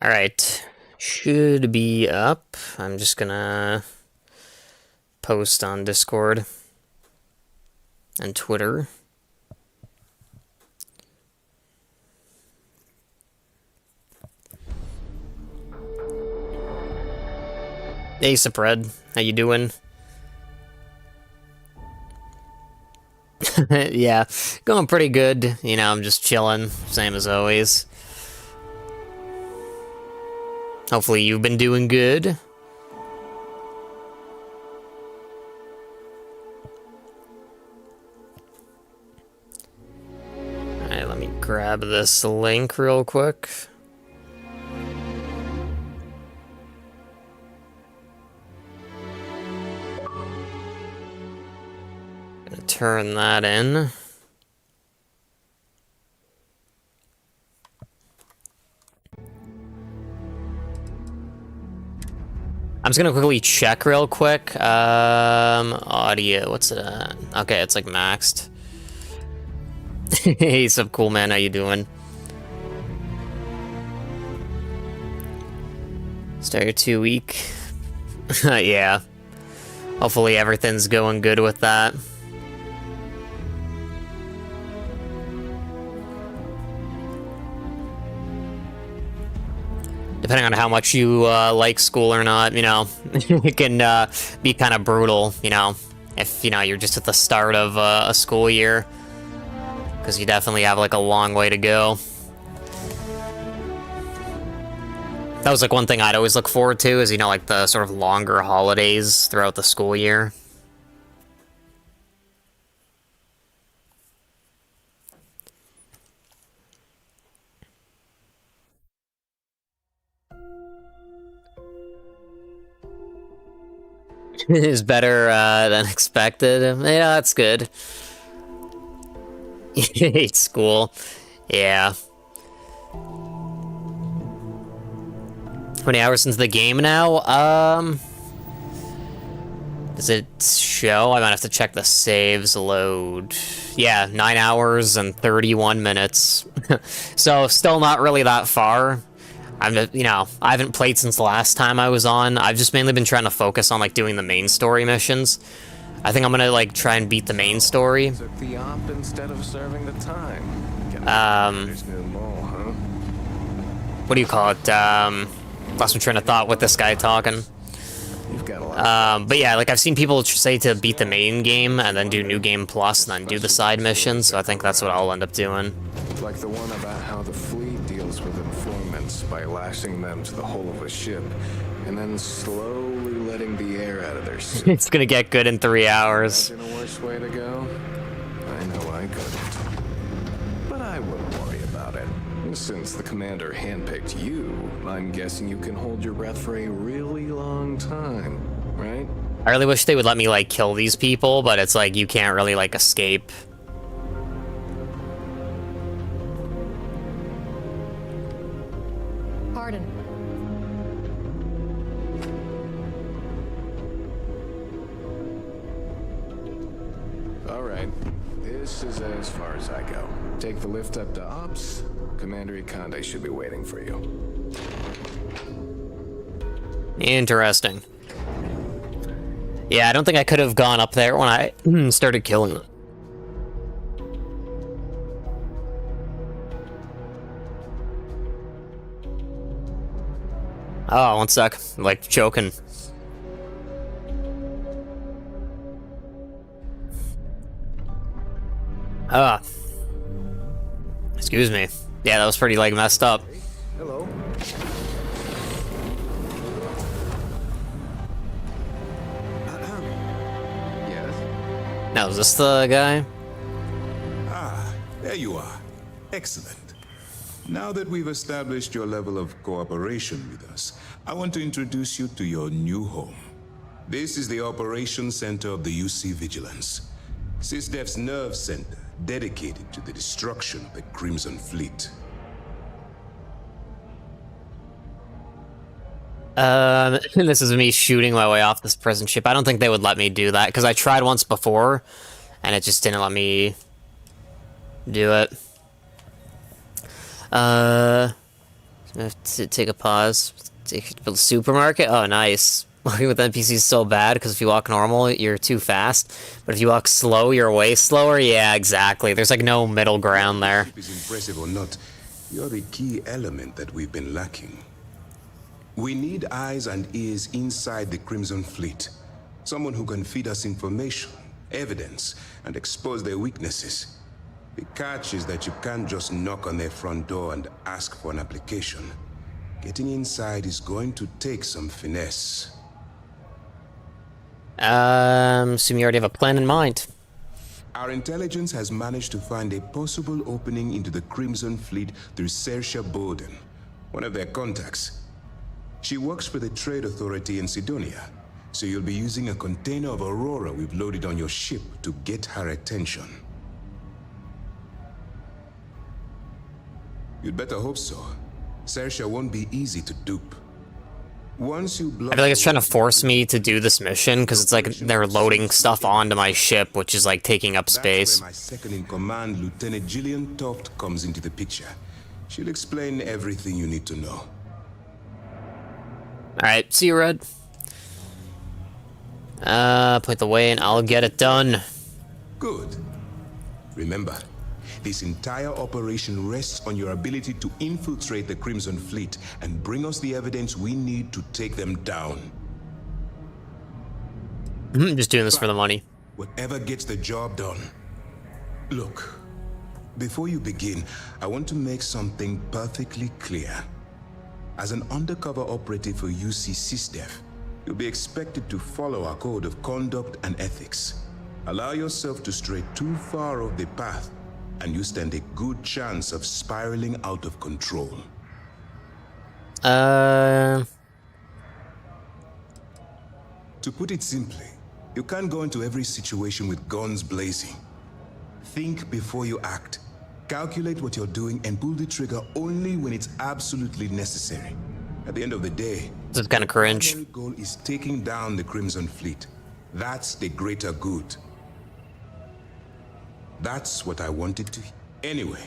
Alright. Should be up. I'm just gonna post on Discord and Twitter. Hey, Supred. How you doing? Yeah, going pretty good. You know, I'm just chilling, same as always. Hopefully you've been doing good. Alright, let me grab this link real quick. Gonna turn that in. I'm just gonna quickly check real quick. Audio, what's it at? Okay, it's like maxed. Hey, sup, cool man, how you doing? Start 2 week. Yeah. Hopefully everything's going good with that. Depending on how much you like school or not, you know, it can be kind of brutal, you know, if, you know, you're just at the start of a school year, because you definitely have, like, a long way to go. That was, like, one thing I'd always look forward to, is, you know, like, the sort of longer holidays throughout the school year. Is better than expected. Yeah, that's good. Hate school. Yeah. How many hours into the game now? Does it show? I might have to check the saves load. Yeah, 9 hours and 31 minutes. So, still not really that far. You know, I haven't played since the last time I was on. I've just mainly been trying to focus on, like, doing the main story missions. I think I'm gonna, like, try and beat the main story. Took the op instead of serving the time. What do you call it? Lost my train of thought with this guy talking. You've got a lot. But yeah, like, I've seen people say to beat the main game and then do New Game Plus and then do the side missions, so I think that's what I'll end up doing. Like the one about how the fleet deals with informants by lashing them to the hull of a ship and then slowly letting the air out of their suit. It's gonna get good in 3 hours. Imagine a worse way to go? I know I couldn't. But I wouldn't worry about it. Since the commander handpicked you, I'm guessing you can hold your breath for a really long time, right? I really wish they would let me, like, kill these people, but it's like, you can't really, like, escape. Pardon. All right, this is as far as I go. Take the lift up to Ops. Commander Ikonde should be waiting for you. Interesting. Yeah, I don't think I could have gone up there when I started killing them. Oh, one sec. I'm, like, choking. Excuse me. Yeah, that was pretty, like, messed up. Hello. Yes? Now, is this the guy? Ah, there you are. Excellent. Now that we've established your level of cooperation with us, I want to introduce you to your new home. This is the Operations Center of the UC Vigilance, SysDef's nerve center dedicated to the destruction of the Crimson Fleet. This is me shooting my way off this prison ship. I don't think they would let me do that, because I tried once before, and it just didn't let me do it. I have to take a pause. Take the supermarket? Oh, nice. Walking with NPCs is so bad, because if you walk normal, you're too fast. But if you walk slow, you're way slower? Yeah, exactly. There's like no middle ground there. Is impressive or not, you're the key element that we've been lacking. We need eyes and ears inside the Crimson Fleet. Someone who can feed us information, evidence, and expose their weaknesses. The catch is that you can't just knock on their front door and ask for an application. Getting inside is going to take some finesse. Assume you already have a plan in mind. Our intelligence has managed to find a possible opening into the Crimson Fleet through Saoirse Bowden, one of their contacts. She works for the Trade Authority in Sidonia, so you'll be using a container of Aurora we've loaded on your ship to get her attention. You'd better hope so. Saoirse won't be easy to dupe. Once you I feel like it's trying to force me to do this mission, because it's like they're loading stuff onto my ship, which is like taking up space. That's where my second-in-command, Lieutenant Gillian Toft, comes into the picture. She'll explain everything you need to know. Alright, see you, Red. Point the way and I'll get it done. Good. Remember, this entire operation rests on your ability to infiltrate the Crimson Fleet and bring us the evidence we need to take them down. Just doing this for the money. Whatever gets the job done. Look, before you begin, I want to make something perfectly clear. As an undercover operative for UC SysDef, you'll be expected to follow our code of conduct and ethics. Allow yourself to stray too far off the path, and you stand a good chance of spiraling out of control. Uh... To put it simply, you can't go into every situation with guns blazing. Think before you act. Calculate what you're doing and pull the trigger only when it's absolutely necessary. At the end of the day, This is kind of cringe. the goal is taking down the Crimson Fleet. That's the greater good. That's what I wanted to hear. Anyway,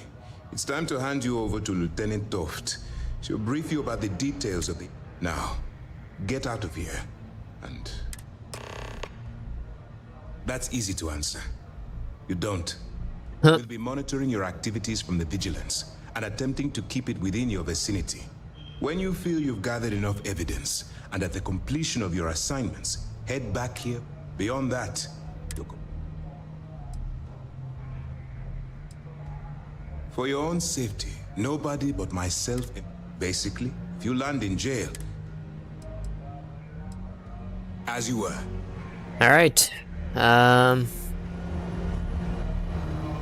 it's time to hand you over to Lieutenant Toft. She'll brief you about the details of the... Now, get out of here. And... That's easy to answer. You don't. We'll be monitoring your activities from the Vigilance and attempting to keep it within your vicinity. When you feel you've gathered enough evidence and at the completion of your assignments, head back here. Beyond that, you'll go. For your own safety, nobody but myself, basically, if you land in jail, as you were. Alright.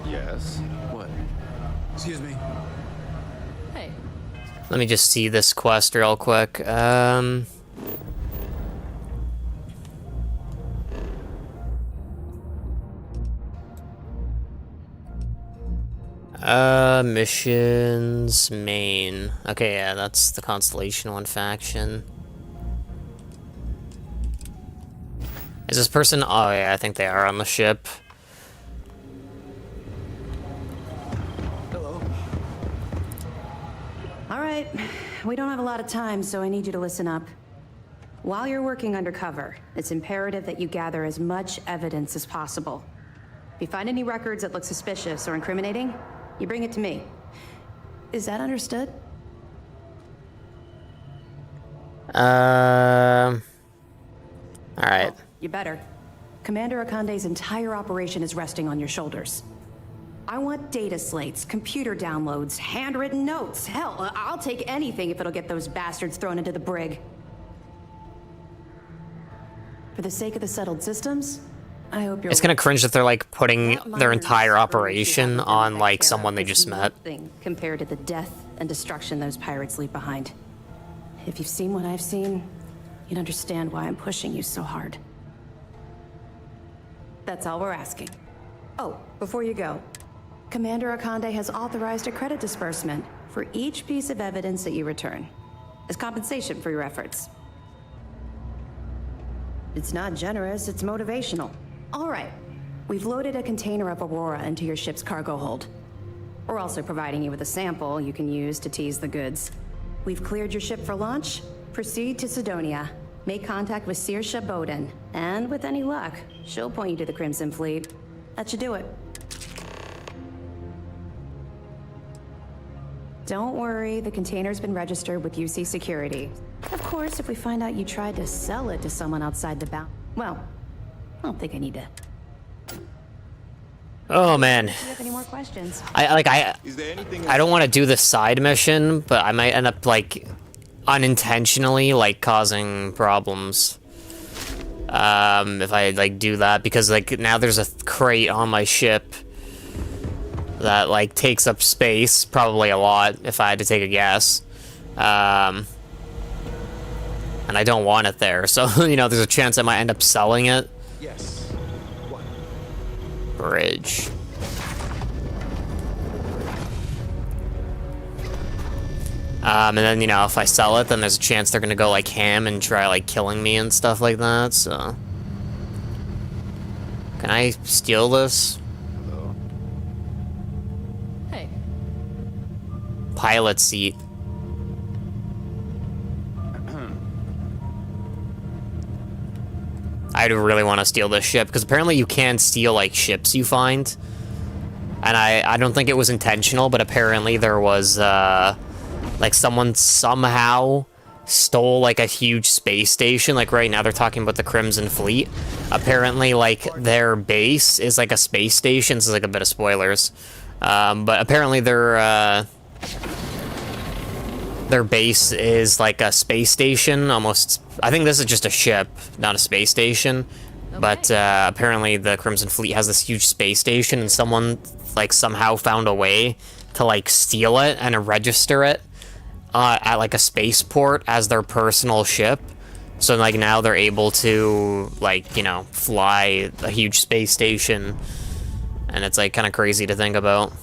Yes? What? Excuse me. Hey. Let me just see this quest real quick. Missions main. Okay, yeah, that's the Constellation one faction. Is this person? Oh yeah, I think they are on the ship. Hello. All right. We don't have a lot of time, so I need you to listen up. While you're working undercover, it's imperative that you gather as much evidence as possible. If you find any records that look suspicious or incriminating, you bring it to me. Is that understood? Alright. Well, you better. Commander Akande's entire operation is resting on your shoulders. I want data slates, computer downloads, handwritten notes. Hell, I'll take anything if it'll get those bastards thrown into the brig. For the sake of the settled systems, I hope you're... It's kind of cringe that they're like putting their entire operation on like someone they just met. Nothing compared to the death and destruction those pirates leave behind. If you've seen what I've seen, you'd understand why I'm pushing you so hard. That's all we're asking. Oh, before you go, Commander Akande has authorized a credit disbursement for each piece of evidence that you return, as compensation for your efforts. It's not generous, it's motivational. All right, we've loaded a container of Aurora into your ship's cargo hold. We're also providing you with a sample you can use to tease the goods. We've cleared your ship for launch. Proceed to Sidonia. Make contact with Saoirse Bowden. And with any luck, she'll point you to the Crimson Fleet. That should do it. Don't worry, the container's been registered with UC Security. Of course, if we find out you tried to sell it to someone outside the bound... Well, I don't think I need to... Oh man. Do you have any more questions? I don't want to do the side mission, but I might end up like unintentionally like causing problems. If I like do that, because like now there's a crate on my ship that like takes up space, probably a lot if I had to take a guess. And I don't want it there, so you know, there's a chance I might end up selling it. Yes. What? Bridge. And then, you know, if I sell it, then there's a chance they're gonna go like ham and try like killing me and stuff like that, so. Can I steal this? Hello. Hey. Pilot seat. I do really want to steal this ship, because apparently you can steal, like, ships you find. And I don't think it was intentional, but apparently there was, like, someone somehow stole, like, a huge space station. Like, right now they're talking about the Crimson Fleet. Apparently, like, their base is, like, a space station. This is, like, a bit of spoilers. But apparently their base is, like, a space station, almost... I think this is just a ship, not a space station. Okay. But apparently the Crimson Fleet has this huge space station, and someone, like, somehow found a way to, like, steal it and register it at, like, a spaceport as their personal ship. So, like, now they're able to, like, you know, fly a huge space station. And it's, like, kind of crazy to think about.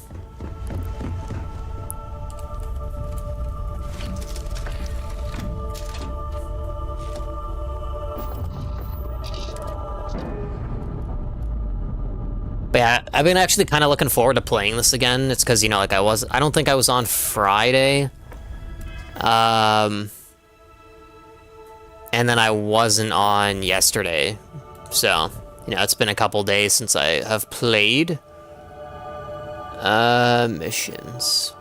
But yeah, I've been actually kind of looking forward to playing this again. It's because, you know, like I don't think I was on Friday. And then I wasn't on yesterday. So, you know, it's been a couple days since I have played. Missions.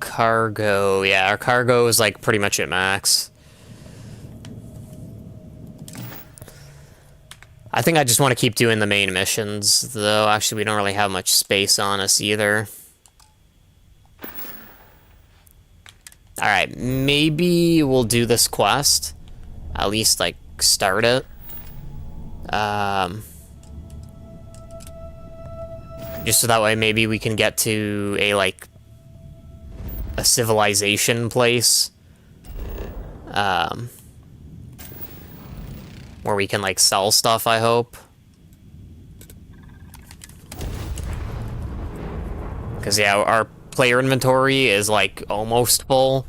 Cargo. Yeah, our cargo is like pretty much at max. I think I just want to keep doing the main missions, though. Actually, we don't really have much space on us either. Alright, maybe we'll do this quest. At least, like, start it. Just so that way maybe we can get to a, like, a civilization place. Where we can, like, sell stuff, I hope. Because, yeah, our player inventory is, like, almost full.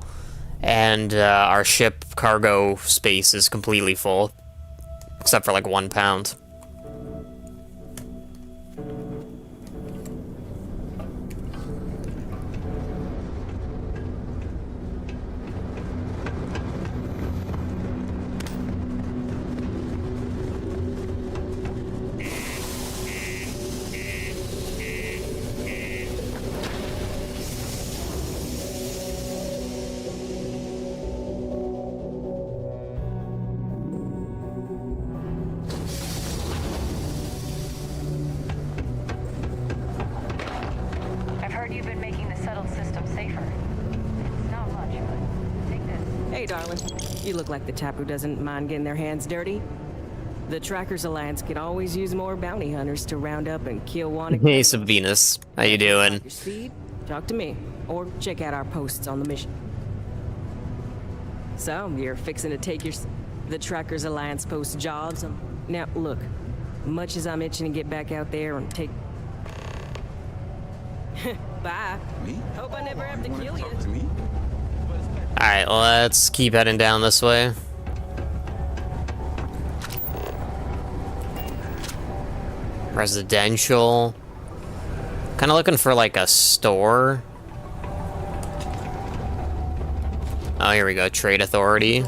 And our ship cargo space is completely full. Except for, like, 1 pound. You look like the type who doesn't mind getting their hands dirty. The Trackers Alliance could always use more bounty hunters to round up and kill wanted. Hey, Venus. How you doing? Your speed, talk to me, or check out our posts on the mission. So, you're fixing to take the Trackers Alliance post jobs? Now, look, much as I'm itching to get back out there and take... Bye. Me? Hope I never have to kill you. Talk to me? Alright, let's keep heading down this way. Residential. Kind of looking for like a store. Oh, here we go. Trade Authority.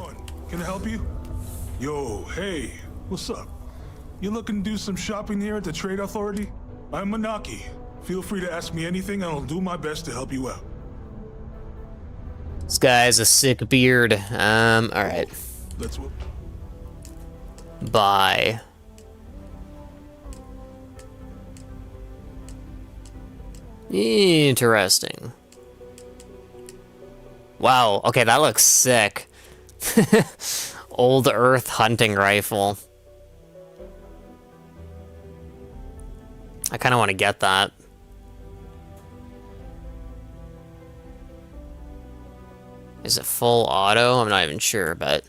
Can I help you? Yo, hey, what's up? You looking to do some shopping here at the Trade Authority? I'm Manaki. Feel free to ask me anything and I'll do my best to help you out. This guy has a sick beard. Alright. Let's Bye. Interesting. Wow, okay, that looks sick. Old Earth hunting rifle. I kind of want to get that. Is it full auto? I'm not even sure, but...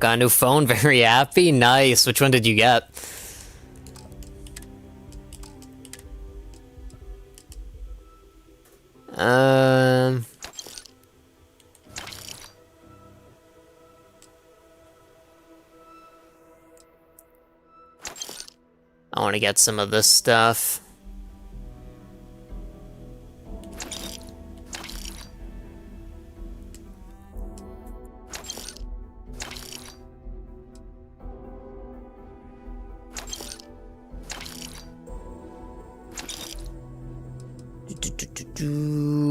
Got a new phone, very happy. Nice. Which one did you get? I want to get some of this stuff.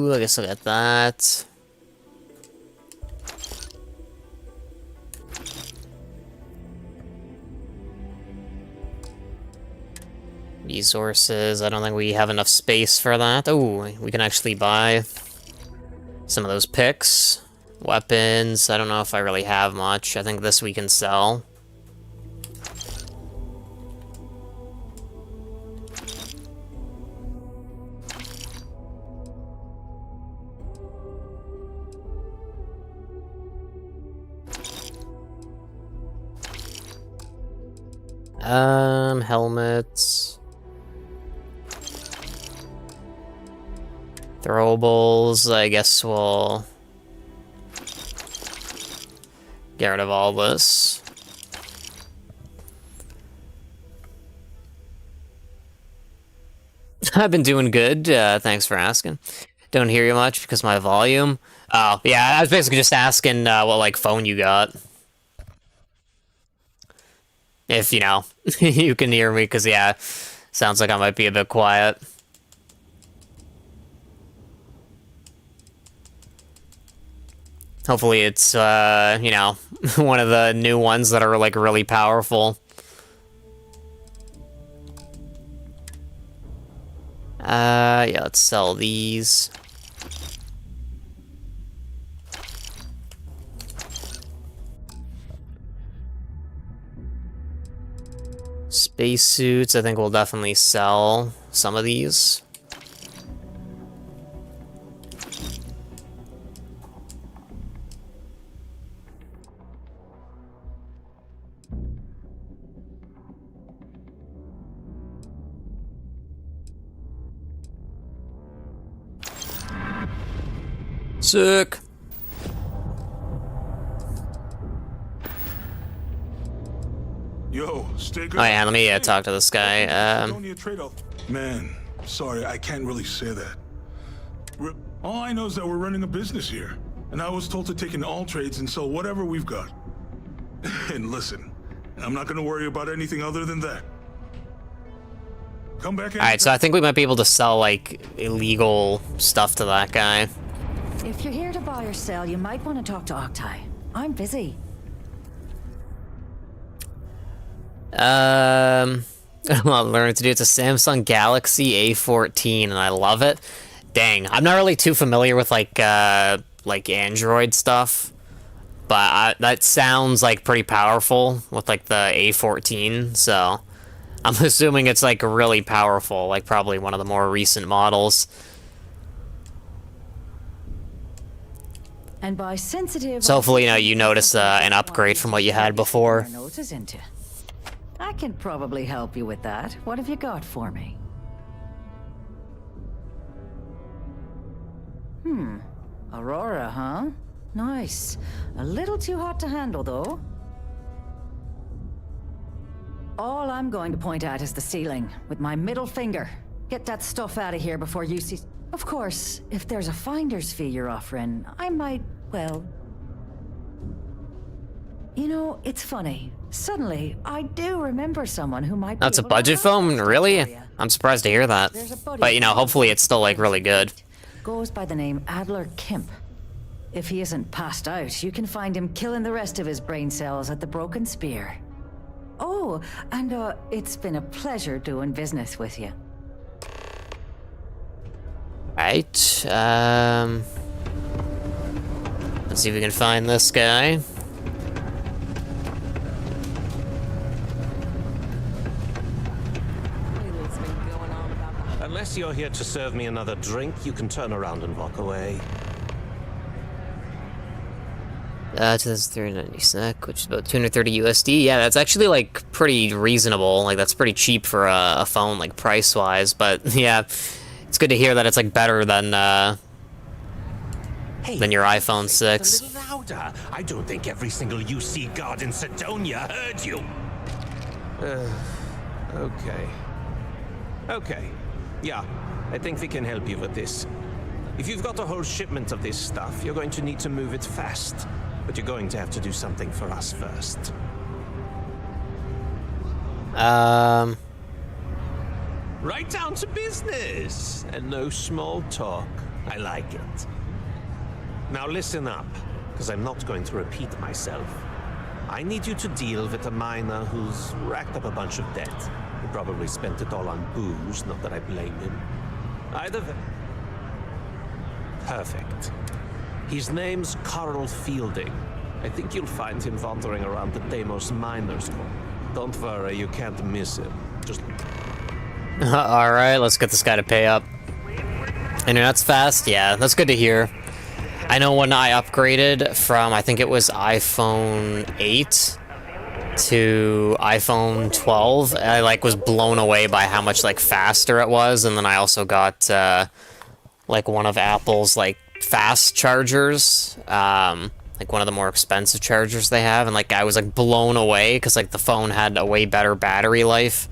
I guess I'll get that. Resources, I don't think we have enough space for that. Oh, we can actually buy some of those picks. Weapons, I don't know if I really have much. I think this we can sell. Helmets. Throwables, I guess we'll get rid of all this. I've been doing good, thanks for asking. Don't hear you much because my volume. Oh, yeah, I was basically just asking what, like, phone you got. If, you know, you can hear me, because, yeah, sounds like I might be a bit quiet. Hopefully it's, you know, one of the new ones that are, like, really powerful. Yeah, let's sell these. Spacesuits, I think we'll definitely sell some of these. Sick. Yo, stay good. Oh yeah, let me talk to this guy. Man, sorry, I can't really say that. All I know is that we're running a business here, and I was told to take in all trades and sell whatever we've got. And listen, I'm not gonna worry about anything other than that. Come back. Alright, so I think we might be able to sell, like, illegal stuff to that guy. If you're here to buy or sell, you might want to talk to Octai. I'm busy. I'll learn to do. It's a Samsung Galaxy A14, and I love it. Dang, I'm not really too familiar with, like Android stuff, but that sounds, like, pretty powerful with, like, the A14, so I'm assuming it's, like, really powerful, like, probably one of the more recent models. And by sensitive... So hopefully, you notice an upgrade from what you had before. Our noses into. I can probably help you with that. What have you got for me? Aurora, huh? Nice. A little too hot to handle, though. All I'm going to point at is the ceiling, with my middle finger. Get that stuff out of here before you see... Of course, if there's a finder's fee you're offering, I might, well... You know, it's funny. Suddenly, I do remember someone who might be That's a able to budget help phone? this Really? area. I'm surprised to hear that. There's a buddy But, hopefully it's still, like, really good. Goes by the name Adler Kemp. If he isn't passed out, you can find him killing the rest of his brain cells at the Broken Spear. Oh, and it's been a pleasure doing business with you. Right, let's see if we can find this guy. What's been going on about the Unless you're here to serve me another drink, you can turn around and walk away. 2390 SEK, which is about 230 USD. Yeah, that's actually, like, pretty reasonable. Like, that's pretty cheap for a phone, like, price-wise. But, yeah, it's good to hear that it's, like, better than your iPhone 6. A little louder. I don't think every single UC guard in Sidonia heard you. Okay. Okay. Yeah, I think we can help you with this. If you've got a whole shipment of this stuff, you're going to need to move it fast. But you're going to have to do something for us first. Right down to business, and no small talk. I like it. Now listen up, because I'm not going to repeat myself. I need you to deal with a miner who's racked up a bunch of debt. He probably spent it all on booze, not that I blame him. Either way. Perfect. His name's Carl Fielding. I think you'll find him wandering around the Deimos Miners' Corps. Don't worry, you can't miss him. Just... Alright, let's get this guy to pay up. Internet's fast? Yeah, that's good to hear. I know when I upgraded from, I think it was iPhone 8 to iPhone 12, I, like, was blown away by how much, like, faster it was, and then I also got, like, one of Apple's, like, fast chargers, like one of the more expensive chargers they have, and like I was like blown away because like the phone had a way better battery life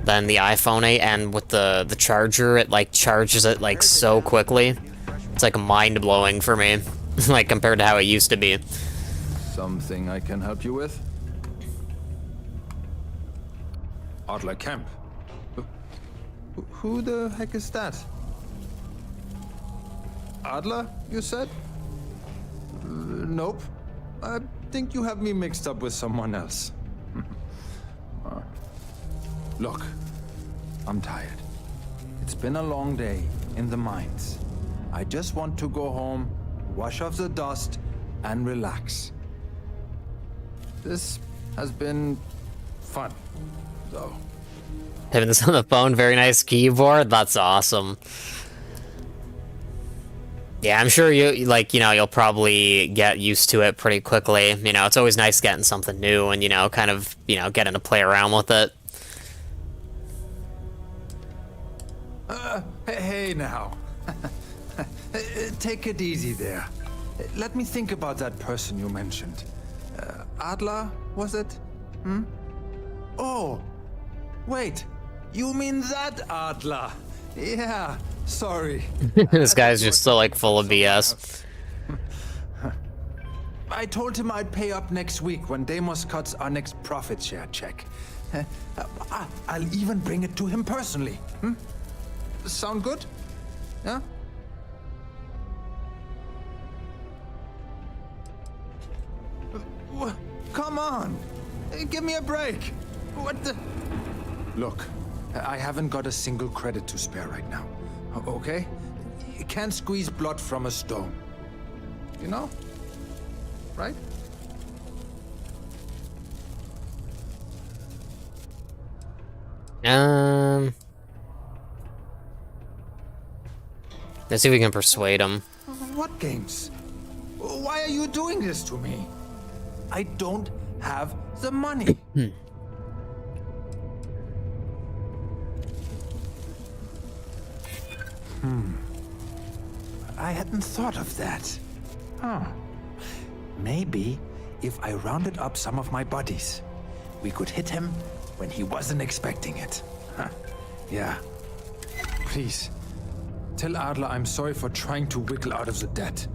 than the iPhone 8, and with the charger, it like charges it like so quickly. It's like mind-blowing for me, like compared to how it used to be. Something I can help you with? Adler Kemp. Who the heck is that? Adler, you said? Nope. I think you have me mixed up with someone else. Look, I'm tired. It's been a long day in the mines. I just want to go home, wash off the dust, and relax. This has been fun, though. Having this on the phone, very nice keyboard. That's awesome. Yeah, I'm sure you like, you'll probably get used to it pretty quickly. It's always nice getting something new and, kind of, getting to play around with it. Hey now. Take it easy there. Let me think about that person you mentioned. Adler, was it? Oh, wait. You mean that Adler? Yeah, sorry. This guy's just so, like, full of BS. I told him I'd pay up next week when Deimos cuts our next profit share check. I'll even bring it to him personally. Sound good? Yeah? Come on! Give me a break! What the... Look, I haven't got a single credit to spare right now. Okay? You can't squeeze blood from a stone. You know? Right? Let's see if we can persuade him. What games? Why are you doing this to me? I don't have the money. I hadn't thought of that. Huh. Maybe if I rounded up some of my buddies, we could hit him when he wasn't expecting it. Huh. Yeah. Please, tell Adler I'm sorry for trying to wiggle out of the debt.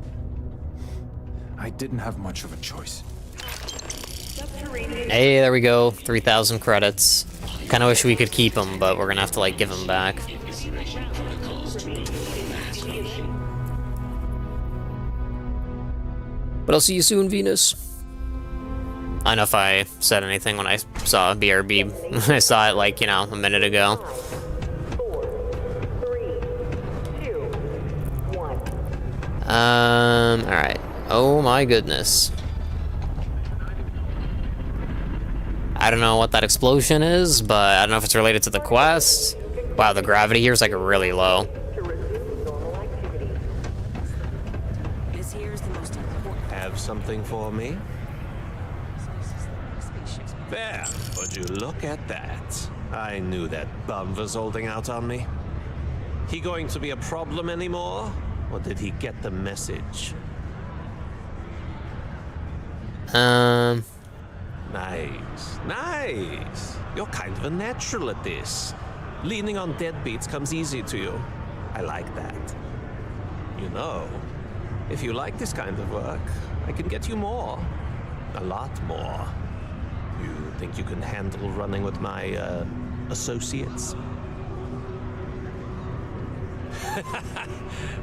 I didn't have much of a choice. Hey, there we go. 3,000 credits. Kind of wish we could keep them, but we're gonna have to, like, give them back. But I'll see you soon, Venus. I don't know if I said anything when I saw BRB. I saw it, like, you know, a minute ago. 4, 3, 2, 1. Alright. Oh my goodness. I don't know what that explosion is, but I don't know if it's related to the quest. Wow, the gravity here is, like, really low. To resume normal activity. This here is the most important. Have something for me? There, would you look at that? I knew that bum was holding out on me. He going to be a problem anymore? Or did he get the message? Nice, nice. You're kind of a natural at this. Leaning on deadbeats comes easy to you. I like that. You know, if you like this kind of work, I can get you more. A lot more. You think you can handle running with my, associates?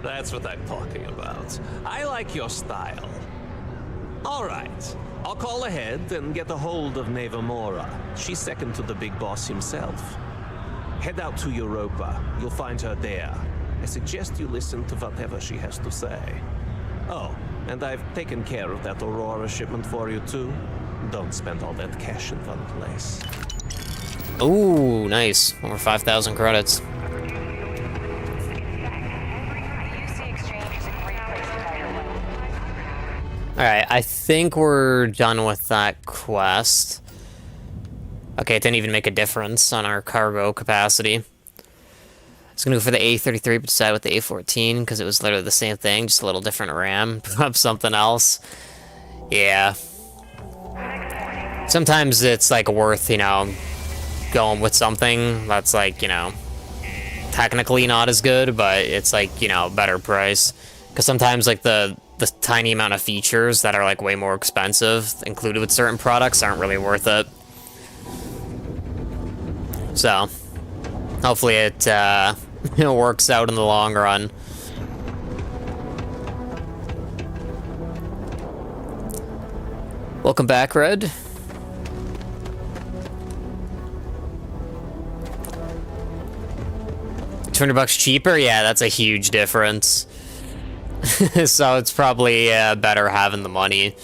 That's what I'm talking about. I like your style. All right. I'll call ahead and get a hold of Nevamora. She's second to the big boss himself. Head out to Europa. You'll find her there. I suggest you listen to whatever she has to say. Oh, and I've taken care of that Aurora shipment for you too. Don't spend all that cash in one place. Ooh, nice. Over 5,000 credits. Alright, I think we're done with that quest. Okay, it didn't even make a difference on our cargo capacity. I was gonna go for the A33, but decided with the A14, because it was literally the same thing, just a little different RAM. Perhaps something else. Yeah. Sometimes it's, like, worth, you know, going with something that's, like, you know, technically not as good, but it's, like, you know, better price. Because sometimes, like, the tiny amount of features that are, like, way more expensive included with certain products aren't really worth it. So, hopefully it, it works out in the long run. Welcome back, Red. $200 cheaper? Yeah, that's a huge difference. So it's probably better having the money.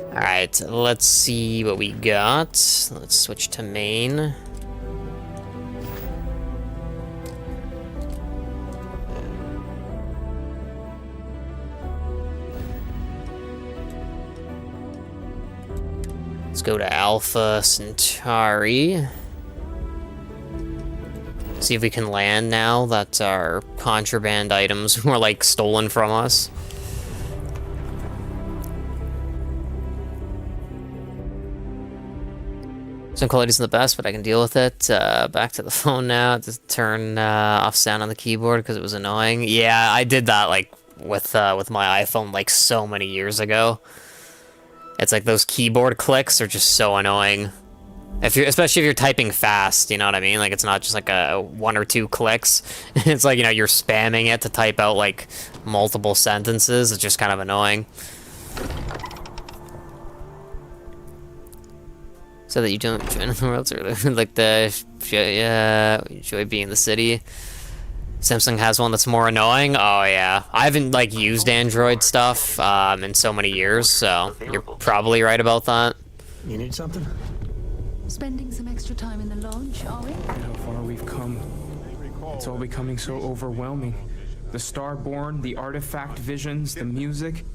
Alright, let's see what we got. Let's switch to main. Let's go to Alpha Centauri. See if we can land now that our contraband items were, like, stolen from us. Some quality isn't the best, but I can deal with it. Back to the phone now to turn off sound on the keyboard because it was annoying. Yeah, I did that, like, with my iPhone, like, so many years ago. It's like those keyboard clicks are just so annoying. Especially if you're typing fast, you know what I mean? Like, it's not just like a 1 or 2 clicks. It's like, you know, you're spamming it to type out, like, multiple sentences. It's just kind of annoying. So that you don't join the world, or like enjoy being in the city. Samsung has one that's more annoying. Oh yeah, I haven't, like, used Android stuff in so many years, so you're probably right about that. You need something? Spending some extra time in the lodge, are we? How far we've come. It's all becoming so overwhelming. The Starborn, the artifact visions, the music.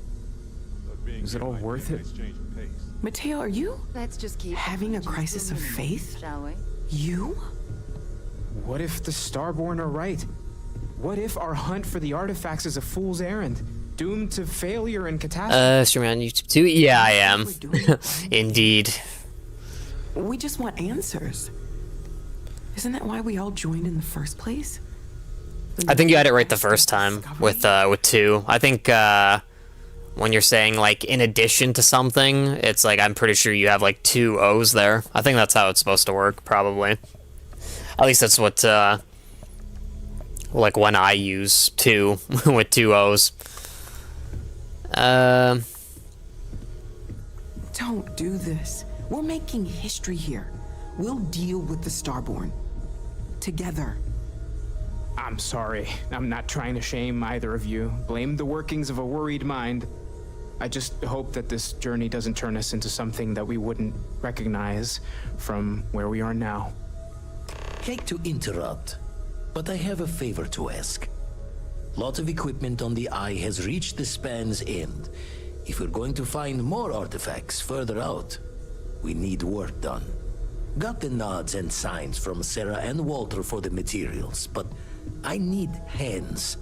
Is it all worth it? Mateo, are you Let's just keep having a crisis of faith? shall we? You? What if the Starborn are right? What if our hunt for the artifacts is a fool's errand, doomed to failure and catastrophe? Stream on YouTube too? Yeah, I am. Indeed. We just want answers. Isn't that why we all joined in the first place? I think you had it right the first time with 2. I think when you're saying like in addition to something, it's like I'm pretty sure you have like 2 O's there. I think that's how it's supposed to work, probably. At least that's what like when I use 2 with 2 O's. Don't do this. We're making history here. We'll deal with the Starborn. Together. I'm sorry. I'm not trying to shame either of you. Blame the workings of a worried mind. I just hope that this journey doesn't turn us into something that we wouldn't recognize from where we are now. Hate to interrupt, but I have a favor to ask. Lot of equipment on the Eye has reached the span's end. If we're going to find more artifacts further out, we need work done. Got the nods and signs from Sarah and Walter for the materials, but I need hands.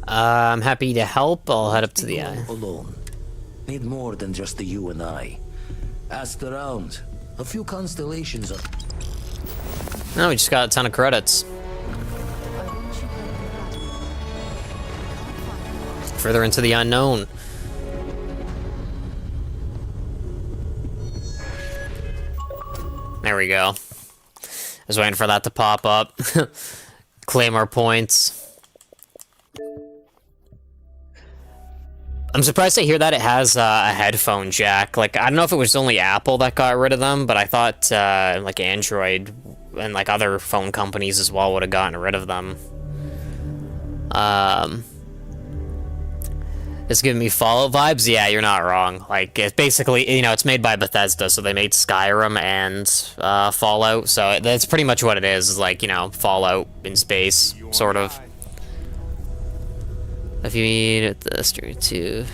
I'm happy to help. I'll head up to the Eye. Alone. Need more than just the you and I. Asked around. A few constellations are... No, we just got a ton of credits. Further into the unknown. There we go. I was waiting for that to pop up. Claim our points. I'm surprised to hear that it has a headphone jack. Like, I don't know if it was only Apple that got rid of them, but I thought like Android and like other phone companies as well would have gotten rid of them. It's giving me Fallout vibes? Yeah, you're not wrong. Like, it's basically, you know, it's made by Bethesda, so they made Skyrim and Fallout, so that's pretty much what it is like, you know, Fallout in space, sort of. If you need the stream to...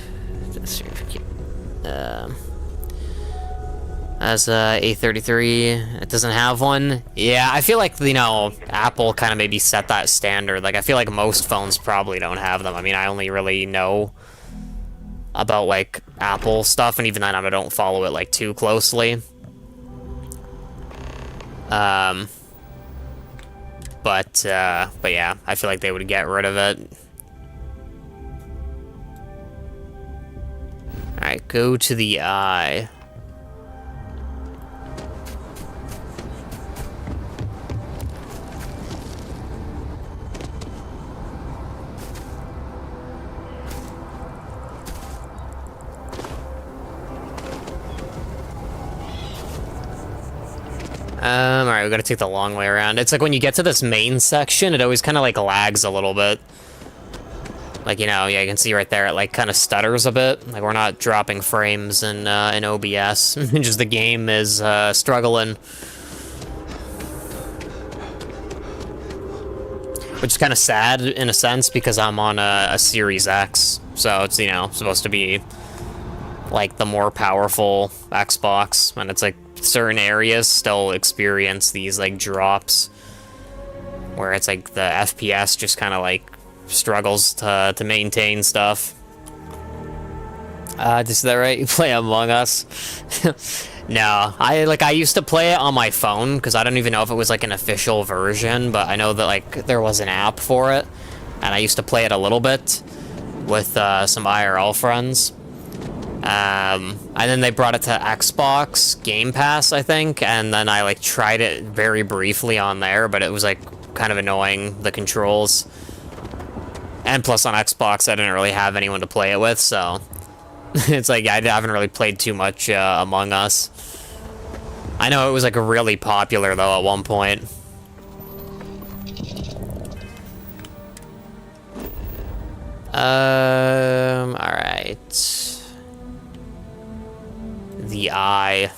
as A33, it doesn't have one. Yeah, I feel like, you know, Apple kind of maybe set that standard. Like, I feel like most phones probably don't have them. I mean, I only really know about, like, Apple stuff, and even then I don't follow it, like, too closely. But yeah, I feel like they would get rid of it. Alright, go to the Eye. Alright, we gotta take the long way around. It's like when you get to this main section, it always kind of like lags a little bit. Like, you know, yeah, you can see right there, it like kind of stutters a bit. Like, we're not dropping frames in OBS. Just the game is struggling. Which is kind of sad in a sense because I'm on a Series X. So it's, you know, supposed to be like the more powerful Xbox. And it's like certain areas still experience these like drops where it's like the FPS just kind of like struggles to maintain stuff. Is that right? You play Among Us? No, I used to play it on my phone because I don't even know if it was like an official version, but I know that like there was an app for it, and I used to play it a little bit with some IRL friends. And then they brought it to Xbox Game Pass, I think, and then I like tried it very briefly on there, but it was like kind of annoying, the controls. And plus on Xbox, I didn't really have anyone to play it with, so it's like I haven't really played too much Among Us. I know it was like really popular though at one point. Alright. The Eye.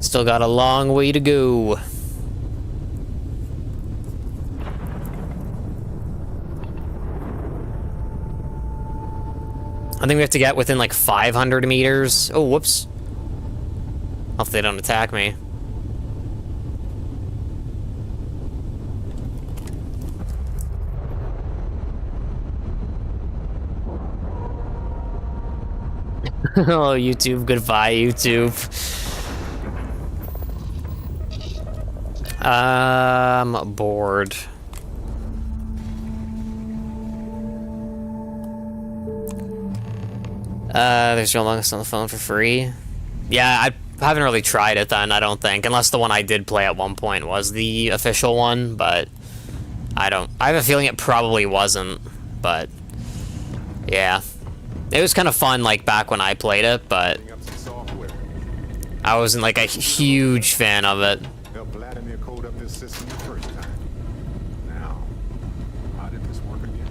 Still got a long way to go. I think we have to get within like 500 meters. Oh, whoops. Hope they don't attack me. Oh, YouTube, goodbye, YouTube. I'm bored. There's Joe Among Us on the phone for free. Yeah, I haven't really tried it then, I don't think. Unless the one I did play at one point was the official one, but I have a feeling it probably wasn't, but yeah. It was kind of fun, like, back when I played it, but I wasn't, like, a huge fan of it. Help Vladimir code up this system the first time. Now, how did this work again?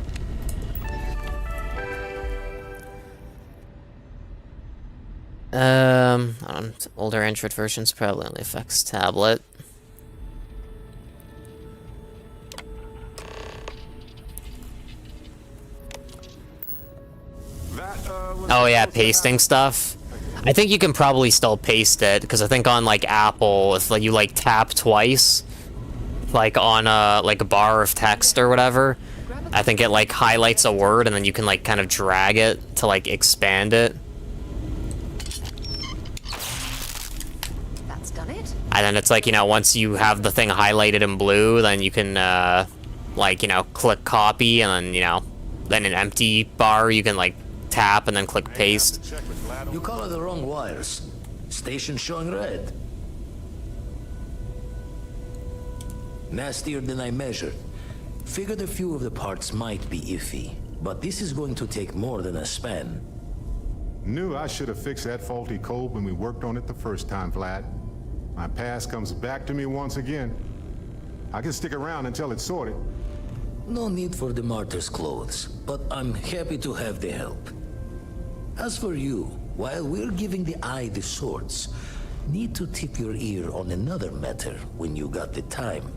On older Android versions probably only affects tablet. Oh yeah, pasting stuff. I think you can probably still paste it, because I think on like Apple, if like you like tap twice, like on a bar of text or whatever, I think it like highlights a word and then you can like kind of drag it to like expand it. That's done it. And then it's like, you know, once you have the thing highlighted in blue, then you can like, you know, click copy, and then, you know, then an empty bar you can like tap and then click paste. You color the wrong wires. Station showing red. Nastier than I measured. Figured a few of the parts might be iffy, but this is going to take more than a span. Knew I should have fixed that faulty code when we worked on it the first time, Vlad. My past comes back to me once again. I can stick around until it's sorted. No need for the martyr's clothes, but I'm happy to have the help. As for you, while we're giving the eye the sorts, need to tip your ear on another matter when you got the time.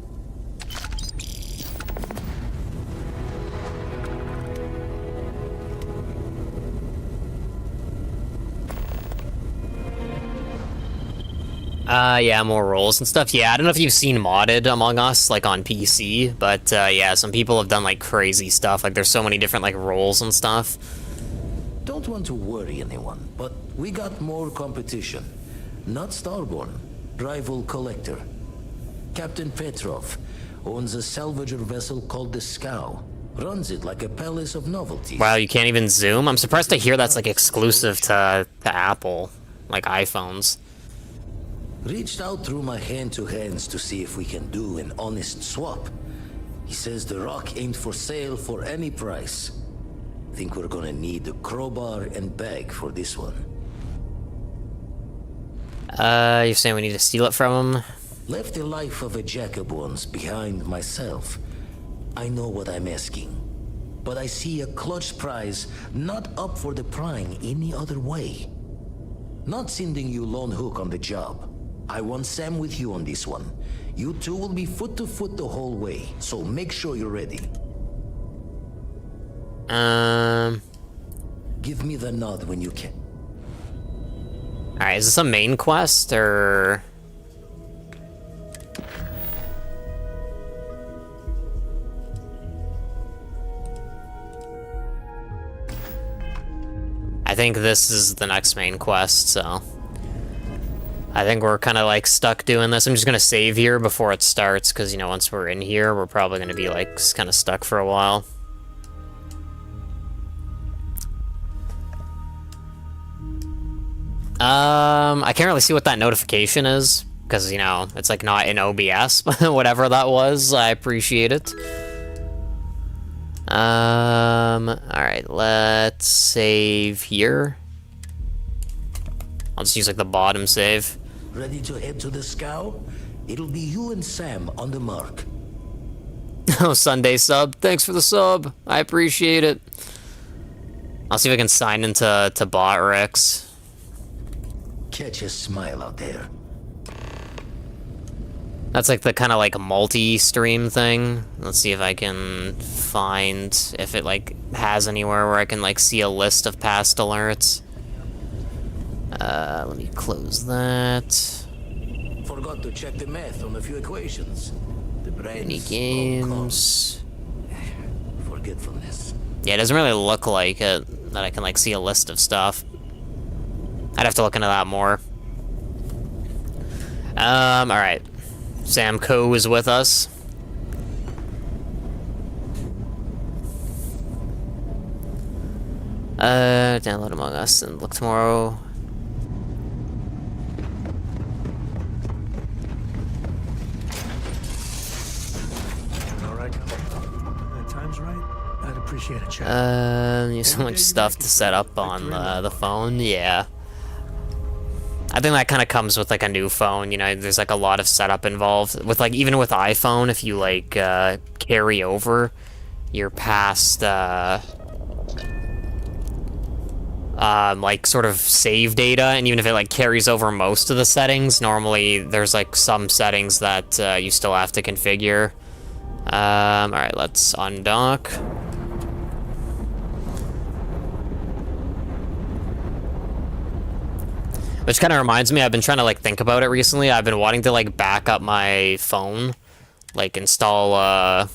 Yeah, more roles and stuff. Yeah, I don't know if you've seen modded Among Us, like, on PC, but, yeah, some people have done, like, crazy stuff. Like, there's so many different, like, roles and stuff. Don't want to worry anyone, but we got more competition. Not Starborn, rival collector. Captain Petrov owns a salvager vessel called the Scow. Runs it like a palace of novelties. Wow, you can't even zoom? I'm surprised to hear that's, like, exclusive to Apple, like iPhones. Reached out through my hand-to-hands to see if we can do an honest swap. He says the rock ain't for sale for any price. Think we're gonna need a crowbar and bag for this one. You're saying we need to steal it from him? Left the life of a Jacob once behind myself. I know what I'm asking. But I see a clutch prize not up for the prying any other way. Not sending you lone hook on the job. I want Sam with you on this one. You two will be foot to foot the whole way, so make sure you're ready. Give me the nod when you can. Alright, is this a main quest, or... I think this is the next main quest, so... I think we're kind of, like, stuck doing this. I'm just gonna save here before it starts, because, you know, once we're in here, we're probably gonna be, like, kind of stuck for a while. I can't really see what that notification is, because, you know, it's, like, not in OBS, whatever that was. I appreciate it. Alright, let's save here. I'll just use, like, the bottom save. Ready to head to the Scow? It'll be you and Sam on the mark. Oh, Sunday sub. Thanks for the sub. I appreciate it. I'll see if I can sign into Botrix. Catch a smile out there. That's like the kind of like multi-stream thing. Let's see if I can find if it like has anywhere where I can like see a list of past alerts. Let me close that. Forgot to check the math on a few equations. The brain's Any games? forgetfulness. Yeah, it doesn't really look like it that I can like see a list of stuff. I'd have to look into that more. All right. Sam Coe is with us. Download Among Us and look tomorrow. All right. Time's right. I'd appreciate a check. So much stuff to set up on the phone. Yeah. I think that kind of comes with like a new phone, you know, there's like a lot of setup involved. With like, even with iPhone, if you like carry over your past like sort of save data, and even if it like carries over most of the settings, normally there's like some settings that you still have to configure. Alright, let's undock. Which kind of reminds me, I've been trying to like think about it recently. I've been wanting to like back up my phone, like install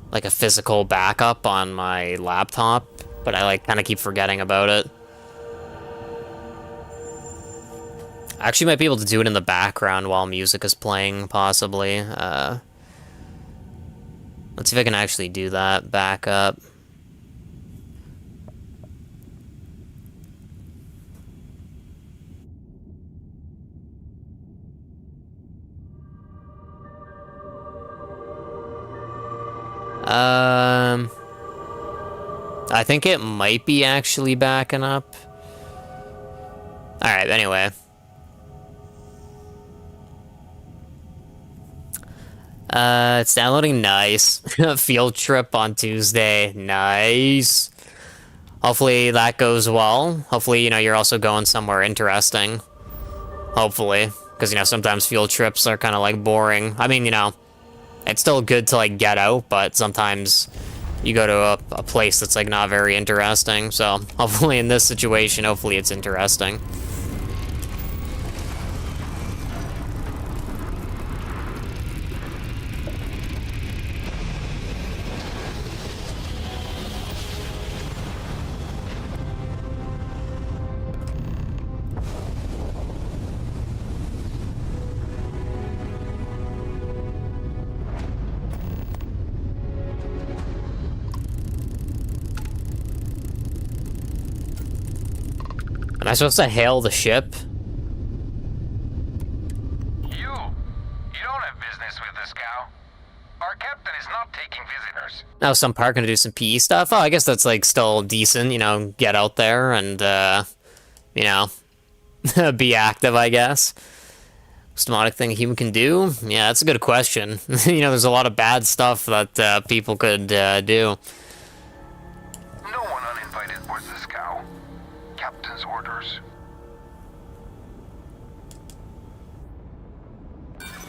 like a physical backup on my laptop, but I like kind of keep forgetting about it. I actually might be able to do it in the background while music is playing, possibly. Let's see if I can actually do that backup. I think it might be actually backing up. Alright, anyway. It's downloading, nice. Field trip on Tuesday, nice. Hopefully that goes well. Hopefully, you know, you're also going somewhere interesting. Hopefully. Because, you know, sometimes field trips are kind of, like, boring. I mean, you know, it's still good to, like, get out, but sometimes you go to a place that's, like, not very interesting. So, hopefully in this situation, hopefully it's interesting. Am I supposed to hail the ship? You don't have business with this cow. Our captain is not taking visitors. Oh, some park gonna do some PE stuff? Oh, I guess that's, like, still decent, you know, get out there and, you know, be active, I guess. Most demonic thing a human can do? Yeah, that's a good question. You know, there's a lot of bad stuff that, people could, do. No one uninvited boards this cow. Captain's orders.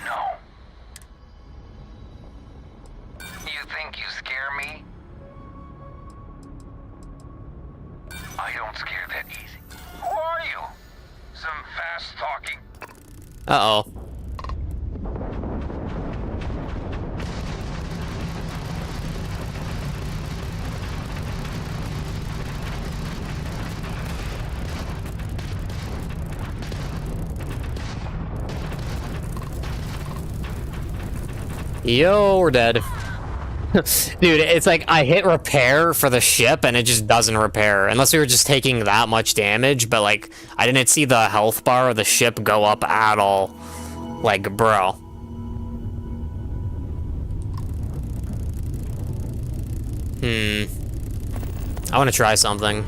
No. You think you scare me? I don't scare that easy. Who are you? Some fast-talking... Uh-oh. Yo, we're dead. Dude, it's like I hit repair for the ship and it just doesn't repair. Unless we were just taking that much damage, but like, I didn't see the health bar of the ship go up at all. Like, bro. I want to try something.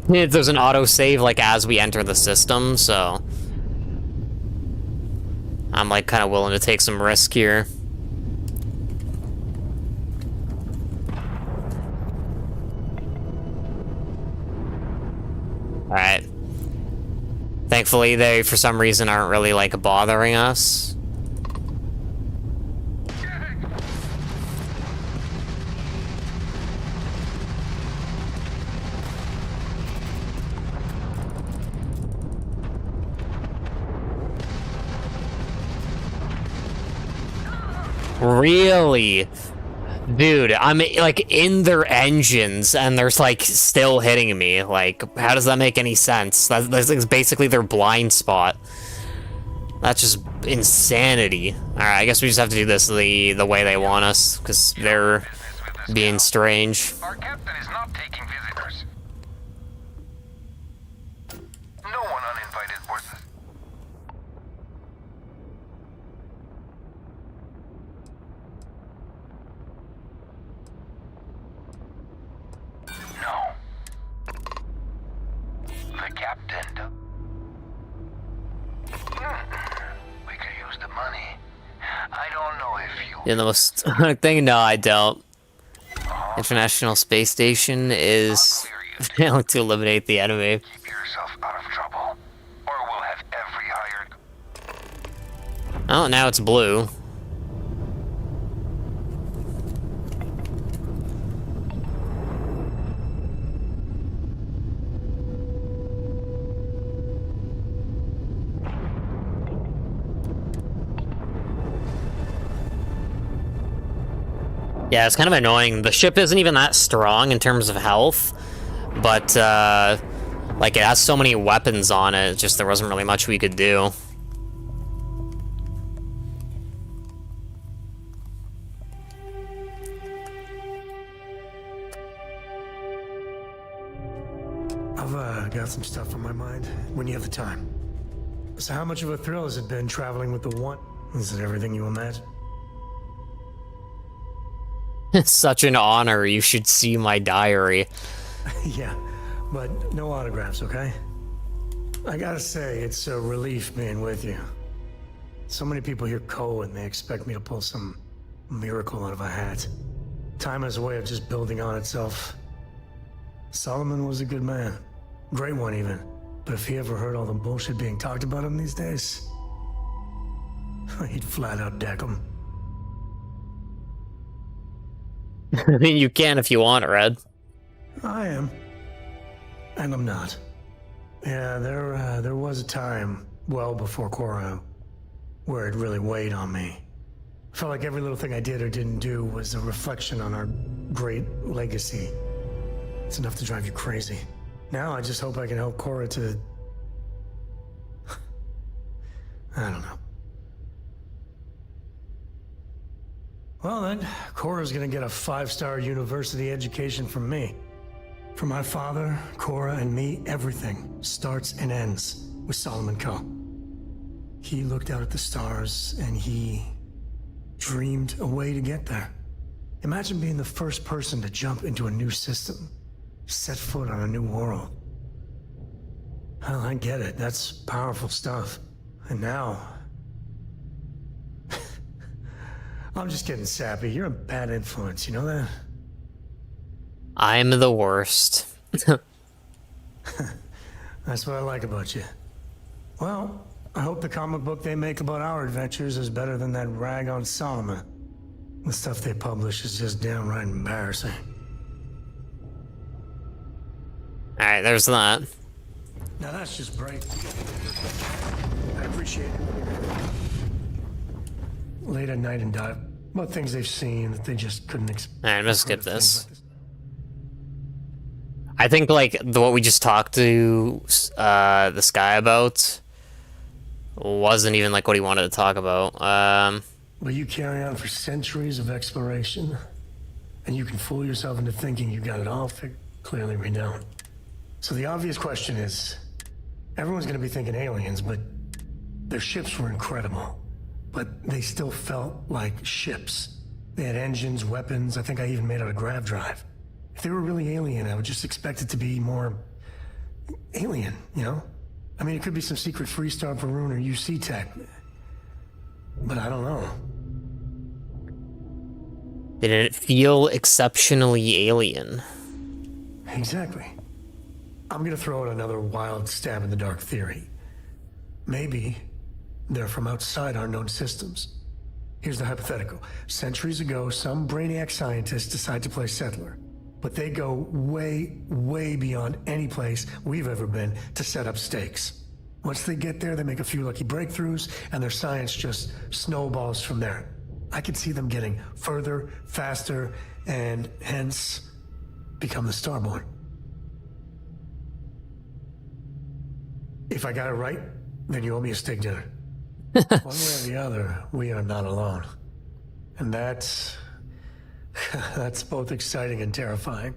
There's an autosave, like, as we enter the system, so... I'm, like, kind of willing to take some risk here. Alright. Thankfully, they, for some reason, aren't really, like, bothering us. Really? Dude, I'm like in their engines and there's like still hitting me. Like, how does that make any sense? That's basically their blind spot. That's just insanity. Alright, I guess we just have to do this the way they want us, because they're being strange. Our captain is not taking visitors. No one uninvited boards this. No. The captain. We could use the money. I don't know if you... Yeah, the most thing? No, I don't. International Space Station is failing to eliminate the enemy. Keep yourself out of trouble, or we'll have every hired... Oh, now it's blue. Yeah, it's kind of annoying. The ship isn't even that strong in terms of health, but, like, it has so many weapons on it, just there wasn't really much we could do. I've got some stuff on my mind when you have the time. So how much of a thrill has it been traveling with the One? Is it everything you imagine? It's such an honor. You should see my diary. Yeah, but no autographs, okay? I gotta say, it's a relief being with you. So many people hear Cole and they expect me to pull some miracle out of a hat. Time has a way of just building on itself. Solomon was a good man. Great one, even. But if he ever heard all the bullshit being talked about him these days, he'd flat out deck him. I mean, you can if you want, Red. I am. And I'm not. Yeah, there was a time, well before Cora, where it really weighed on me. I felt like every little thing I did or didn't do was a reflection on our great legacy. It's enough to drive you crazy. Now I just hope I can help Cora to... I don't know. Well then, Cora's gonna get a 5-star university education from me. For my father, Cora, and me, everything starts and ends with Solomon Coe. He looked out at the stars and he dreamed a way to get there. Imagine being the first person to jump into a new system, set foot on a new world. Well, I get it. That's powerful stuff. And now... I'm just getting sappy. You're a bad influence, you know that? I'm the worst. That's what I like about you. Well, I hope the comic book they make about our adventures is better than that rag on Solomon. The stuff they publish is just downright embarrassing. Alright, there's that. Now that's just great. I appreciate it. Late at night and dive about things they've seen that they just couldn't expect. Alright, I'm gonna skip this. I think, like, what we just talked to this guy about wasn't even, like, what he wanted to talk about. But you carry on for centuries of exploration, and you can fool yourself into thinking you got it all figured. Clearly we don't. So the obvious question is, everyone's gonna be thinking aliens, but their ships were incredible. But they still felt like ships. They had engines, weapons. I think I even made out a grav drive. If they were really alien, I would just expect it to be more alien, you know? I mean, it could be some secret Freestar, Varun, or UC tech. But I don't know. Did it feel exceptionally alien? Exactly. I'm gonna throw out another wild stab in the dark theory. Maybe they're from outside our known systems. Here's the hypothetical. Centuries ago, some brainiac scientists decide to play settler. But they go way, way beyond any place we've ever been to set up stakes. Once they get there, they make a few lucky breakthroughs, and their science just snowballs from there. I could see them getting further, faster, and hence become the Starborn. If I got it right, then you owe me a steak dinner. One way or the other, we are not alone. And that's both exciting and terrifying.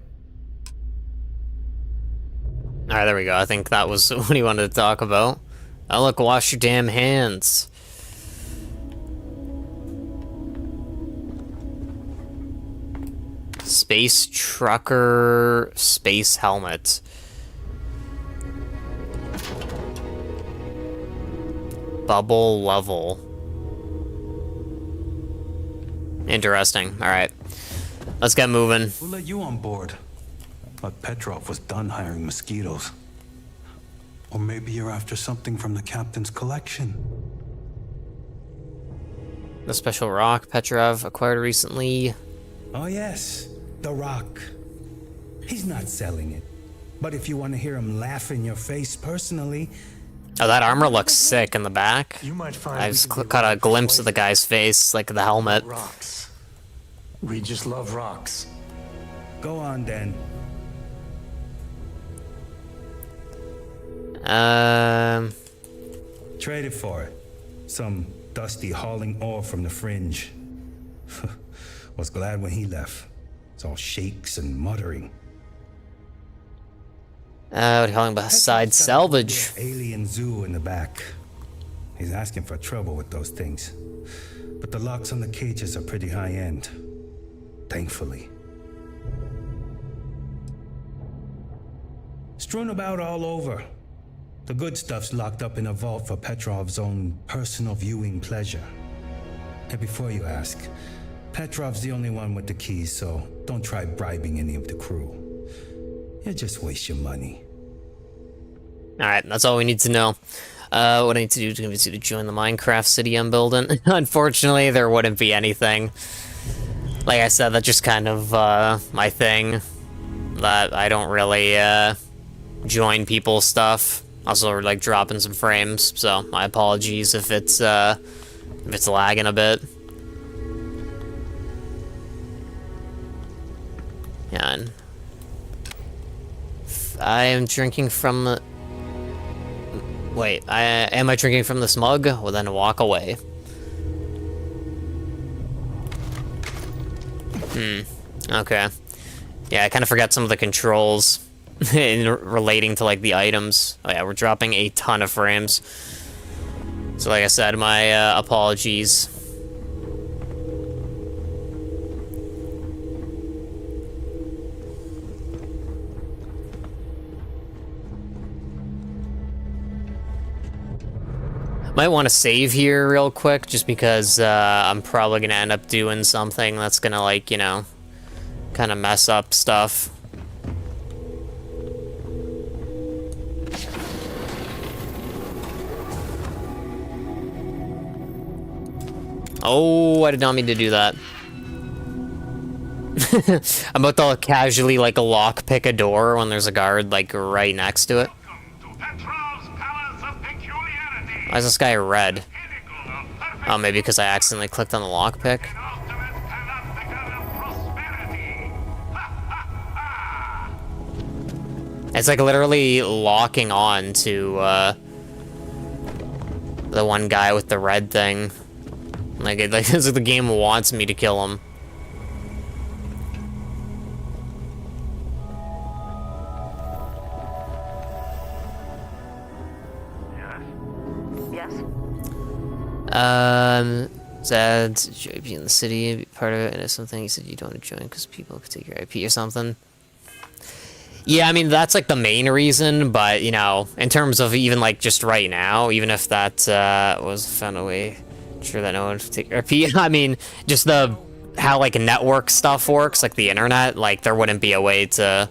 Alright, there we go. I think that was what he wanted to talk about. Oh, look, wash your damn hands. Space trucker, space helmet. Bubble level. Interesting. Alright. Let's get moving. Who let you on board? But Petrov was done hiring mosquitoes. Or maybe you're after something from the captain's collection. The special rock Petrov acquired recently. Oh yes, the rock. He's not selling it. But if you want to hear him laugh in your face personally... Oh, that armor looks sick in the back. You might find I just caught a glimpse of the guy's face, like the helmet. Rocks. We just love rocks. Go on then. Trade it for it. Some dusty hauling ore from the fringe. Was glad when he left. It's all shakes and muttering. What hauling beside salvage? Alien zoo in the back. He's asking for trouble with those things. But the locks on the cages are pretty high end. Thankfully. Strewn about all over. The good stuff's locked up in a vault for Petrov's own personal viewing pleasure. And before you ask, Petrov's the only one with the keys, so don't try bribing any of the crew. You'll just waste your money. Alright, that's all we need to know. What I need to do is convince you to join the Minecraft city I'm building. Unfortunately, there wouldn't be anything. Like I said, that's just kind of my thing. That I don't really join people's stuff. Also, like dropping some frames, so my apologies if it's lagging a bit. Yeah, and I am drinking from. Wait, am I drinking from this mug? Well, then walk away. Okay. Yeah, I kind of forgot some of the controls in relating to like the items. Oh yeah, we're dropping a ton of frames. So like I said, my apologies. Might want to save here real quick, just because I'm probably going to end up doing something that's going to, like, you know, kind of mess up stuff. Oh, I did not mean to do that. I'm about to casually, like, lockpick a door when there's a guard, like, right next to it. Why is this guy red? Oh, maybe because I accidentally clicked on the lockpick. It's like literally locking on to the one guy with the red thing. Like it's like the game wants me to kill him. Said JP in the city, be part of it, and it's something you said you don't want to join because people could take your IP or something. Yeah, I mean, that's like the main reason, but, you know, in terms of even like just right now, even if that was found a way, sure that no one would take your IP, I mean, just how like network stuff works, like the internet, like there wouldn't be a way to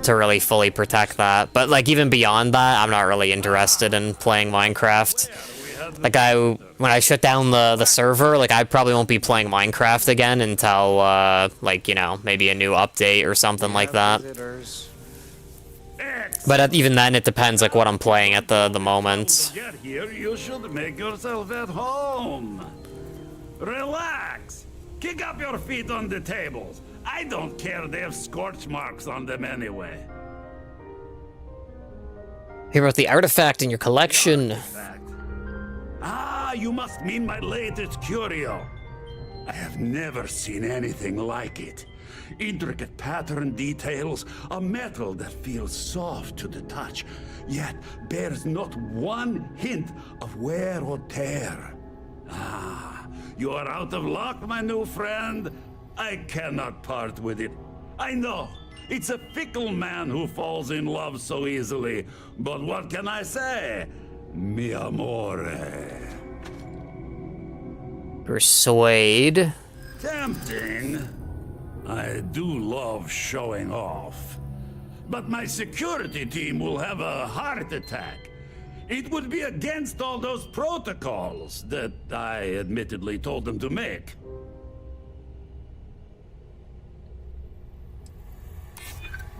to really fully protect that. But like even beyond that, I'm not really interested in playing Minecraft. Like when I shut down the server, like I probably won't be playing Minecraft again until like, you know, maybe a new update or something like that. But even then, it depends like what I'm playing at the moment. Get here, you should make yourself at home. Relax. Kick up your feet on the tables. I don't care, they have scorch marks on them anyway. Hear about the artifact in your collection. Ah, you must mean my latest curio. I have never seen anything like it. Intricate pattern details, a metal that feels soft to the touch, yet bears not one hint of wear or tear. Ah, you are out of luck, my new friend. I cannot part with it. I know, it's a fickle man who falls in love so easily, but what can I say? Mi amore. Persuade. Tempting. I do love showing off. But my security team will have a heart attack. It would be against all those protocols that I admittedly told them to make.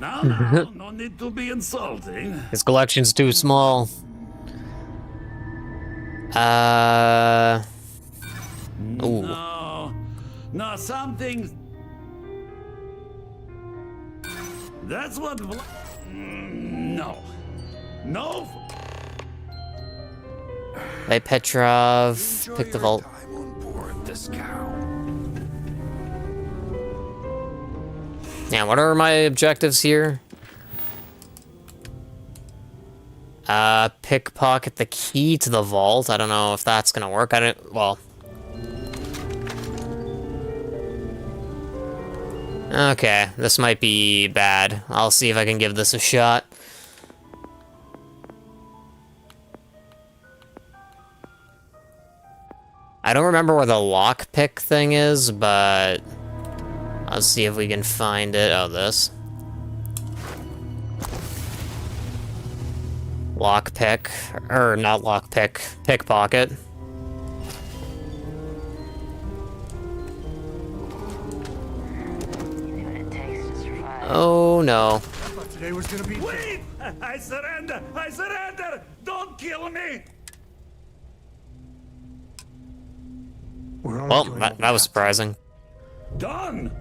Now, no need to be insulting. His collection's too small. Ooh. No, some things... That's what... No. No. Hey, Petrov. Pick the vault. This cow. Yeah, what are my objectives here? Pickpocket the key to the vault. I don't know if that's gonna work. I don't... Well... Okay, this might be bad. I'll see if I can give this a shot. I don't remember where the lockpick thing is, but I'll see if we can find it. Oh, this. Lockpick. Or not lockpick. Pickpocket. Oh no. Today was gonna be... Wait! I surrender! I surrender! Don't kill me! Well, that was surprising. Done!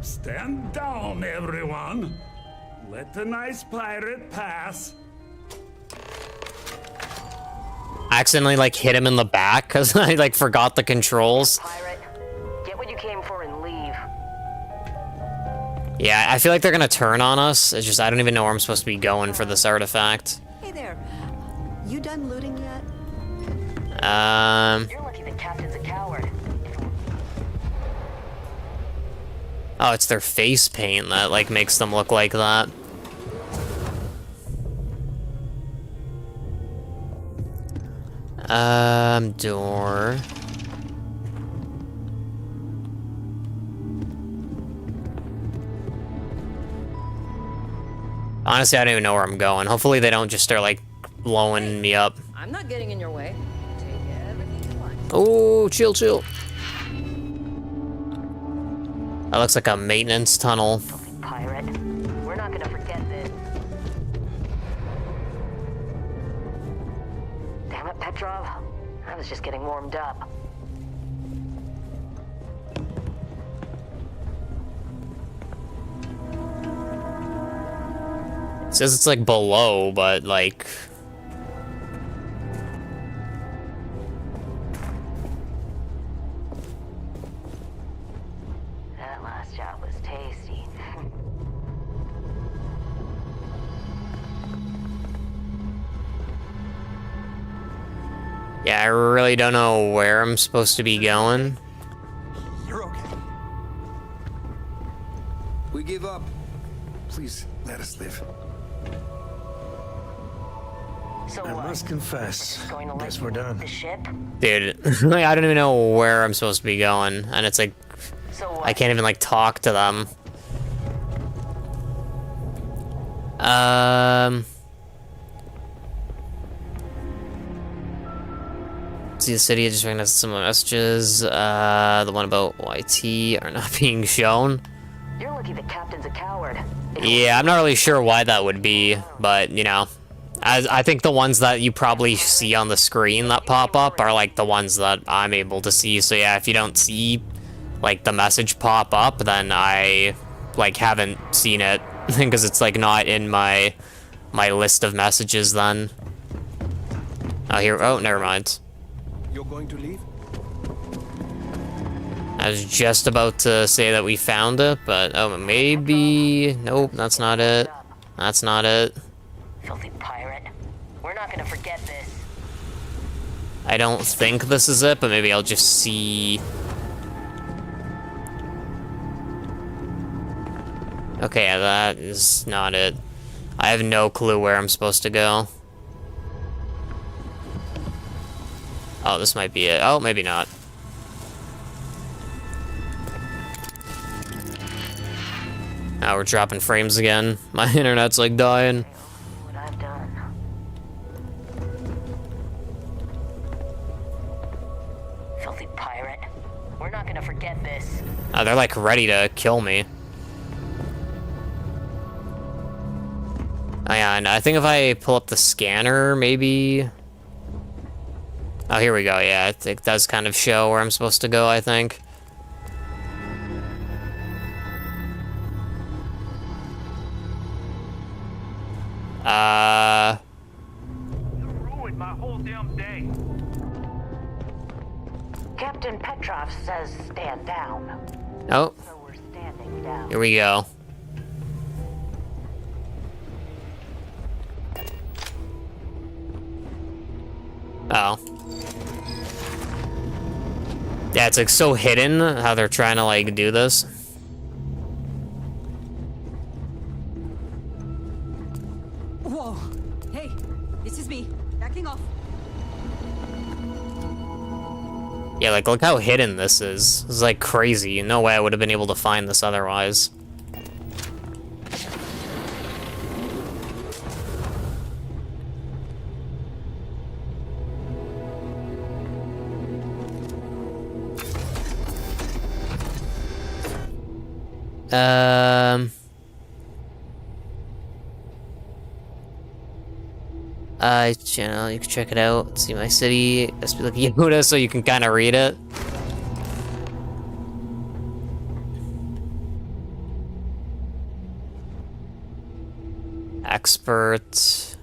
Stand down, everyone. Let the nice pirate pass. I accidentally like hit him in the back because I like forgot the controls. Pirate, get what you came for and leave. Yeah, I feel like they're gonna turn on us. It's just I don't even know where I'm supposed to be going for this artifact. Hey there. You done looting yet? You're lucky the captain's a coward. Oh, it's their face paint that like makes them look like that. Door. Honestly, I don't even know where I'm going. Hopefully they don't just start like blowing me up. I'm not getting in your way. Take everything you want. Oh, chill, chill. That looks like a maintenance tunnel. Pirate, we're not gonna forget this. Damn it, Petrov. I was just getting warmed up. It says it's like below, but like... That last job was tasty. Yeah, I really don't know where I'm supposed to be going. You're okay. We give up. Please, let us live. So I must confess, guess we're done. The ship? Dude, like, I don't even know where I'm supposed to be going, and it's like, So I can't even like talk to them. See the city, just recognized some messages. The one about YT are not being shown. You're lucky the captain's a coward. Yeah, I'm not really sure why that would be, but, you know, I think the ones that you probably see on the screen that pop up are, like, the ones that I'm able to see. So, yeah, if you don't see, like, the message pop up, then I, like, haven't seen it, because it's, like, not in my list of messages then. Oh, never mind. You're going to leave? I was just about to say that we found it, but oh, maybe... Nope, that's not it. That's not it. Filthy pirate. We're not gonna forget this. I don't think this is it, but maybe I'll just see... Okay, yeah, that is not it. I have no clue where I'm supposed to go. Oh, this might be it. Oh, maybe not. Now we're dropping frames again. My internet's like dying. What I've done. Filthy pirate. We're not gonna forget this. Oh, they're like ready to kill me. Oh yeah, and I think if I pull up the scanner, maybe... Oh, here we go, yeah, it does kind of show where I'm supposed to go, I think. You ruined my whole damn day. Captain Petrov says stand down. Oh. So we're standing down. Here we go. Oh. Yeah, it's like so hidden how they're trying to like do this. Whoa. Hey, this is me. Backing off. Yeah, like look how hidden this is. This is like crazy. No way I would have been able to find this otherwise. Channel, you can check it out. See my city. It must be like Yehuda, so you can kind of read it. Expert.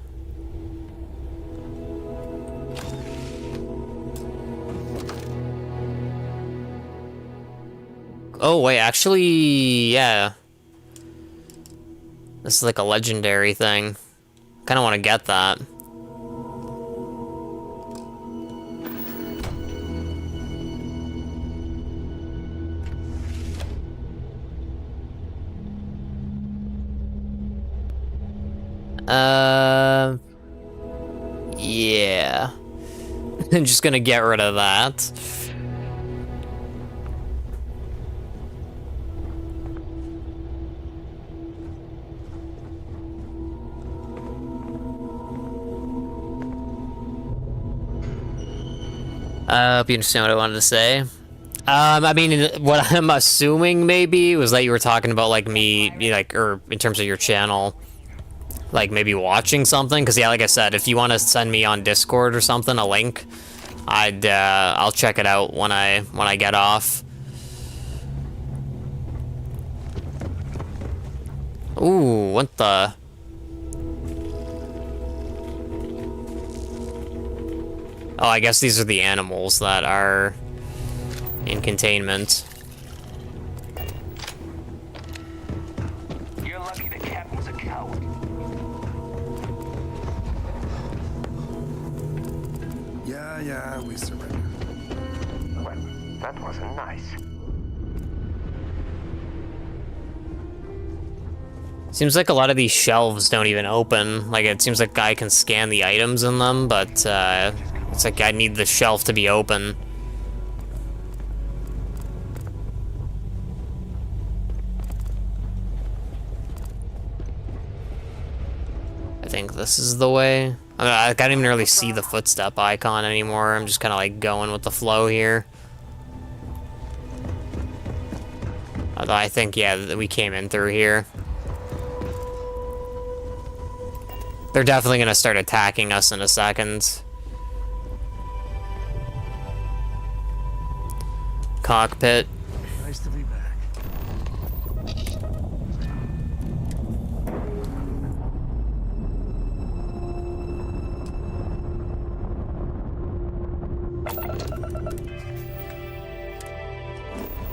Oh, wait, actually, yeah. This is like a legendary thing. Kind of want to get that. Yeah. I'm just gonna get rid of that. Hope you understand what I wanted to say. I mean, what I'm assuming maybe was that you were talking about like me, like, or in terms of your channel, like maybe watching something. Because yeah, like I said, if you want to send me on Discord or something, a link, I'll check it out when I get off. Ooh, what the? Oh, I guess these are the animals that are in containment. You're lucky the captain's a coward. Yeah, we surrender. Well, that wasn't nice. Seems like a lot of these shelves don't even open. Like, it seems like I can scan the items in them, but it's like I need the shelf to be open. think this is the way. I mean, I don't even really see the footstep icon anymore. I'm just kind of like going with the flow here. Although I think, yeah, we came in through here. They're definitely going to start attacking us in a second. Cockpit. Nice to be back.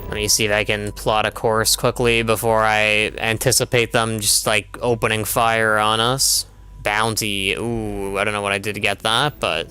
Let me see if I can plot a course quickly before I anticipate them just like opening fire on us. Bounty. Ooh, I don't know what I did to get that, but...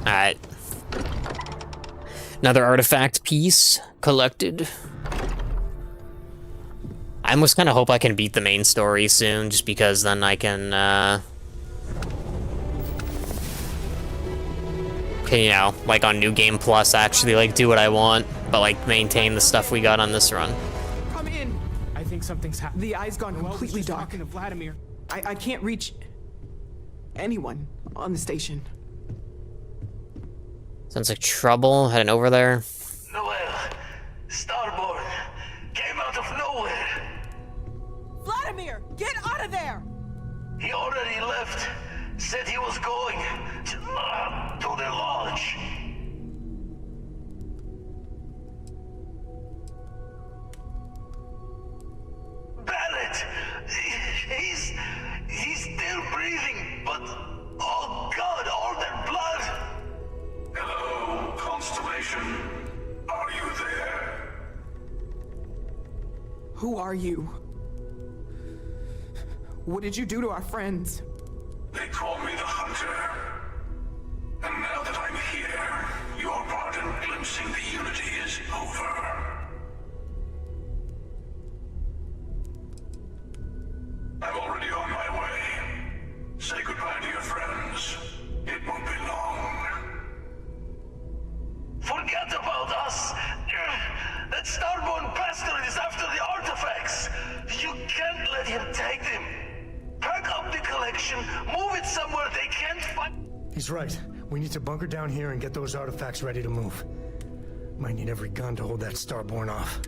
Alright. Another artifact piece collected. I almost kind of hope I can beat the main story soon, just because then I can, you know, like on New Game Plus, actually, like, do what I want, but, like, maintain the stuff we got on this run. Come in. I think something's happened. The eye's gone completely dark. Talking to Vladimir. I can't reach anyone on the station. Sounds like trouble heading over there. Noel, Starborn came out of nowhere. Vladimir, get out of there! He already left. Said he was going to the lodge. Barrett, he's still breathing, but oh God, all that blood. Hello, Constellation. Are you there? Who are you? What did you do to our friends? They call me the Hunter. And now that I'm here, your part in glimpsing the Unity is over. I'm already on my way. Say goodbye to your friends. It won't be long. Forget about us! That Starborn bastard is after the artifacts! You can't let him take them! Pack up the collection, move it somewhere they can't find... He's right. We need to bunker down here and get those artifacts ready to move. Might need every gun to hold that Starborn off.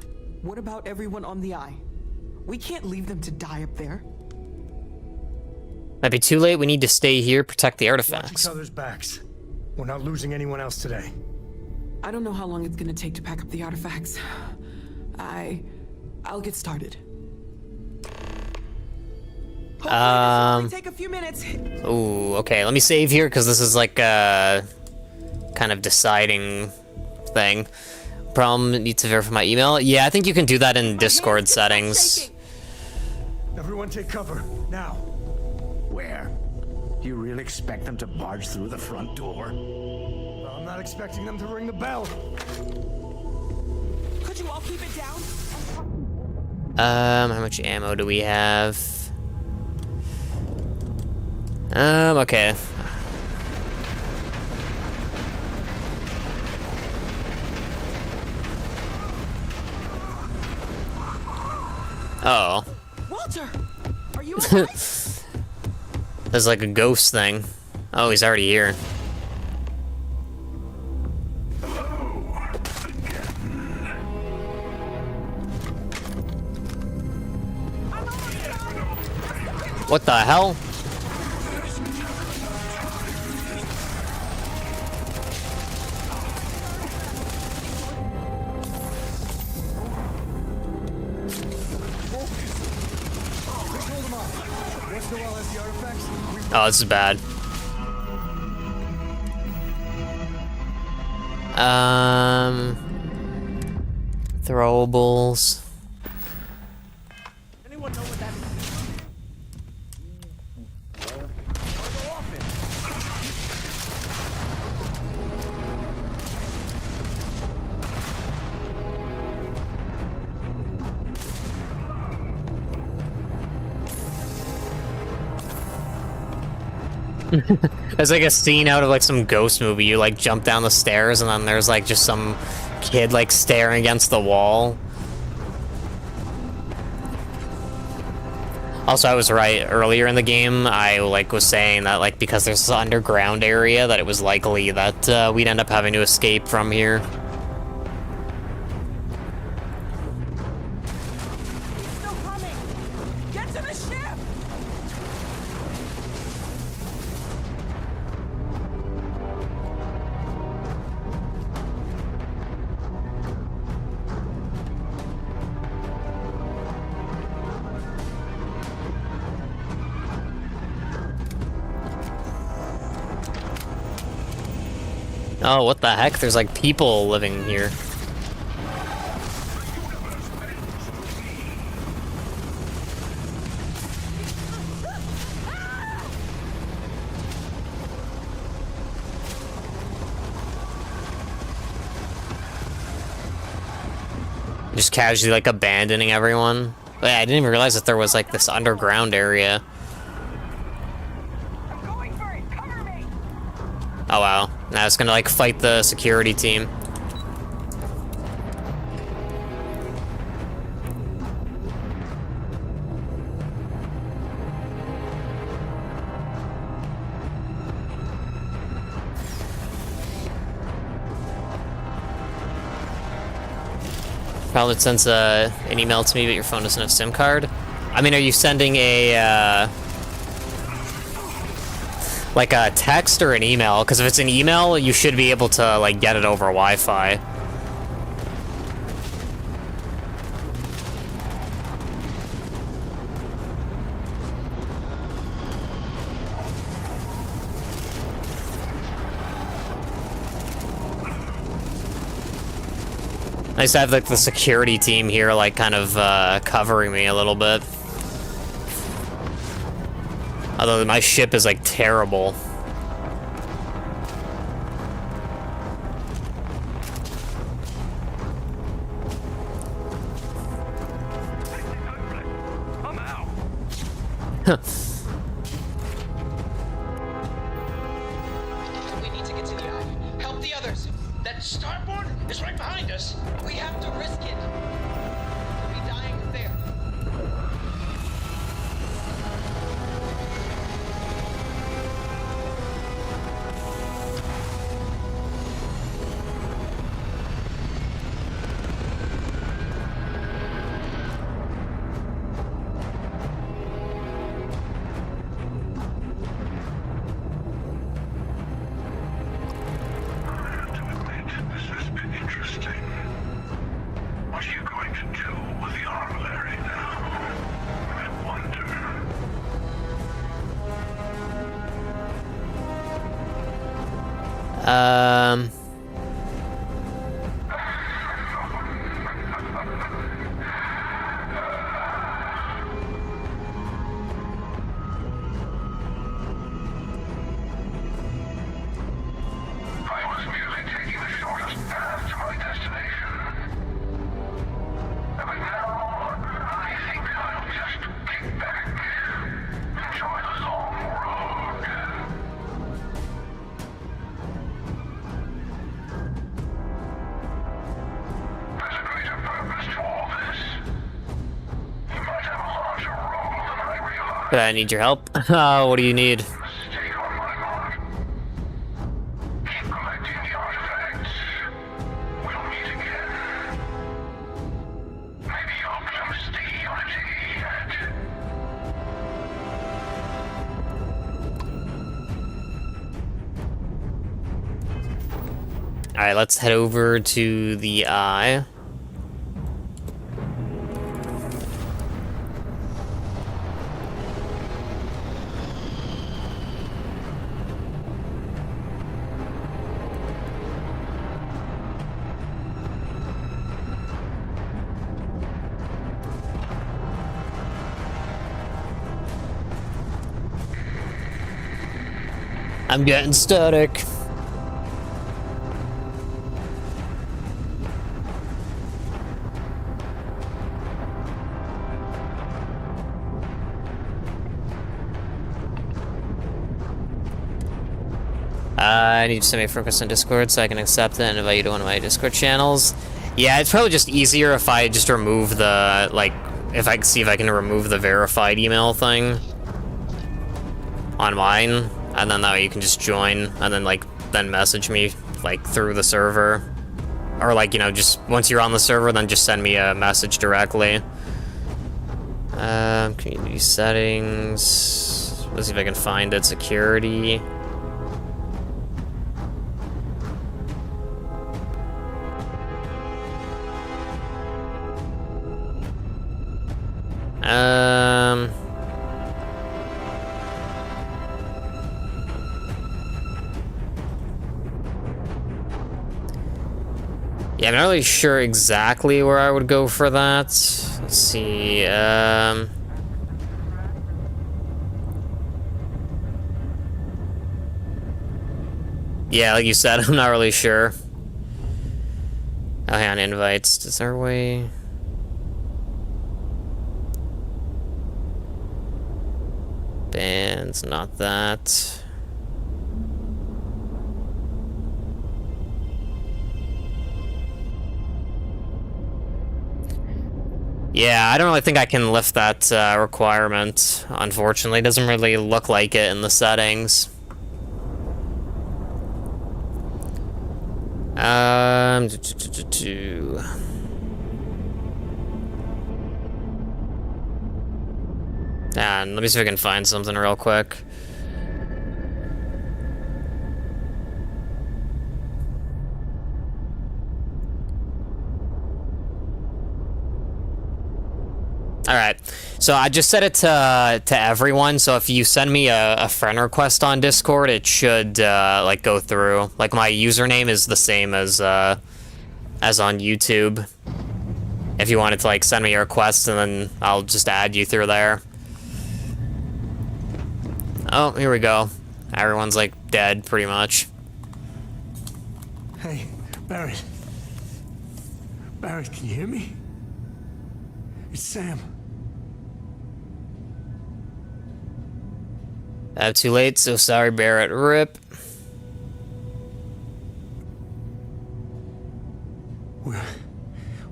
What about everyone on the Eye? We can't leave them to die up there. Might be too late. We need to stay here, protect the Watch artifacts. each other's backs. We're not losing anyone else today. I don't know how long it's gonna take to pack up the artifacts. I'll get started. Hopefully take a few minutes. Ooh, okay. Let me save here because this is like a kind of deciding thing. Problem, need to verify my email. Yeah, I think you can do that in Discord settings. Everyone take cover, now. Where? Do you really expect them to barge through the front door? Well, I'm not expecting them to ring the bell. Could you all keep it down? How much ammo do we have? Okay. Oh. Walter, are you alright? There's like a ghost thing. Oh, he's already here. What the hell? Oh, this is bad. Throwables. Anyone know what that is? There's like a scene out of like some ghost movie. You like jump down the stairs and then there's like just some kid like staring against the wall. Also, I was right earlier in the game. I like was saying that like because there's this underground area that it was likely that we'd end up having to escape from here. Get to the ship! Oh, what the heck? There's like people living here. Just casually like abandoning everyone. But yeah, I didn't even realize that there was like this underground area. Oh wow. Now it's gonna like fight the security team. Probably sends an email to me, but your phone doesn't have SIM card. I mean, are you sending a like a text or an email? Because if it's an email, you should be able to like get it over Wi-Fi. Nice to have like the security team here, like kind of covering me a little bit. Although my ship is like terrible. I'm out. We need to get to the eye. Help the others. That starboard is right behind us. We have to risk it. We'll be dying there. I need your help. What do you need? Alright, let's head over to the eye. I'm getting static. I need to send me a friend request on Discord so I can accept it and invite you to one of my Discord channels. Yeah, it's probably just easier if I just remove the, like, if I can see if I can remove the verified email thing on mine, and then that way you can just join, and then, like, then message me, like, through the server. Or, like, you know, just once you're on the server, then just send me a message directly. Community settings. Let's see if I can find it. Security. Yeah, I'm not really sure exactly where I would go for that. Let's see, yeah, like you said, I'm not really sure. Oh, hang on, invites. Is there a way? Bands, not that. Yeah, I don't really think I can lift that requirement, unfortunately. It doesn't really look like it in the settings. And let me see if I can find something real quick. Alright, so I just set it to everyone, so if you send me a friend request on Discord, it should, like, go through. Like, my username is the same as on YouTube. If you wanted to, like, send me a request, and then I'll just add you through there. Oh, here we go. Everyone's, like, dead, pretty much. Hey, Barrett. Barrett, can you hear me? It's Sam. Too late, so sorry, Barrett. RIP. We're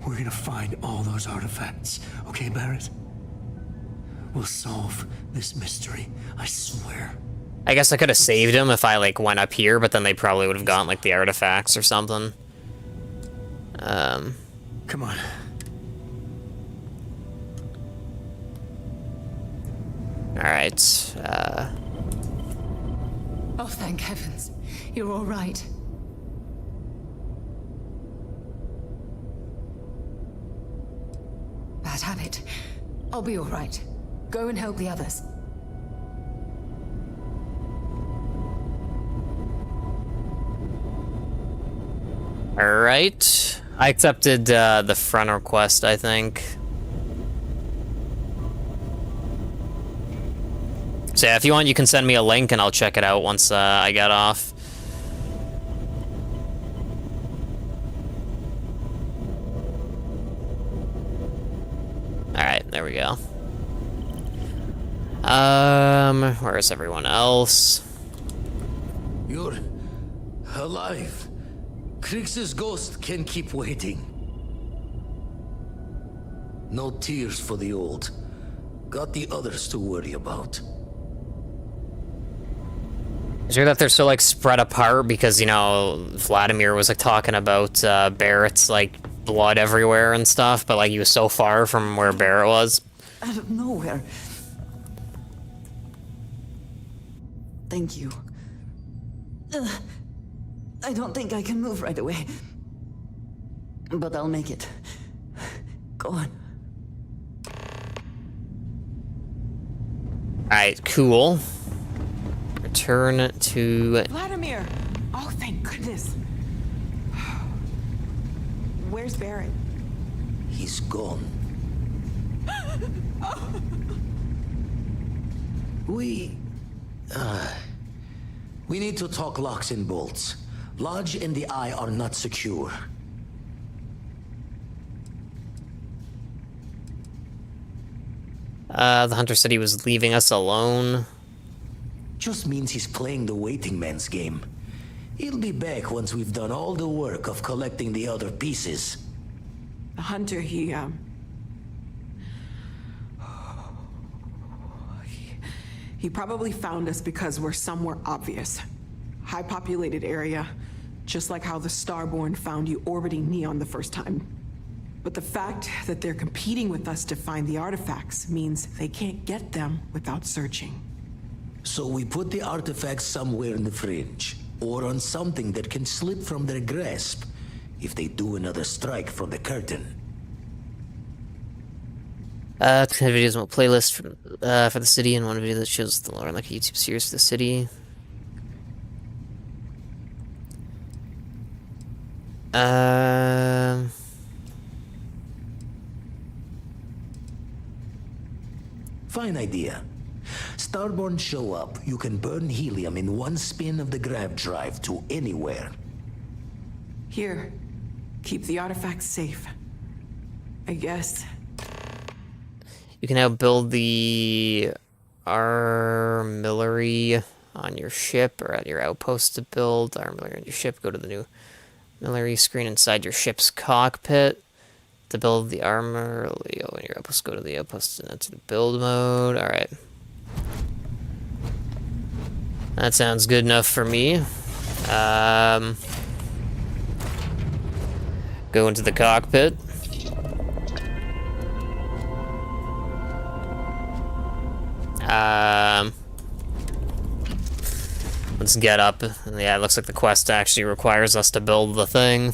gonna find all those artifacts, okay, Barrett? We'll solve this mystery, I swear. I guess I could have saved him if I, like, went up here, but then they probably would have gotten, like, the artifacts or something. Come on. Alright, Oh, thank heavens. You're all right. Bad habit. I'll be all right. Go and help the others. Alright. I accepted, the friend request, I think. So yeah, if you want, you can send me a link and I'll check it out once I get off. Alright, there we go. Where is everyone else? You're alive. Krix's ghost can keep waiting. No tears for the old. Got the others to worry about. Is it that they're so, like, spread apart because, you know, Vladimir was, like, talking about Barrett's, like, blood everywhere and stuff, but, like, he was so far from where Barrett was? Out of nowhere. Thank you. I don't think I can move right away. But I'll make it. Go on. Alright, cool. Return to... Vladimir! Oh, thank goodness. Where's Barrett? He's gone. We need to talk locks and bolts. Lodge and the Eye are not secure. The hunter said he was leaving us alone. Just means he's playing the waiting man's game. He'll be back once we've done all the work of collecting the other pieces. The hunter, he probably found us because we're somewhere obvious. High populated area, just like how the Starborn found you orbiting Neon the first time. But the fact that they're competing with us to find the artifacts means they can't get them without searching. So we put the artifacts somewhere in the fringe, or on something that can slip from their grasp if they do another strike from the curtain. 10 videos on a playlist for the city, and one video that shows the lore, like a YouTube series for the city. Fine idea. Starborn show up, you can burn helium in one spin of the grav drive to anywhere. Here, keep the artifacts safe. I guess. You can now build the armillary on your ship or at your outpost to build armillary on your ship. Go to the new armillary screen inside your ship's cockpit to build the armillary. Oh, in your outpost, go to the outpost and enter the build mode. All right. That sounds good enough for me. Go into the cockpit. Let's get up. Yeah, it looks like the quest actually requires us to build the thing.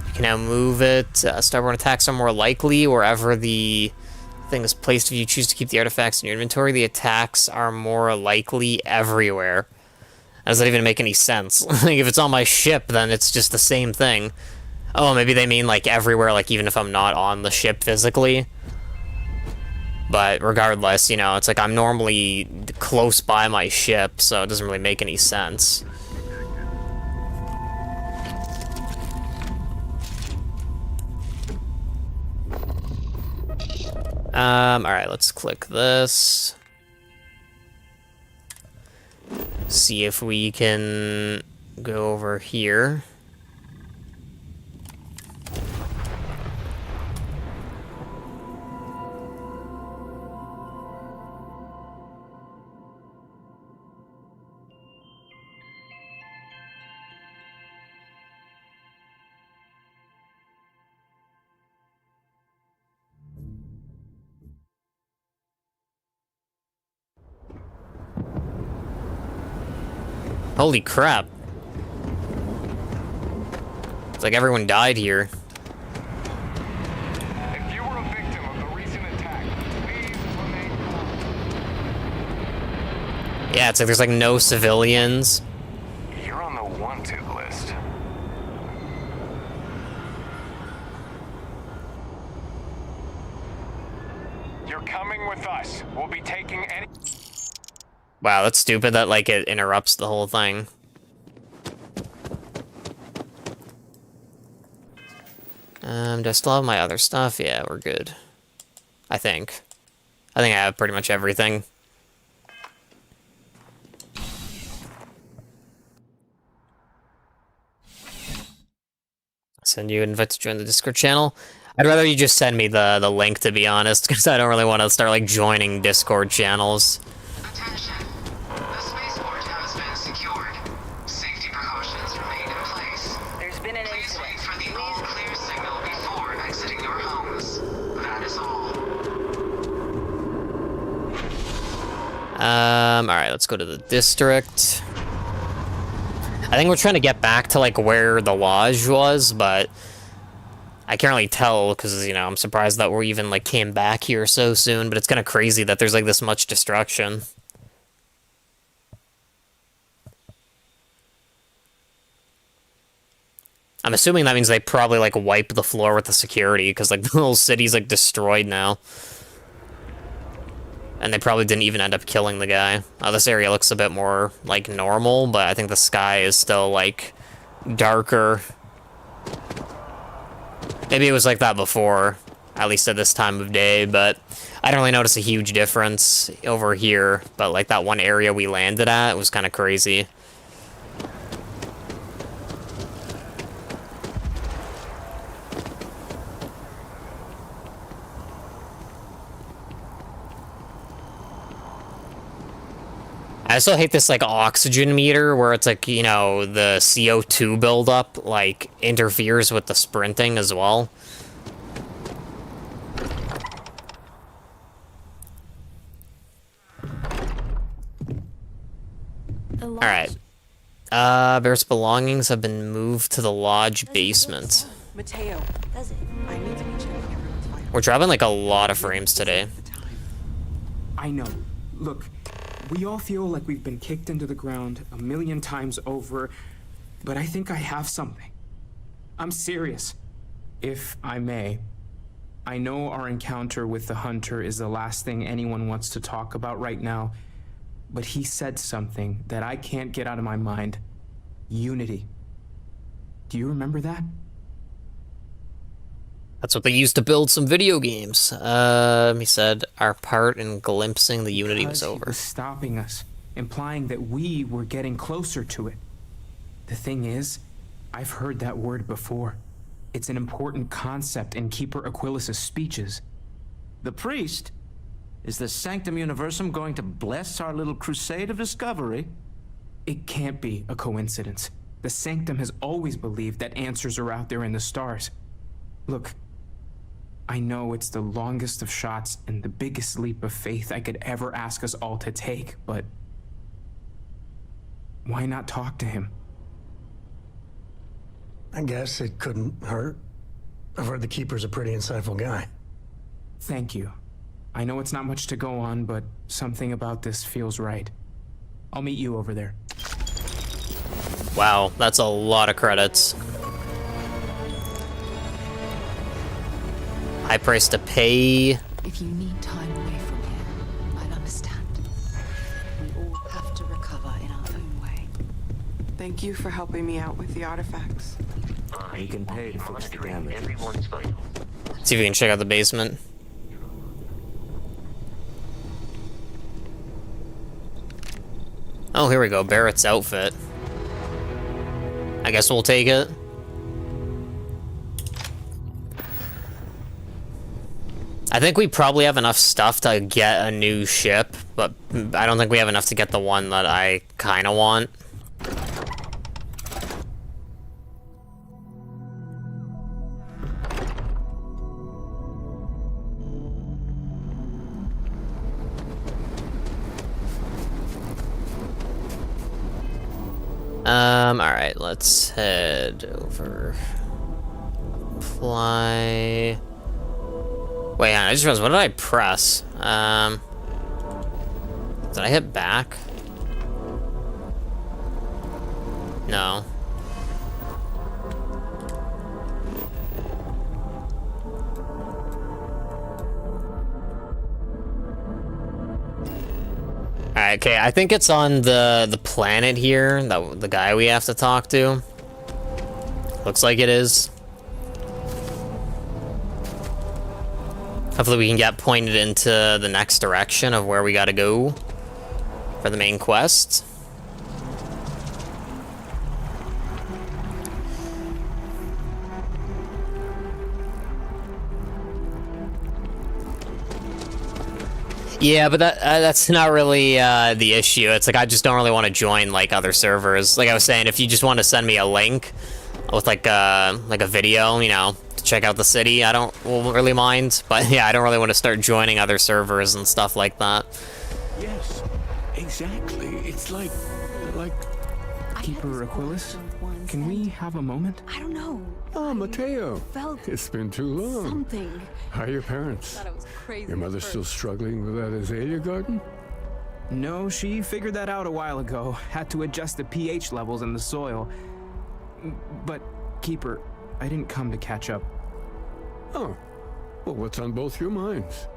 You can now move it. Starborn attacks are more likely wherever the thing is placed. If you choose to keep the artifacts in your inventory, the attacks are more likely everywhere. That doesn't even make any sense. Like, if it's on my ship, then it's just the same thing. Oh, maybe they mean, like, everywhere, like, even if I'm not on the ship physically. But regardless, you know, it's like I'm normally close by my ship, so it doesn't really make any sense. Alright, let's click this. See if we can go over here. Holy crap. It's like everyone died here. If you were a victim of the recent attack, please remain calm. Yeah, it's like there's like no civilians. You're on the wanted list. You're coming with us. We'll be taking any... Wow, that's stupid that, like, it interrupts the whole thing. Do I still have my other stuff? Yeah, we're good. I think I have pretty much everything. Send you an invite to join the Discord channel. I'd rather you just send me the link, to be honest, because I don't really want to start, like, joining Discord channels. Alright, let's go to the district. I think we're trying to get back to, like, where the lodge was, but I can't really tell, because, you know, I'm surprised that we even, like, came back here so soon, but it's kind of crazy that there's, like, this much destruction. I'm assuming that means they probably, like, wipe the floor with the security, because, like, the whole city's, like, destroyed now. And they probably didn't even end up killing the guy. This area looks a bit more, like, normal, but I think the sky is still, like, darker. Maybe it was like that before. at least at this time of day, but I don't really notice a huge difference over here. But like that one area we landed at was kind of crazy. I also hate this like oxygen meter where it's like, you know, the CO2 buildup like interferes with the sprinting as well. Alright. Bear's belongings have been moved to the lodge basement. Mateo, I need to be checking everyone's file. We're dropping like a lot of frames today. I know. Look, we all feel like we've been kicked into the ground a million times over, but I think I have something. I'm serious. If I may, I know our encounter with the hunter is the last thing anyone wants to talk about right now, but he said something that I can't get out of my mind. Unity. Do you remember that? That's what they used to build some video games. He said our part in glimpsing the Unity was over. He was stopping us, implying that we were getting closer to it. The thing is, I've heard that word before. It's an important concept in Keeper Aquilas's speeches. The priest? Is the Sanctum Universum going to bless our little crusade of discovery? It can't be a coincidence. The Sanctum has always believed that answers are out there in the stars. Look, I know it's the longest of shots and the biggest leap of faith I could ever ask us all to take, but why not talk to him? I guess it couldn't hurt. I've heard the Keeper's a pretty insightful guy. Thank you. I know it's not much to go on, but something about this feels right. I'll meet you over there. Wow, that's a lot of credits. High price to pay. If you need time away from here, I'd understand. We all have to recover in our own way. Thank you for helping me out with the artifacts. We can pay to fix the damage. See if we can check out the basement. Oh, here we go. Barrett's outfit. I guess we'll take it. I think we probably have enough stuff to get a new ship, but I don't think we have enough to get the one that I kind of want. Alright, let's head over. Apply. Wait, I just realized, what did I press? Did I hit back? No. Alright, okay, I think it's on the planet here, the guy we have to talk to. Looks like it is. Hopefully we can get pointed into the next direction of where we gotta go for the main quest. Yeah, but that's not really the issue. It's like I just don't really want to join like other servers. Like I was saying, if you just want to send me a link with like a video, you know, to check out the city, I don't really mind. But yeah, I don't really want to start joining other servers and stuff like that. Yes, exactly. It's like Keeper Aquilas, can we have a moment? I don't know. Oh, Mateo. Felt It's been too long. something. How are your parents? Thought it was crazy. Your mother still struggling with that azalea garden? No, she figured that out a while ago. Had to adjust the pH levels in the soil. But, Keeper, I didn't come to catch up. Oh. Well, what's on both your minds?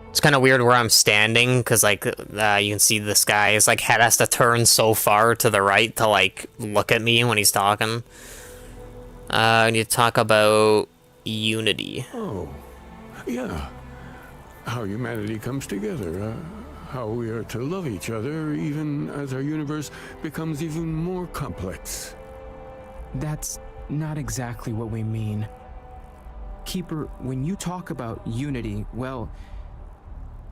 It's kind of weird where I'm standing, because, like, you can see this guy, his, like, head has to turn so far to the right to, like, look at me when he's talking. I need to talk about unity. Oh, yeah. How humanity comes together. How we are to love each other even as our universe becomes even more complex. That's not exactly what we mean. Keeper, when you talk about unity, well,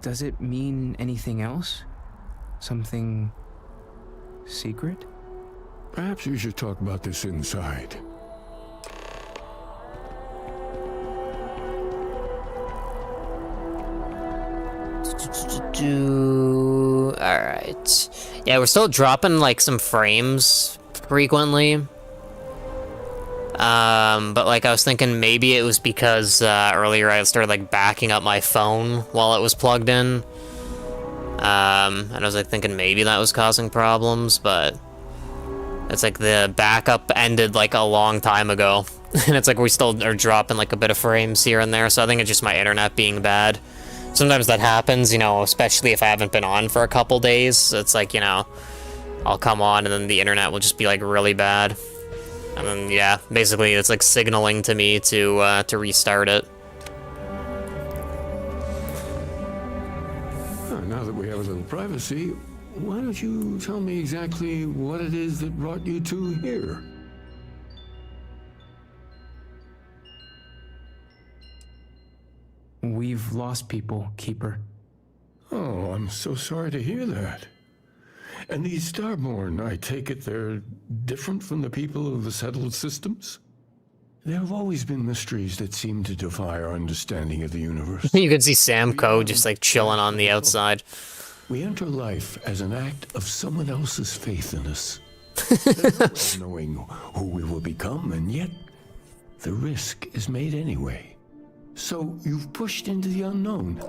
does it mean anything else? Something secret? Perhaps we should talk about this inside. Alright. Yeah, we're still dropping like some frames frequently. But like I was thinking maybe it was because earlier I started like backing up my phone while it was plugged in. And I was like thinking maybe that was causing problems, but it's like the backup ended like a long time ago. And it's like we still are dropping like a bit of frames here and there, so I think it's just my internet being bad. Sometimes that happens, you know, especially if I haven't been on for a couple days. It's like, you know, I'll come on and then the internet will just be like really bad. And then, yeah, basically it's like signaling to me to restart it. Now that we have a little privacy, why don't you tell me exactly what it is that brought you two here? We've lost people, Keeper. Oh, I'm so sorry to hear that. And these Starborn, I take it they're different from the people of the settled systems? There have always been mysteries that seem to defy our understanding of the universe. You can see Samco just like chilling on the outside. We enter life as an act of someone else's faith in us. There's no way of knowing who we will become, and yet the risk is made anyway. So you've pushed into the unknown,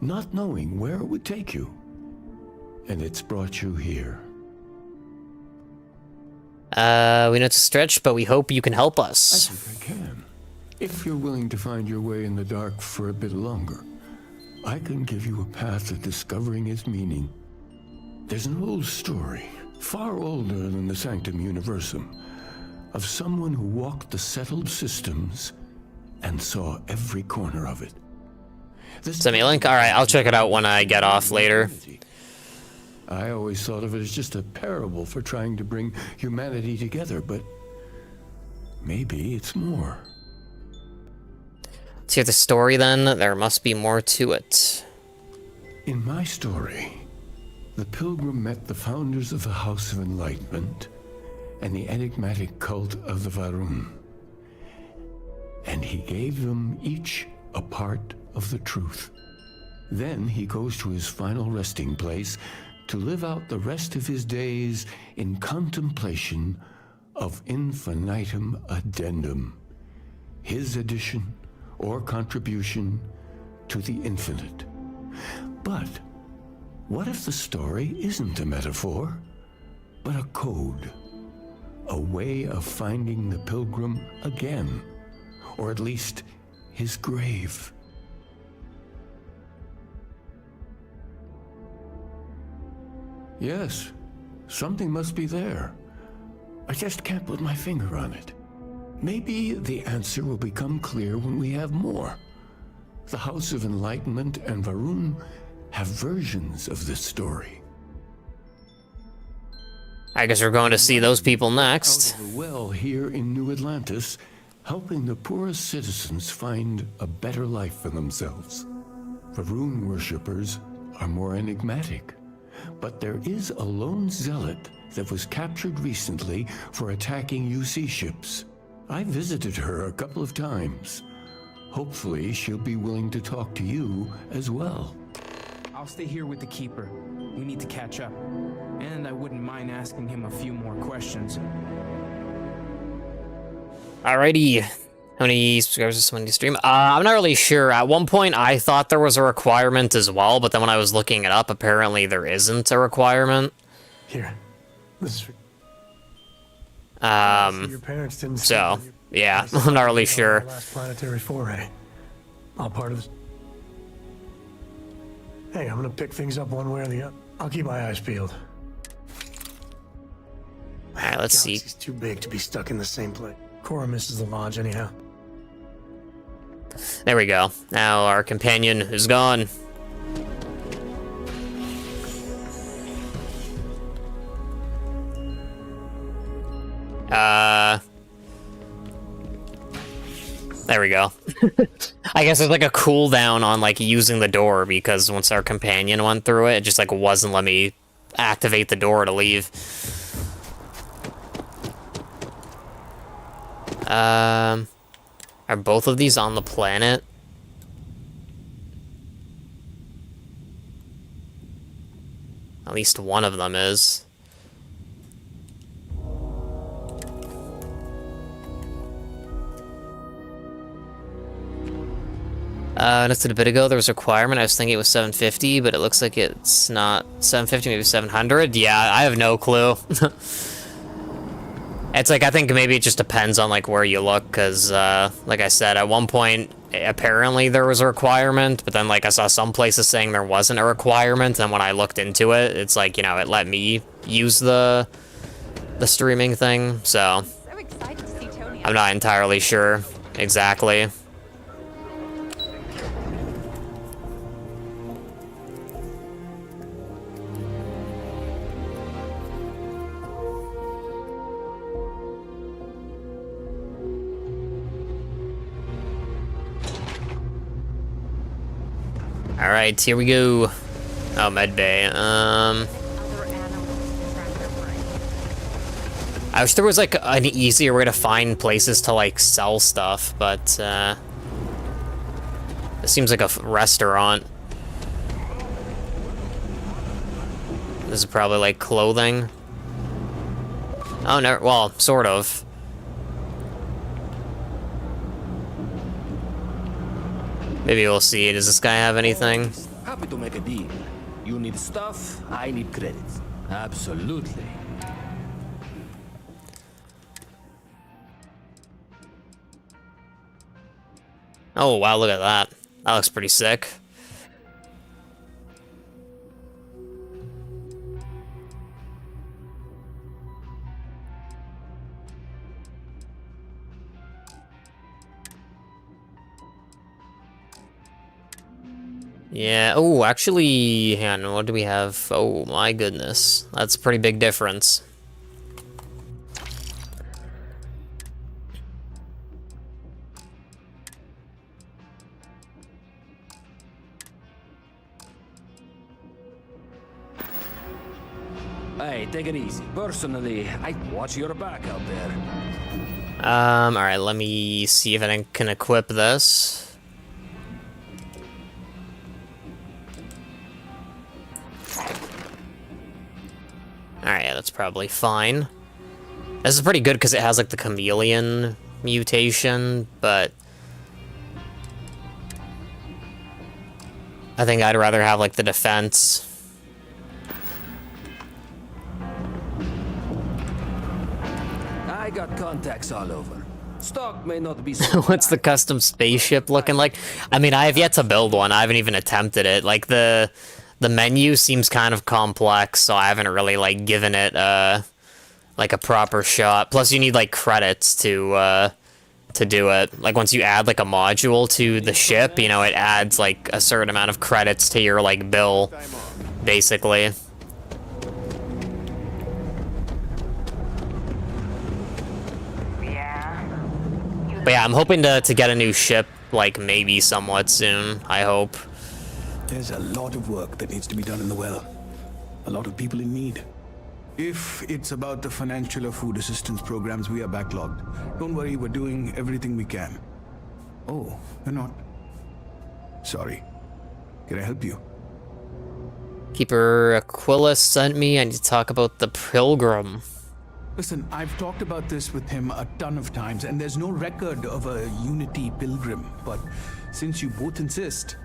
not knowing where it would take you. And it's brought you here. We know it's a stretch, but we hope you can help us. I think I can. If you're willing to find your way in the dark for a bit longer, I can give you a path to discovering its meaning. There's an old story, far older than the Sanctum Universum, of someone who walked the settled systems and saw every corner of it. Send me a link? Alright, I'll check it out when I get off later. I always thought of it as just a parable for trying to bring humanity together, but maybe it's more. Let's hear the story then. There must be more to it. In my story, the pilgrim met the founders of the House of Enlightenment and the enigmatic cult of the Varun. And he gave them each a part of the truth. Then he goes to his final resting place to live out the rest of his days in contemplation of infinitum addendum, his addition or contribution to the infinite. But what if the story isn't a metaphor, but a code, a way of finding the pilgrim again, or at least his grave? Yes, something must be there. I just can't put my finger on it. Maybe the answer will become clear when we have more. The House of Enlightenment and Varun have versions of this story. I guess we're going to see those people next. Out of the well here in New Atlantis, helping the poorest citizens find a better life for themselves. Varun worshippers are more enigmatic, but there is a lone zealot that was captured recently for attacking UC ships. I visited her a couple of times. Hopefully she'll be willing to talk to you as well. I'll stay here with the Keeper. We need to catch up. And I wouldn't mind asking him a few more questions. Alrighty. How many subscribers does someone stream? I'm not really sure. At one point, I thought there was a requirement as well, but then when I was looking it up, apparently there isn't a requirement. Here. This is your parents didn't so, yeah, I'm not really sure. Last planetary foray. All part of this. Hey, I'm gonna pick things up one way or the other. I'll keep my eyes peeled. Alright, let's see. Galaxy's too big to be stuck in the same place. Cora misses the lodge anyhow. There we go. Now our companion is gone. There we go. I guess there's like a cooldown on like using the door, because once our companion went through it, it just like wasn't letting me activate the door to leave. Are both of these on the planet? At least one of them is. Just a bit ago, there was a requirement. I was thinking it was 750, but it looks like it's not 750, maybe 700. Yeah, I have no clue. It's like, I think maybe it just depends on like where you look, because like I said, at one point, apparently there was a requirement, but then like I saw some places saying there wasn't a requirement, and when I looked into it, it's like, you know, it let me use the streaming thing, so I'm not entirely sure exactly. Alright, here we go. Oh, medbay. I wish there was like an easier way to find places to like sell stuff, but it seems like a restaurant. This is probably like clothing. Oh no, well, sort of. Maybe we'll see. Does this guy have anything? Happy to make a deal. You need stuff, I need credits. Absolutely. Oh wow, look at that. That looks pretty sick. Yeah, oh, actually, hang on, what do we have? Oh, my goodness. That's a pretty big difference. Hey, take it easy. Personally, I watch your back out there. Alright, let me see if I can equip this. Alright, yeah, that's probably fine. This is pretty good because it has like the chameleon mutation, but I think I'd rather have like the defense. I got contacts all over. Stock may not be so What's the custom spaceship looking like? I mean, I have yet to build one. I haven't even attempted it. Like the menu seems kind of complex, so I haven't really like given it like a proper shot. Plus, you need like credits to do it. Like once you add like a module to the ship, you know, it adds like a certain amount of credits to your like bill, basically. But yeah, I'm hoping to get a new ship like maybe somewhat soon. I hope. There's a lot of work that needs to be done in the well. A lot of people in need. If it's about the financial or food assistance programs, we are backlogged. Don't worry, we're doing everything we can. Oh, you're not. Sorry. Can I help you? Keeper Aquila sent me. I need to talk about the Pilgrim. Listen, I've talked about this with him a ton of times, and there's no record of a Unity Pilgrim. But since you both insist,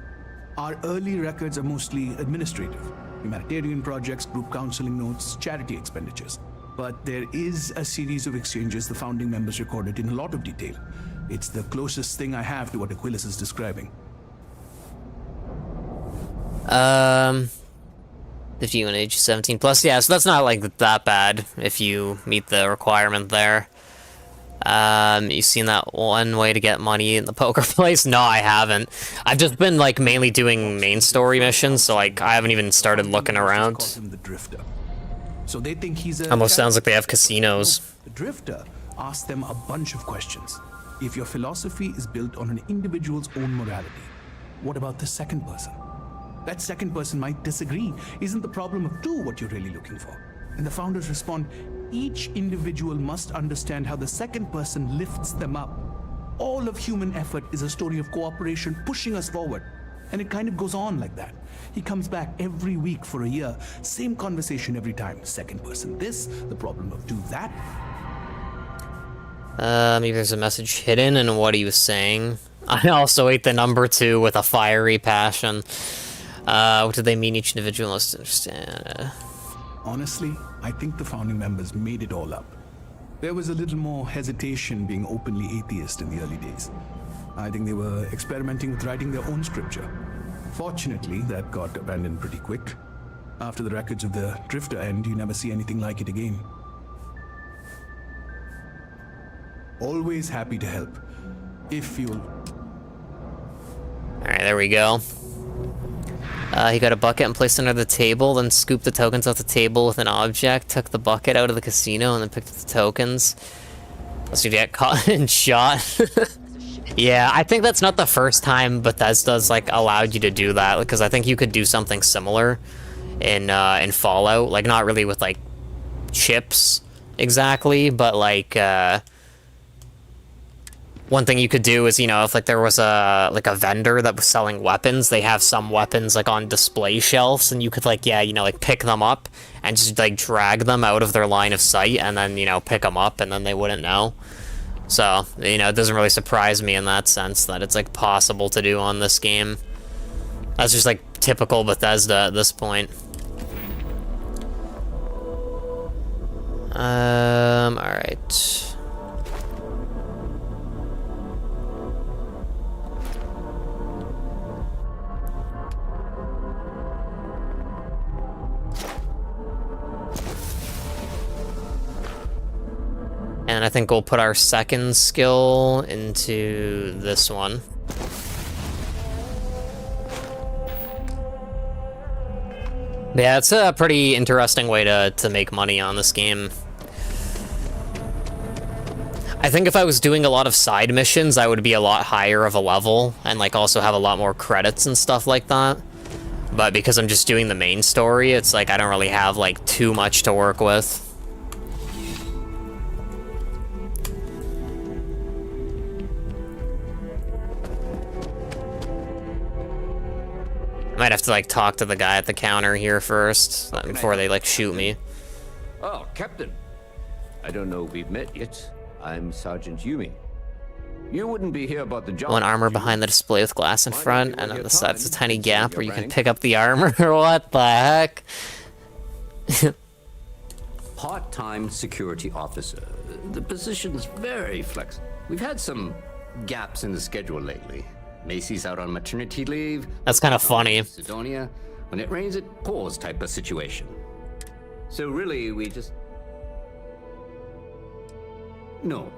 our early records are mostly administrative. Humanitarian projects, group counseling notes, charity expenditures. But there is a series of exchanges the founding members recorded in a lot of detail. It's the closest thing I have to what Aquilas is describing. 51 age 17 plus. Yeah, so that's not like that bad if you meet the requirement there. You seen that one way to get money in the poker place? No, I haven't. I've just been like mainly doing main story missions, so like I haven't even started looking around. The Drifter. So they think he's a... Almost sounds like they have casinos. The Drifter asks them a bunch of questions. If your philosophy is built on an individual's own morality, what about the second person? That second person might disagree. Isn't the problem of two what you're really looking for? And the founders respond, each individual must understand how the second person lifts them up. All of human effort is a story of cooperation pushing us forward. And it kind of goes on like that. He comes back every week for a year. Same conversation every time. Second person this, the problem of two that. Maybe there's a message hidden in what he was saying. I also ate the number 2 with a fiery passion. What did they mean each individual must understand? Honestly, I think the founding members made it all up. There was a little more hesitation being openly atheist in the early days. I think they were experimenting with writing their own scripture. Fortunately, that got abandoned pretty quick. After the records of the Drifter end, you never see anything like it again. Always happy to help, if you'll... Alright, there we go. He got a bucket and placed it under the table, then scooped the tokens off the table with an object, took the bucket out of the casino, and then picked up the tokens. Lest you get caught and shot. Yeah, I think that's not the first time Bethesda's like allowed you to do that, because I think you could do something similar in Fallout, like not really with like chips exactly, but like one thing you could do is, you know, if like there was a vendor that was selling weapons, they have some weapons like on display shelves, and you could like, yeah, you know, like pick them up and just like drag them out of their line of sight, and then, you know, pick them up, and then they wouldn't know. So, you know, it doesn't really surprise me in that sense that it's like possible to do on this game. That's just like typical Bethesda at this point. Alright. And I think we'll put our second skill into this one. Yeah, it's a pretty interesting way to make money on this game. I think if I was doing a lot of side missions, I would be a lot higher of a level, and like also have a lot more credits and stuff like that. But because I'm just doing the main story, it's like I don't really have like too much to work with. Might have to like talk to the guy at the counter here first before they like shoot me. Oh, Captain. I don't know if we've met yet. I'm Sergeant Yumi. You wouldn't be here about the job. One armor behind the display with glass in front, and on the side it's a tiny gap where you can pick up the armor. What the heck? Part-time security officer. The position's very flexible. We've had some gaps in the schedule lately. Macy's out on maternity leave. That's kind of funny. Sidonia, when it rains, it pours type of situation. So really, we just... No.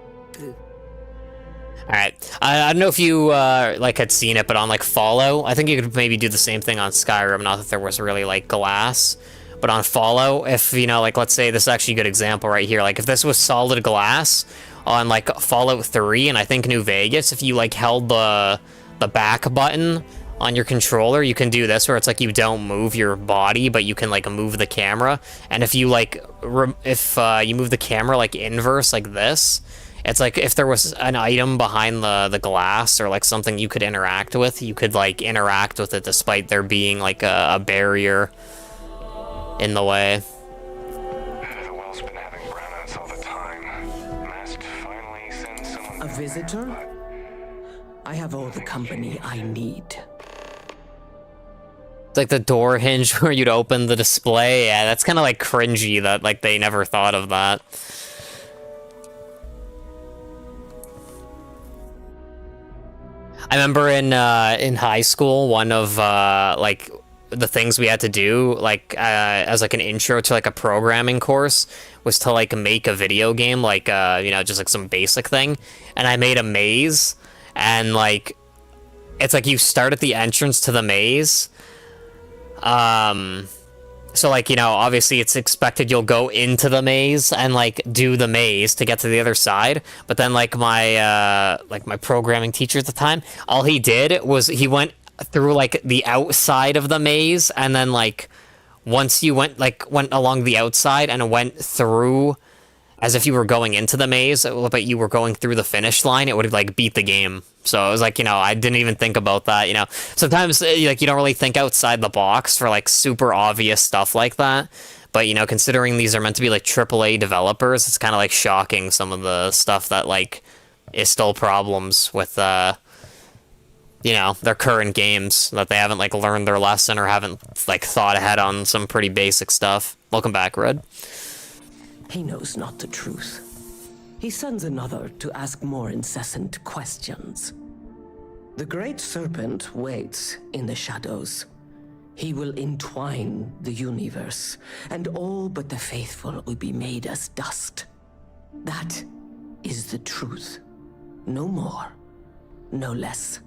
Alright, I don't know if you like had seen it, but on like Fallout, I think you could maybe do the same thing on Skyrim, not that there was really like glass. But on Fallout, if, you know, like let's say this is actually a good example right here, like if this was solid glass on like Fallout 3 and I think New Vegas, if you like held the back button on your controller, you can do this where it's like you don't move your body, but you can like move the camera. And if you like you move the camera like inverse like this, it's like if there was an item behind the glass or like something you could interact with, you could like interact with it despite there being like a barrier in the way. The well's been having brownouts all the time. Mast finally sends someone. A visitor? I have all the company I need. It's like the door hinge where you'd open the display. Yeah, that's kind of like cringy that like they never thought of that. I remember in high school, one of like the things we had to do, like, as, like, an intro to, like, a programming course, was to, like, make a video game, like, you know, just, like, some basic thing. And I made a maze, and, like, it's like you start at the entrance to the maze. So, like, you know, obviously it's expected you'll go into the maze and, like, do the maze to get to the other side. But then, like, my programming teacher at the time, all he did was he went through, like, the outside of the maze, and then, like, once you went along the outside and went through as if you were going into the maze, but you were going through the finish line, it would, like, beat the game. So it was like, you know, I didn't even think about that, you know. Sometimes, like, you don't really think outside the box for, like, super obvious stuff like that. But, you know, considering these are meant to be, like, AAA developers, it's kind of, like, shocking some of the stuff that, like, is still problems with, you know, their current games, that they haven't, like, learned their lesson or haven't, like, thought ahead on some pretty basic stuff. Welcome back, Red. He knows not the truth. He sends another to ask more incessant questions. The great serpent waits in the shadows. He will entwine the universe, and all but the faithful will be made as dust. That is the truth. No more, no less.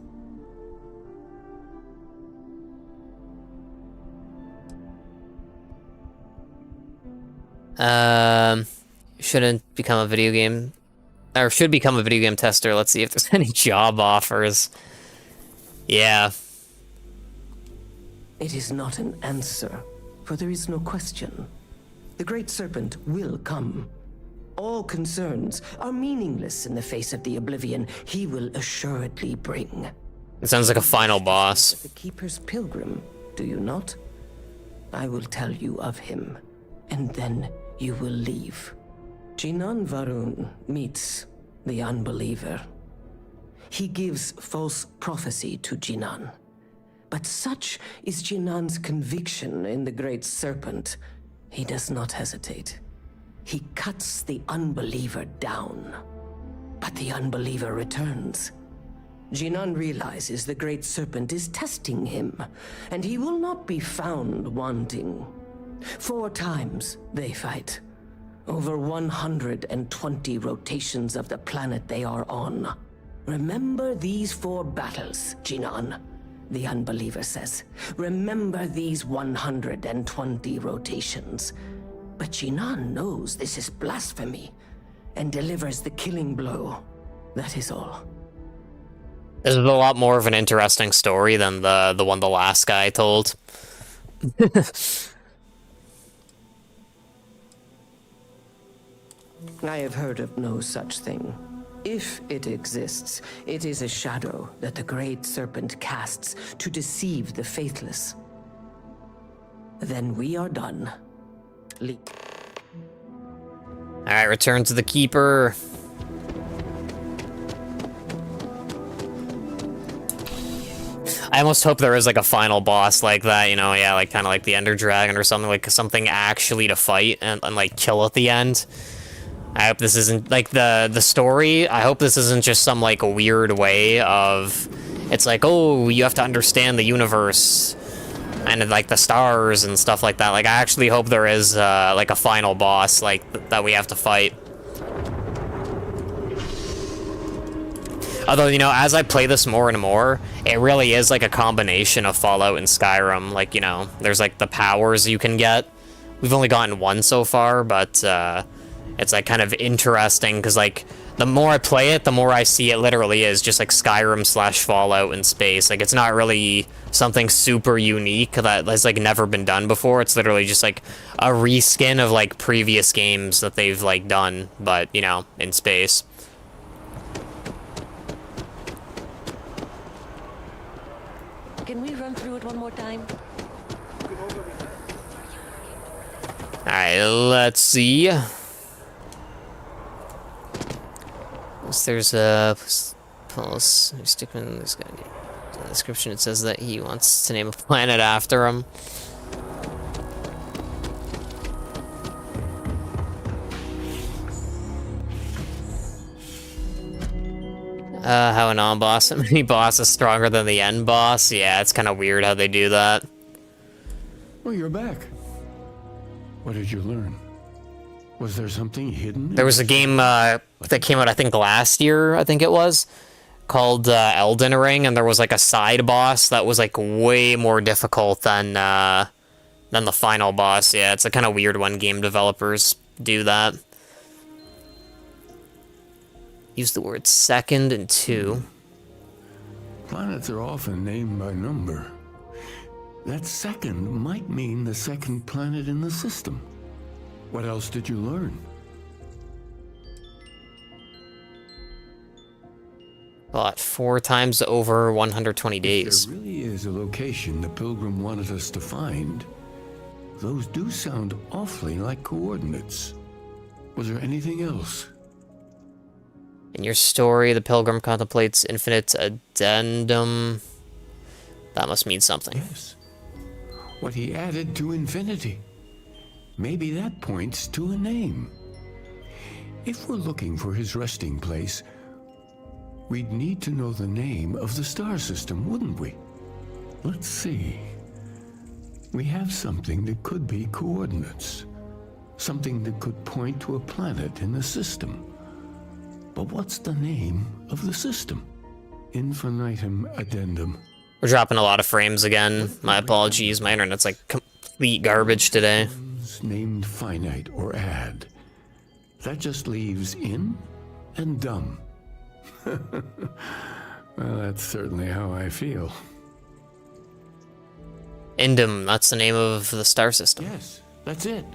Shouldn't become a video game, or should become a video game tester. Let's see if there's any job offers. Yeah. It is not an answer, for there is no question. The great serpent will come. All concerns are meaningless in the face of the oblivion he will assuredly bring. It sounds like a final boss. The Keeper's Pilgrim, do you not? I will tell you of him, and then you will leave. Jinan Varun meets the unbeliever. He gives false prophecy to Jinan. But such is Jinan's conviction in the great serpent, he does not hesitate. He cuts the unbeliever down. But the unbeliever returns. Jinan realizes the great serpent is testing him, and he will not be found wanting. 4 times they fight. Over 120 rotations of the planet they are on. Remember these 4 battles, Jinan, the unbeliever says. Remember these 120 rotations. But Jinan knows this is blasphemy and delivers the killing blow. That is all. This is a lot more of an interesting story than the one the last guy told. I have heard of no such thing. If it exists, it is a shadow that the great serpent casts to deceive the faithless. Then we are done. Alright, return to the Keeper. I almost hope there is, like, a final boss like that, you know, yeah, like, kind of like the Ender Dragon or something, like, something actually to fight and like, kill at the end. I hope this isn't, like, the story, I hope this isn't just some, like, weird way of, it's like, oh, you have to understand the universe, and, like, the stars and stuff like that. Like, I actually hope there is, like, a final boss, like, that we have to fight. Although, you know, as I play this more and more, it really is, like, a combination of Fallout and Skyrim. Like, you know, there's, like, the powers you can get. We've only gotten one so far, but, it's, like, kind of interesting, because, like, the more I play it, the more I see it literally is just, like, Skyrim/Fallout in space. Like, it's not really something super unique that has, like, never been done before. It's literally just, like, a reskin of, like, previous games that they've, like, done, but, you know, in space. Can we run through it one more time? Alright, let's see. There's a pulse. Stickman. In the description, it says that he wants to name a planet after him. How an on boss? Mini boss is stronger than the end boss? Yeah, it's kind of weird how they do that. Oh, you're back. What did you learn? Was there something hidden? There was a game that came out, I think, last year, I think it was, called Elden Ring, and there was like a side boss that was like way more difficult than the final boss. Yeah, it's a kind of weird when game developers do that. Use the word second and two. Planets are often named by number. That second might mean the second planet in the system. What else did you learn? About 4 times over 120 days. If there really is a location the Pilgrim wanted us to find, those do sound awfully like coordinates. Was there anything else? In your story, the Pilgrim contemplates infinite addendum. That must mean something. Yes. What he added to infinity. Maybe that points to a name. If we're looking for his resting place, we'd need to know the name of the star system, wouldn't we? Let's see. We have something that could be coordinates. Something that could point to a planet in the system. But what's the name of the system? Infinitum addendum. We're dropping a lot of frames again. My apologies, my internet's like complete garbage today. Named finite or add. That just leaves in and dumb. Well, that's certainly how I feel. Indum, that's the name of the star system. Yes, that's it.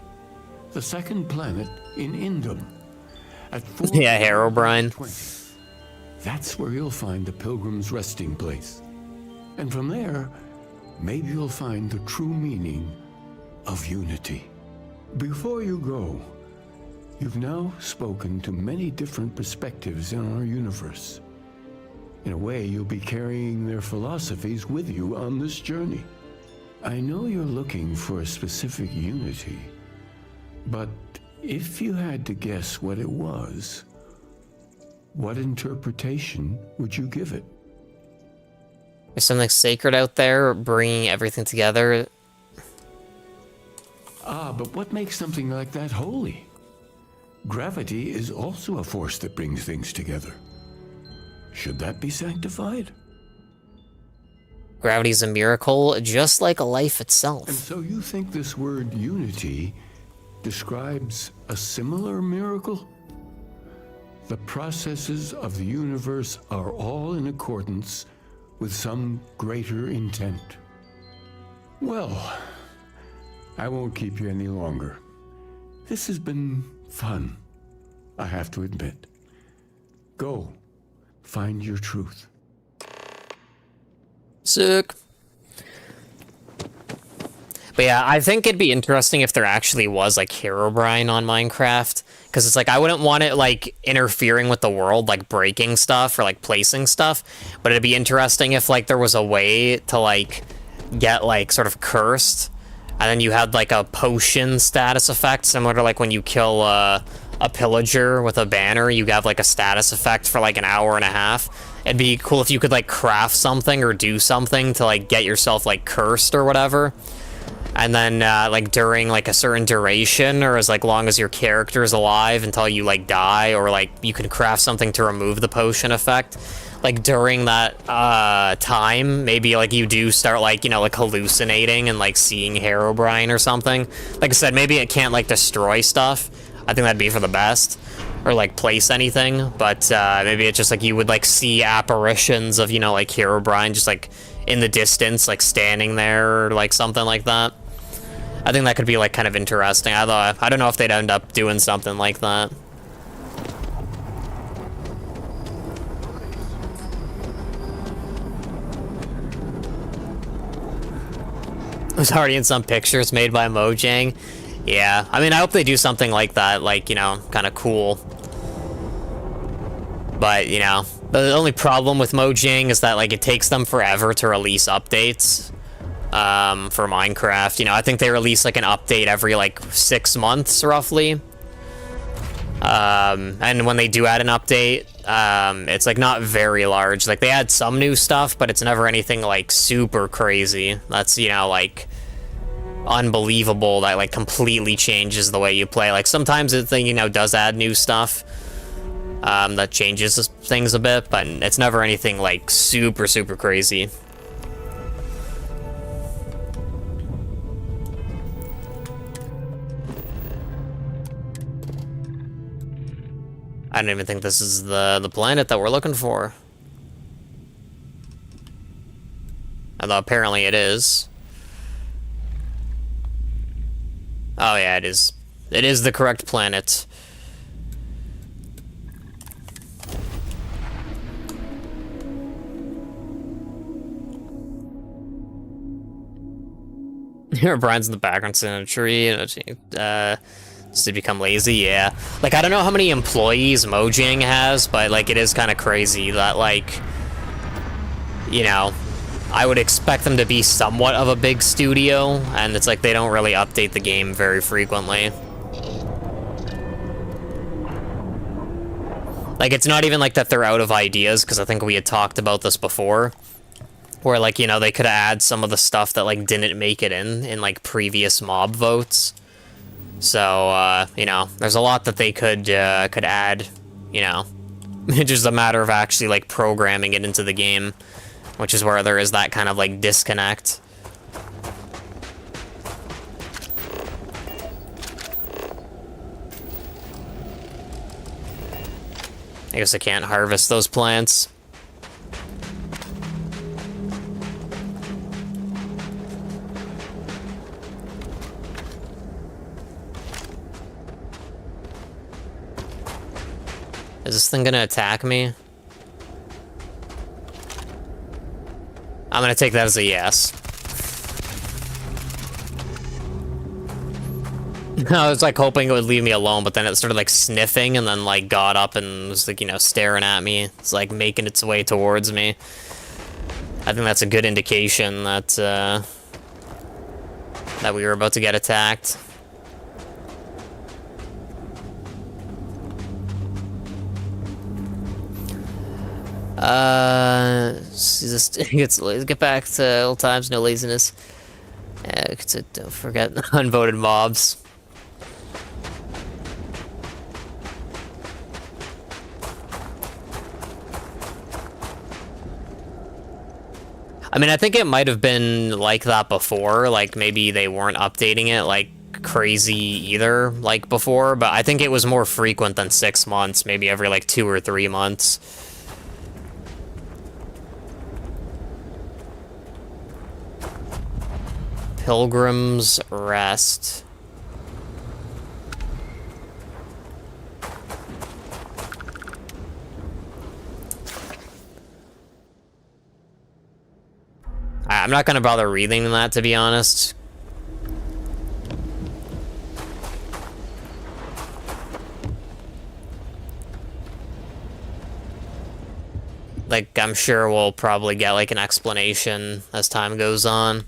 The second planet in Indum. At yeah, Herobrine. That's where you'll find the Pilgrim's resting place. And from there, maybe you'll find the true meaning of unity. Before you go, you've now spoken to many different perspectives in our universe. In a way, you'll be carrying their philosophies with you on this journey. I know you're looking for a specific unity, but if you had to guess what it was, what interpretation would you give it? There's something sacred out there, bringing everything together. Ah, but what makes something like that holy? Gravity is also a force that brings things together. Should that be sanctified? Gravity's a miracle, just like life itself. And so you think this word unity describes a similar miracle? The processes of the universe are all in accordance with some greater intent. Well, I won't keep you any longer. This has been fun, I have to admit. Go, find your truth. Sick. But yeah, I think it'd be interesting if there actually was, like, Herobrine on Minecraft. Because it's like, I wouldn't want it, like, interfering with the world, like, breaking stuff or, like, placing stuff. But it'd be interesting if, like, there was a way to, like, get, like, sort of cursed. And then you had, like, a potion status effect, similar to, like, when you kill a pillager with a banner, you have, like, a status effect for, like, an hour and a half. It'd be cool if you could, like, craft something or do something to, like, get yourself, like, cursed or whatever. And then, like, during, like, a certain duration, or as, like, long as your character is alive until you, like, die, or, like, you can craft something to remove the potion effect. Like, during that, time, maybe, like, you do start, like, you know, like, hallucinating and, like, seeing Herobrine or something. Like I said, maybe it can't, like, destroy stuff. I think that'd be for the best. Or, like, place anything. But, maybe it's just, like, you would, like, see apparitions of, you know, like, Herobrine just, like, in the distance, like, standing there, or, like, something like that. I think that could be, like, kind of interesting. I don't know if they'd end up doing something like that. I was already in some pictures made by Mojang. Yeah, I mean, I hope they do something like that, like, you know, kind of cool. But, you know, the only problem with Mojang is that, like, it takes them forever to release updates for Minecraft. You know, I think they release, like, an update every, like, 6 months, roughly. And when they do add an update, it's, like, not very large. Like, they add some new stuff, but it's never anything, like, super crazy. That's, you know, like, unbelievable that like completely changes the way you play. Like sometimes it, you know, does add new stuff that changes things a bit, but it's never anything like super crazy. I don't even think this is the planet that we're looking for. Although apparently it is. Oh yeah, it is. It is the correct planet. Here, Brian's in the background sitting in a tree. Just to become lazy, yeah. Like, I don't know how many employees Mojang has, but, like, it is kind of crazy that, like, you know, I would expect them to be somewhat of a big studio, and it's like they don't really update the game very frequently. Like, it's not even like that they're out of ideas, because I think we had talked about this before, where, like, you know, they could add some of the stuff that, like, didn't make it in like, previous mob votes. So, you know, there's a lot that they could add, you know. It's just a matter of actually, like, programming it into the game, which is where there is that kind of, like, disconnect. I guess I can't harvest those plants. Is this thing gonna attack me? I'm gonna take that as a yes. I was like hoping it would leave me alone, but then it started like sniffing and then like got up and was like, you know, staring at me. It's like making its way towards me. I think that's a good indication that that we were about to get attacked. Let's get back to old times, no laziness. Don't forget unvoted mobs. I mean, I think it might have been like that before, like maybe they weren't updating it like crazy either, like before, but I think it was more frequent than 6 months, maybe every like 2 or 3 months. Pilgrim's Rest. I'm not gonna bother reading that, to be honest. Like, I'm sure we'll probably get like an explanation as time goes on.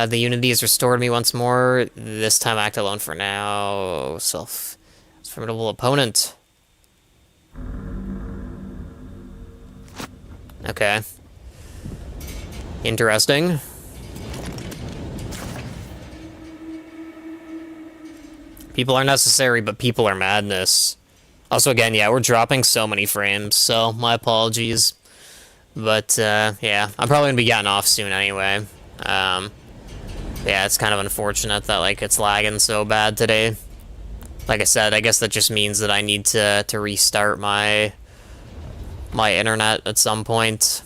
The Unity is restored me once more. This time act alone for now. Formidable opponent. Okay. Interesting. People are necessary, but people are madness. Also, again, yeah, we're dropping so many frames, so my apologies. But, yeah, I'm probably gonna be getting off soon anyway. Yeah, it's kind of unfortunate that, like, it's lagging so bad today. Like I said, I guess that just means that I need to restart my internet at some point.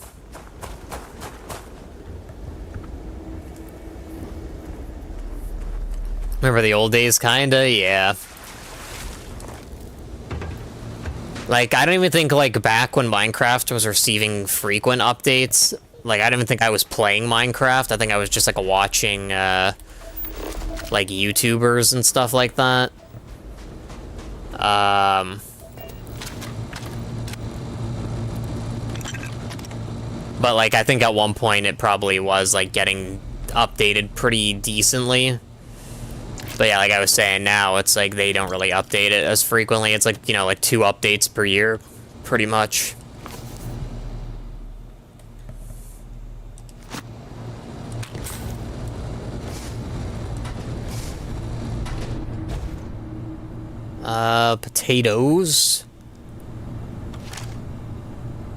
Remember the old days, kinda? Yeah. Like, I don't even think, like, back when Minecraft was receiving frequent updates, like, I don't even think I was playing Minecraft. I think I was just, like, watching, like, YouTubers and stuff like that. But, like, I think at one point it probably was, like, getting updated pretty decently. But yeah, like I was saying, now it's like they don't really update it as frequently. It's like, you know, like 2 updates per year, pretty much. Potatoes.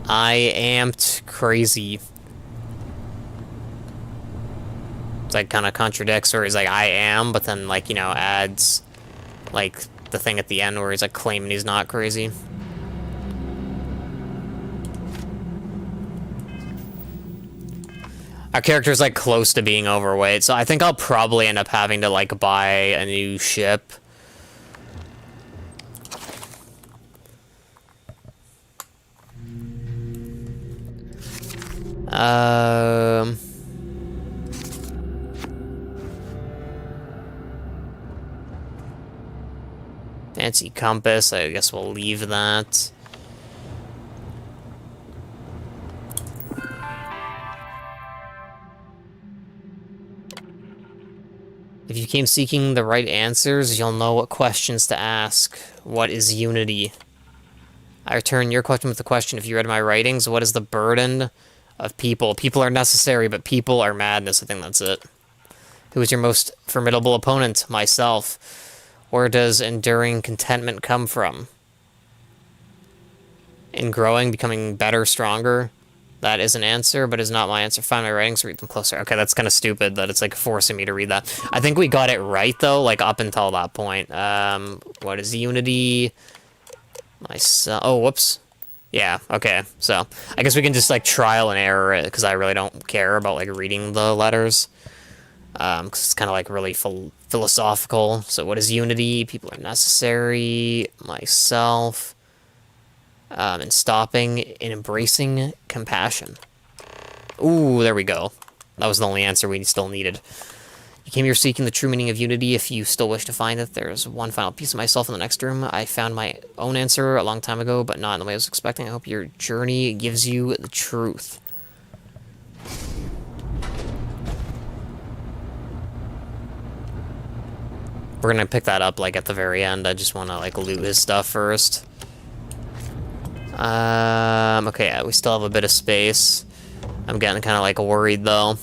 I amped crazy. It's like kind of contradicts where he's like, I am, but then like, you know, adds like the thing at the end where he's like claiming he's not crazy. Our character's like close to being overweight, so I think I'll probably end up having to like buy a new ship. Fancy compass, I guess we'll leave that. If you came seeking the right answers, you'll know what questions to ask. What is unity? I return your question with the question, if you read my writings, what is the burden of people? People are necessary, but people are madness. I think that's it. Who is your most formidable opponent? Myself. Where does enduring contentment come from? In growing, becoming better, stronger? That is an answer, but is not my answer. Find my writings, read them closer. Okay, that's kind of stupid that it's like forcing me to read that. I think we got it right, though, like up until that point. What is unity? Myself. Oh, whoops. Yeah, okay. So, I guess we can just like trial and error it, because I really don't care about like reading the letters. Because it's kind of like really philosophical. So, what is unity? People are necessary. Myself. And stopping and embracing compassion. Ooh, there we go. That was the only answer we still needed. You came here seeking the true meaning of unity. If you still wish to find it, there's one final piece of myself in the next room. I found my own answer a long time ago, but not in the way I was expecting. I hope your journey gives you the truth. We're gonna pick that up, like, at the very end. I just want to, like, loot his stuff first. Okay, yeah, we still have a bit of space. I'm getting kind of, like, worried, though.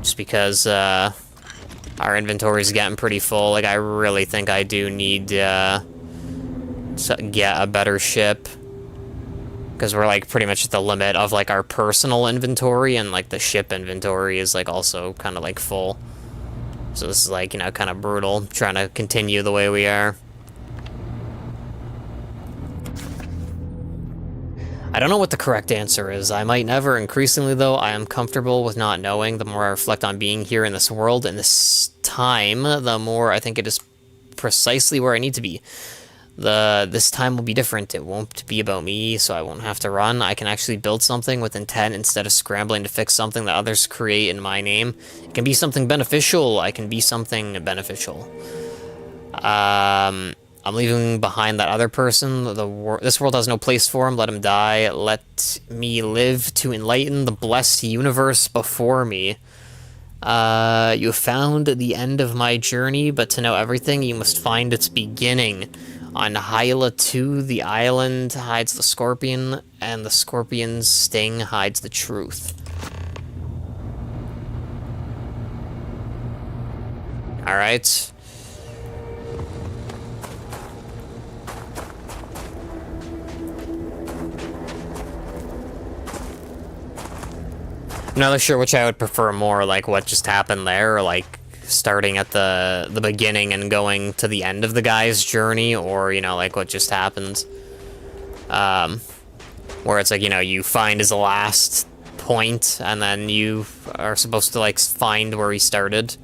Just because, our inventory's getting pretty full. Like, I really think I do need, to get a better ship. Because we're, like, pretty much at the limit of, like, our personal inventory, and, like, the ship inventory is, like, also kind of, like, full. So this is, like, you know, kind of brutal, trying to continue the way we are. I don't know what the correct answer is. I might never. Increasingly, though, I am comfortable with not knowing. The more I reflect on being here in this world, in this time, the more I think it is precisely where I need to be. This time will be different. It won't be about me, so I won't have to run. I can actually build something with intent instead of scrambling to fix something that others create in my name. It can be something beneficial. I can be something beneficial. I'm leaving behind that other person. This world has no place for him. Let him die. Let me live to enlighten the blessed universe before me. You have found the end of my journey, but to know everything, you must find its beginning. On Hyla 2, the island hides the scorpion, and the scorpion's sting hides the truth. Alright. I'm not sure which I would prefer more, like what just happened there, or like starting at the beginning and going to the end of the guy's journey, or, you know, like what just happened. Where it's like, you know, you find his last point, and then you are supposed to, like, find where he started.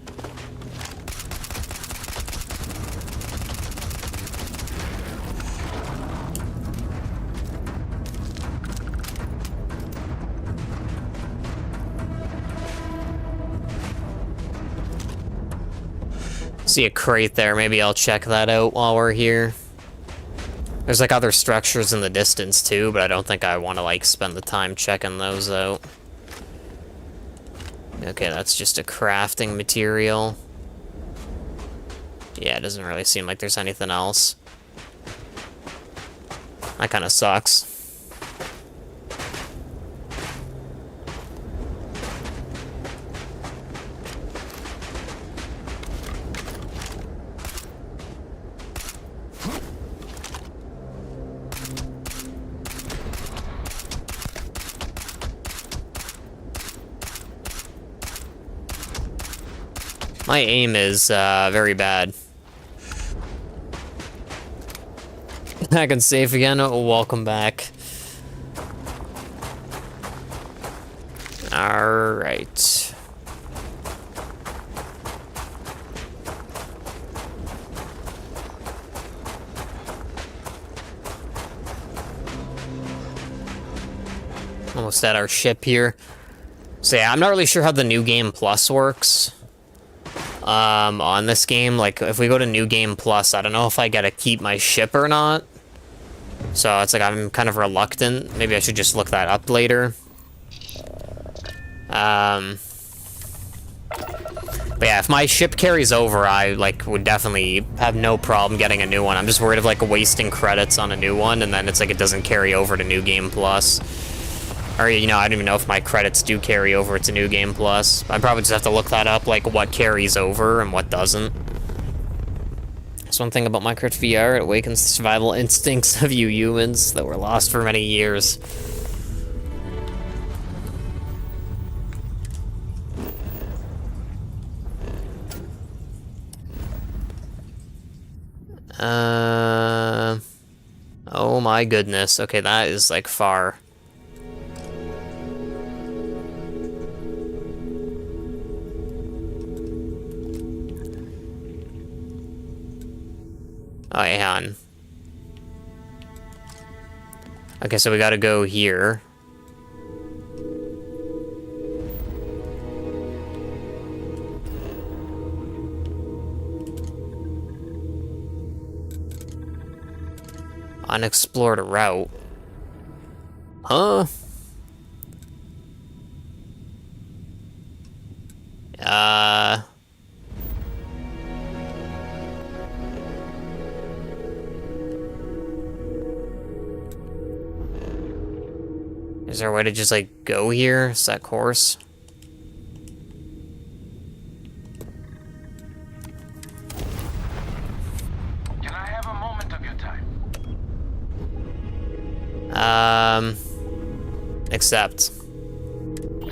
See a crate there. Maybe I'll check that out while we're here. There's like other structures in the distance too, but I don't think I want to like spend the time checking those out. Okay, that's just a crafting material. Yeah, it doesn't really seem like there's anything else. That kind of sucks. My aim is very bad. I can save again. Welcome back. Alright. Almost at our ship here. So yeah, I'm not really sure how the New Game Plus works. On this game, like, if we go to New Game Plus, I don't know if I get to keep my ship or not. So it's like I'm kind of reluctant. Maybe I should just look that up later. But yeah, if my ship carries over, I, like, would definitely have no problem getting a new one. I'm just worried of, like, wasting credits on a new one, and then it's like it doesn't carry over to New Game Plus. Or, you know, I don't even know if my credits do carry over to New Game Plus. I probably just have to look that up, like, what carries over and what doesn't. That's one thing about Minecraft VR, it awakens the survival instincts of you humans that were lost for many years. Oh my goodness. Okay, that is, like, far. Oh, hang on. Okay, so we gotta go here. Unexplored route. Huh? Is there a way to just, like, go here? Set course? Can I have a moment of your time? Accept.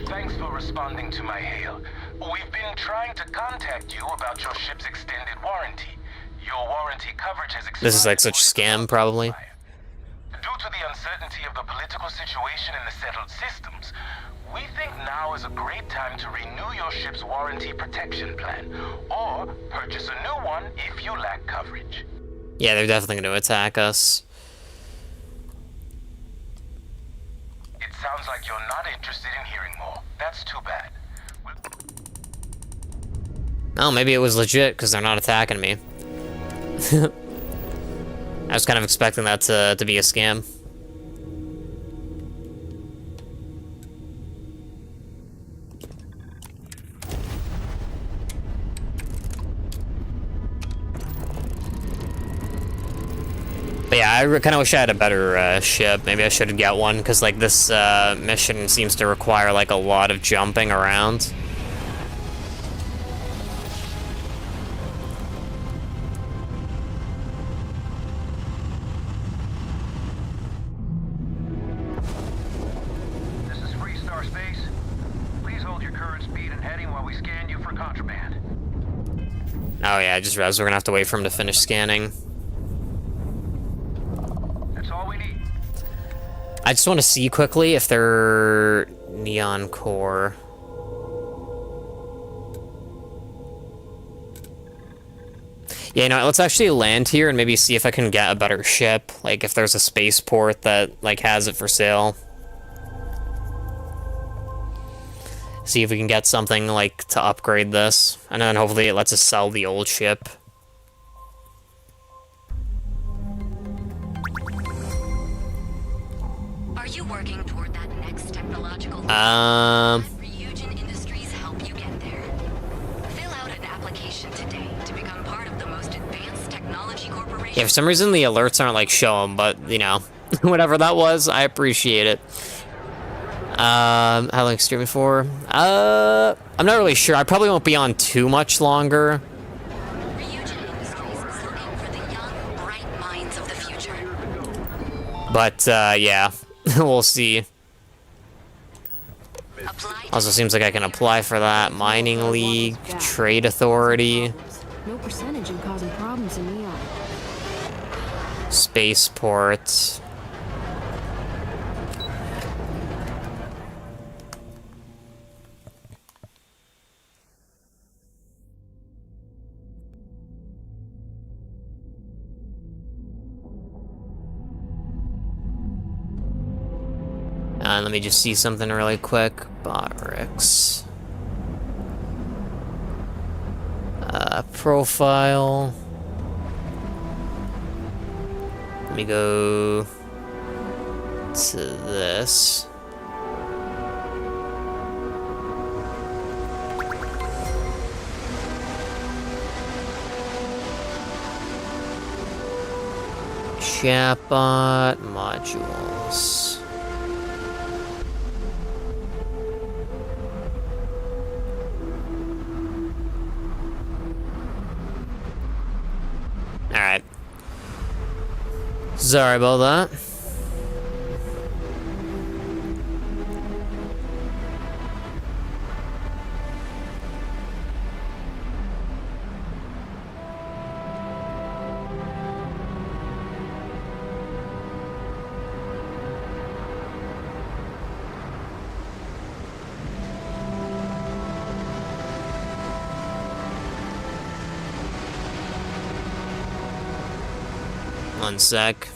Thanks for responding to my hail. We've been trying to contact you about your ship's extended warranty. Your warranty coverage has expired. This is, like, such a scam, probably. Due to the uncertainty of the political situation in the settled systems, we think now is a great time to renew your ship's warranty protection plan, or purchase a new one if you lack coverage. Yeah, they're definitely going to attack us. It sounds like you're not interested in hearing more. That's too bad. Oh, maybe it was legit, because they're not attacking me. I was kind of expecting that to be a scam. But yeah, I kind of wish I had a better ship. Maybe I should get one, because, like, this mission seems to require, like, a lot of jumping around. Oh yeah, I just realized we're gonna have to wait for him to finish scanning. That's all we need. I just want to see quickly if they're neon core. Yeah, you know, let's actually land here and maybe see if I can get a better ship. Like, if there's a spaceport that, like, has it for sale. See if we can get something, like, to upgrade this. And then hopefully it lets us sell the old ship. Are you working toward that next technological Ryujin Industries help you get there? Fill out an application today to become part of the most advanced technology corporation. Yeah, for some reason the alerts aren't, like, showing, but, you know, whatever that was, I appreciate it. How long streaming for? I'm not really sure. I probably won't be on too much longer. But, yeah, we'll see. Also seems like I can apply for that. Mining League, Trade Authority, No percentage in causing problems in Neon. Spaceport. Let me just see something really quick. Botrix. Profile. Let me go to this. Chatbot modules. Alright. Sorry about that. One sec.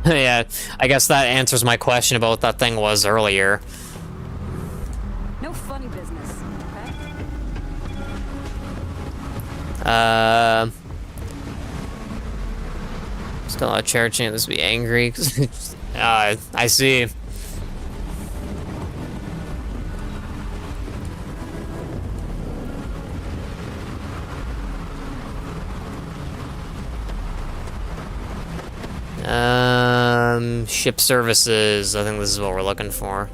Yeah, I guess that answers my question about what that thing was earlier. No funny business, Still not charging this be angry. I see. Ship services. I think this is what we're looking for.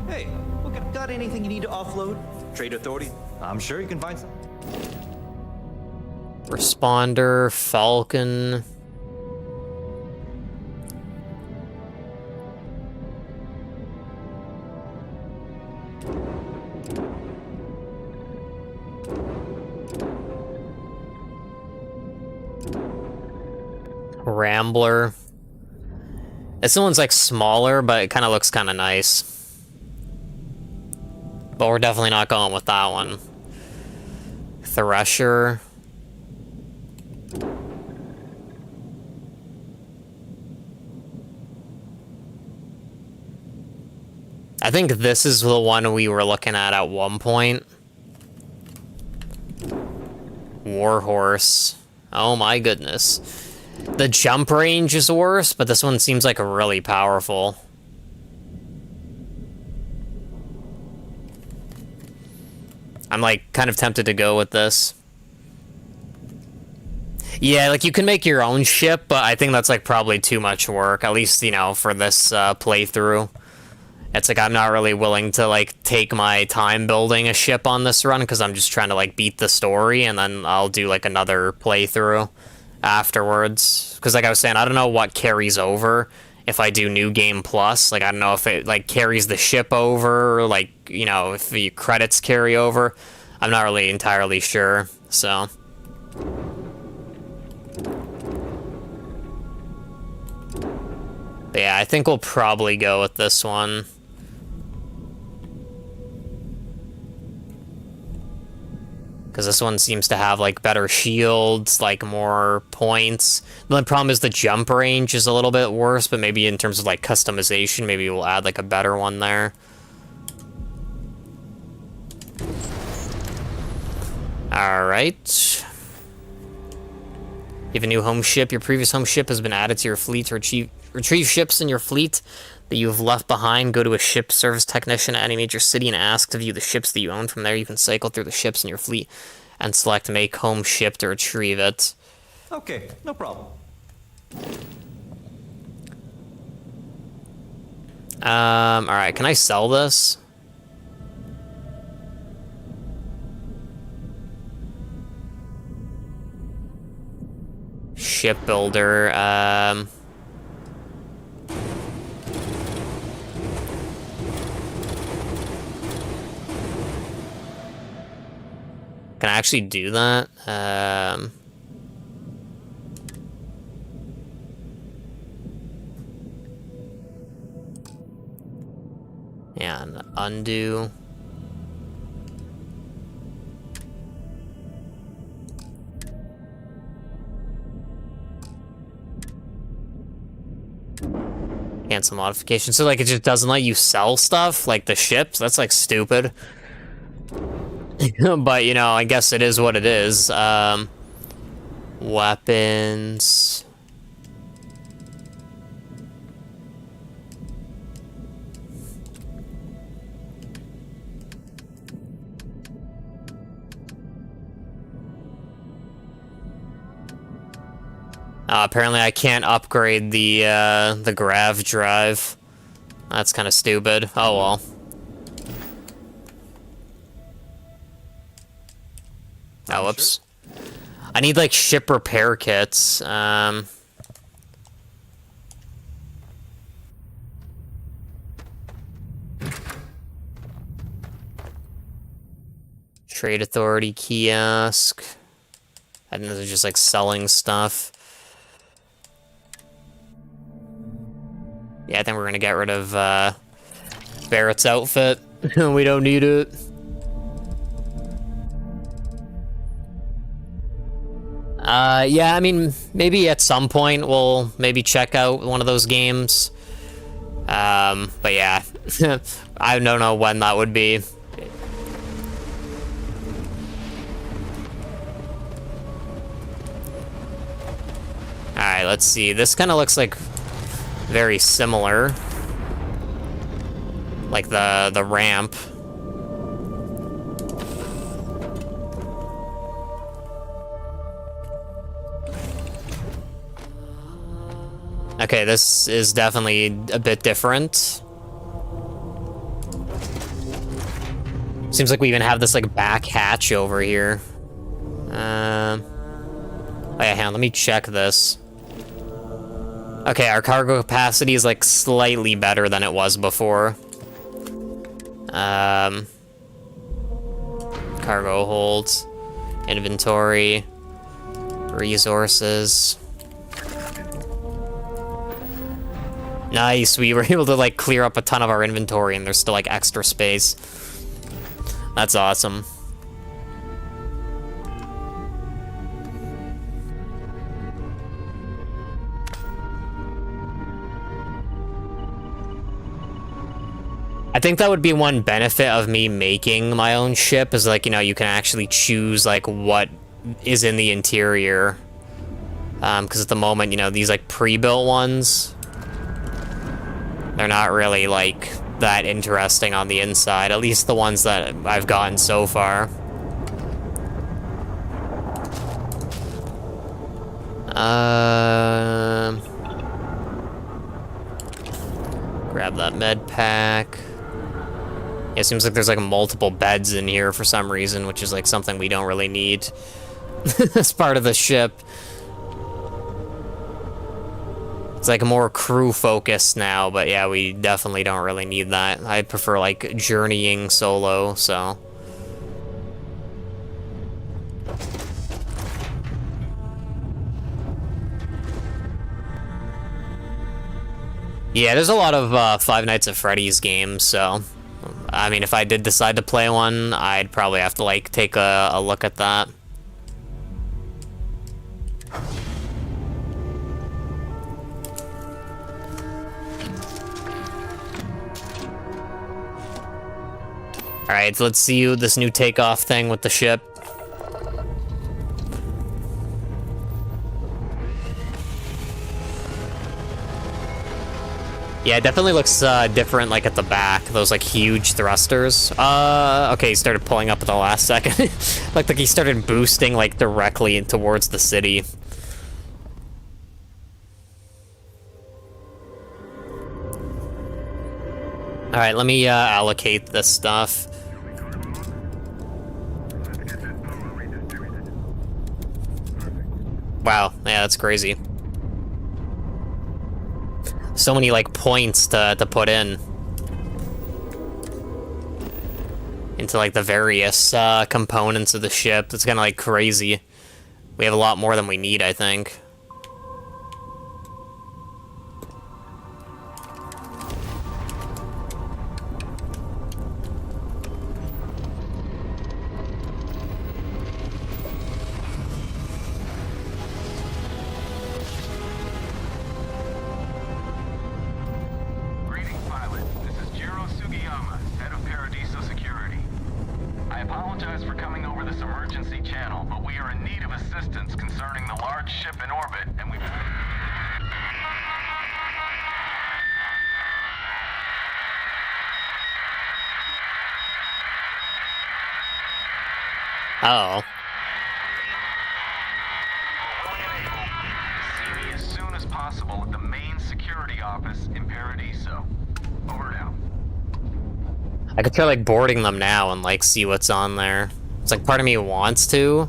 Hey, look, got anything you need to offload? Trade Authority? I'm sure you can find some. Responder, Falcon. Rambler. This one's like smaller, but it kind of looks kind of nice. But we're definitely not going with that one. Thresher. I think this is the one we were looking at one point. Warhorse. Oh my goodness. The jump range is worse, but this one seems like really powerful. I'm like kind of tempted to go with this. Yeah, like you can make your own ship, but I think that's like probably too much work, at least, you know, for this playthrough. It's like I'm not really willing to like take my time building a ship on this run because I'm just trying to like beat the story, and then I'll do like another playthrough afterwards. Because like I was saying, I don't know what carries over if I do New Game Plus. Like I don't know if it like carries the ship over, or like, you know, if the credits carry over. I'm not really entirely sure, so. But yeah, I think we'll probably go with this one. Because this one seems to have, like, better shields, like, more points. The problem is the jump range is a little bit worse, but maybe in terms of, like, customization, maybe we'll add, like, a better one there. Alright. You have a new home ship. Your previous home ship has been added to your fleet to retrieve ships in your fleet that you've left behind. Go to a ship service technician at any major city and ask to view the ships that you own. From there, you can cycle through the ships in your fleet and select make home ship to retrieve it. Okay, no problem. Alright, can I sell this? Shipbuilder, Can I actually do that? Yeah, and undo. Cancel modification. So, like, it just doesn't let you sell stuff? Like the ships? That's, like, stupid. But, you know, I guess it is what it is. Weapons. Apparently I can't upgrade the grav drive. That's kind of stupid. Oh well. Oh, whoops. I need, like, ship repair kits. Trade Authority kiosk. I think they're just, like, selling stuff. Yeah, I think we're gonna get rid of Barrett's outfit. We don't need it. Yeah, I mean, maybe at some point we'll maybe check out one of those games. But yeah, I don't know when that would be. Alright, let's see. This kind of looks like very similar. Like the ramp. Okay, this is definitely a bit different. Seems like we even have this, like, back hatch over here. Oh yeah, hang on, let me check this. Okay, our cargo capacity is, like, slightly better than it was before. Cargo holds, inventory, resources. Nice, we were able to, like, clear up a ton of our inventory and there's still, like, extra space. That's awesome. I think that would be one benefit of me making my own ship, is, like, you know, you can actually choose, like, what is in the interior. Because at the moment, you know, these, like, pre-built ones, they're not really, like, that interesting on the inside. At least the ones that I've gotten so far. Grab that med pack. Yeah, it seems like there's, like, multiple beds in here for some reason, which is, like, something we don't really need as part of the ship. It's, like, more crew focused now, but yeah, we definitely don't really need that. I prefer, like, journeying solo, so. Yeah, there's a lot of Five Nights at Freddy's games, so. I mean, if I did decide to play one, I'd probably have to, like, take a look at that. Alright, so let's see this new takeoff thing with the ship. Yeah, it definitely looks different, like, at the back. Those, like, huge thrusters. Okay, he started pulling up at the last second. Looked like he started boosting, like, directly towards the city. Alright, let me allocate this stuff. Wow, yeah, that's crazy. So many, like, points to put in. into like the various components of the ship. It's kind of like crazy. We have a lot more than we need, I think. I apologize for coming over this emergency channel, but we are in need of assistance concerning the large ship in orbit, and we... Oh. See me as soon as possible at the main security office in Paradiso. Over and out. I could try like boarding them now and like see what's on there. It's like part of me wants to.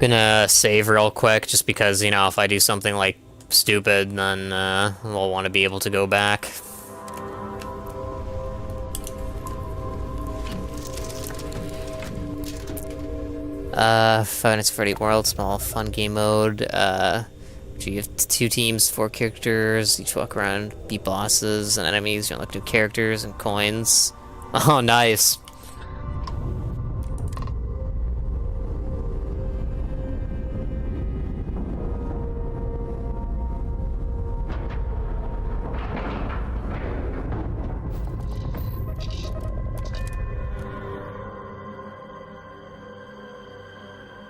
Gonna save real quick just because, you know, if I do something like stupid, then we'll want to be able to go back. Five Nights at Freddy World, small fun game mode. You have 2 teams, 4 characters. Each walk around, beat bosses and enemies. You unlock new characters and coins. Oh, nice.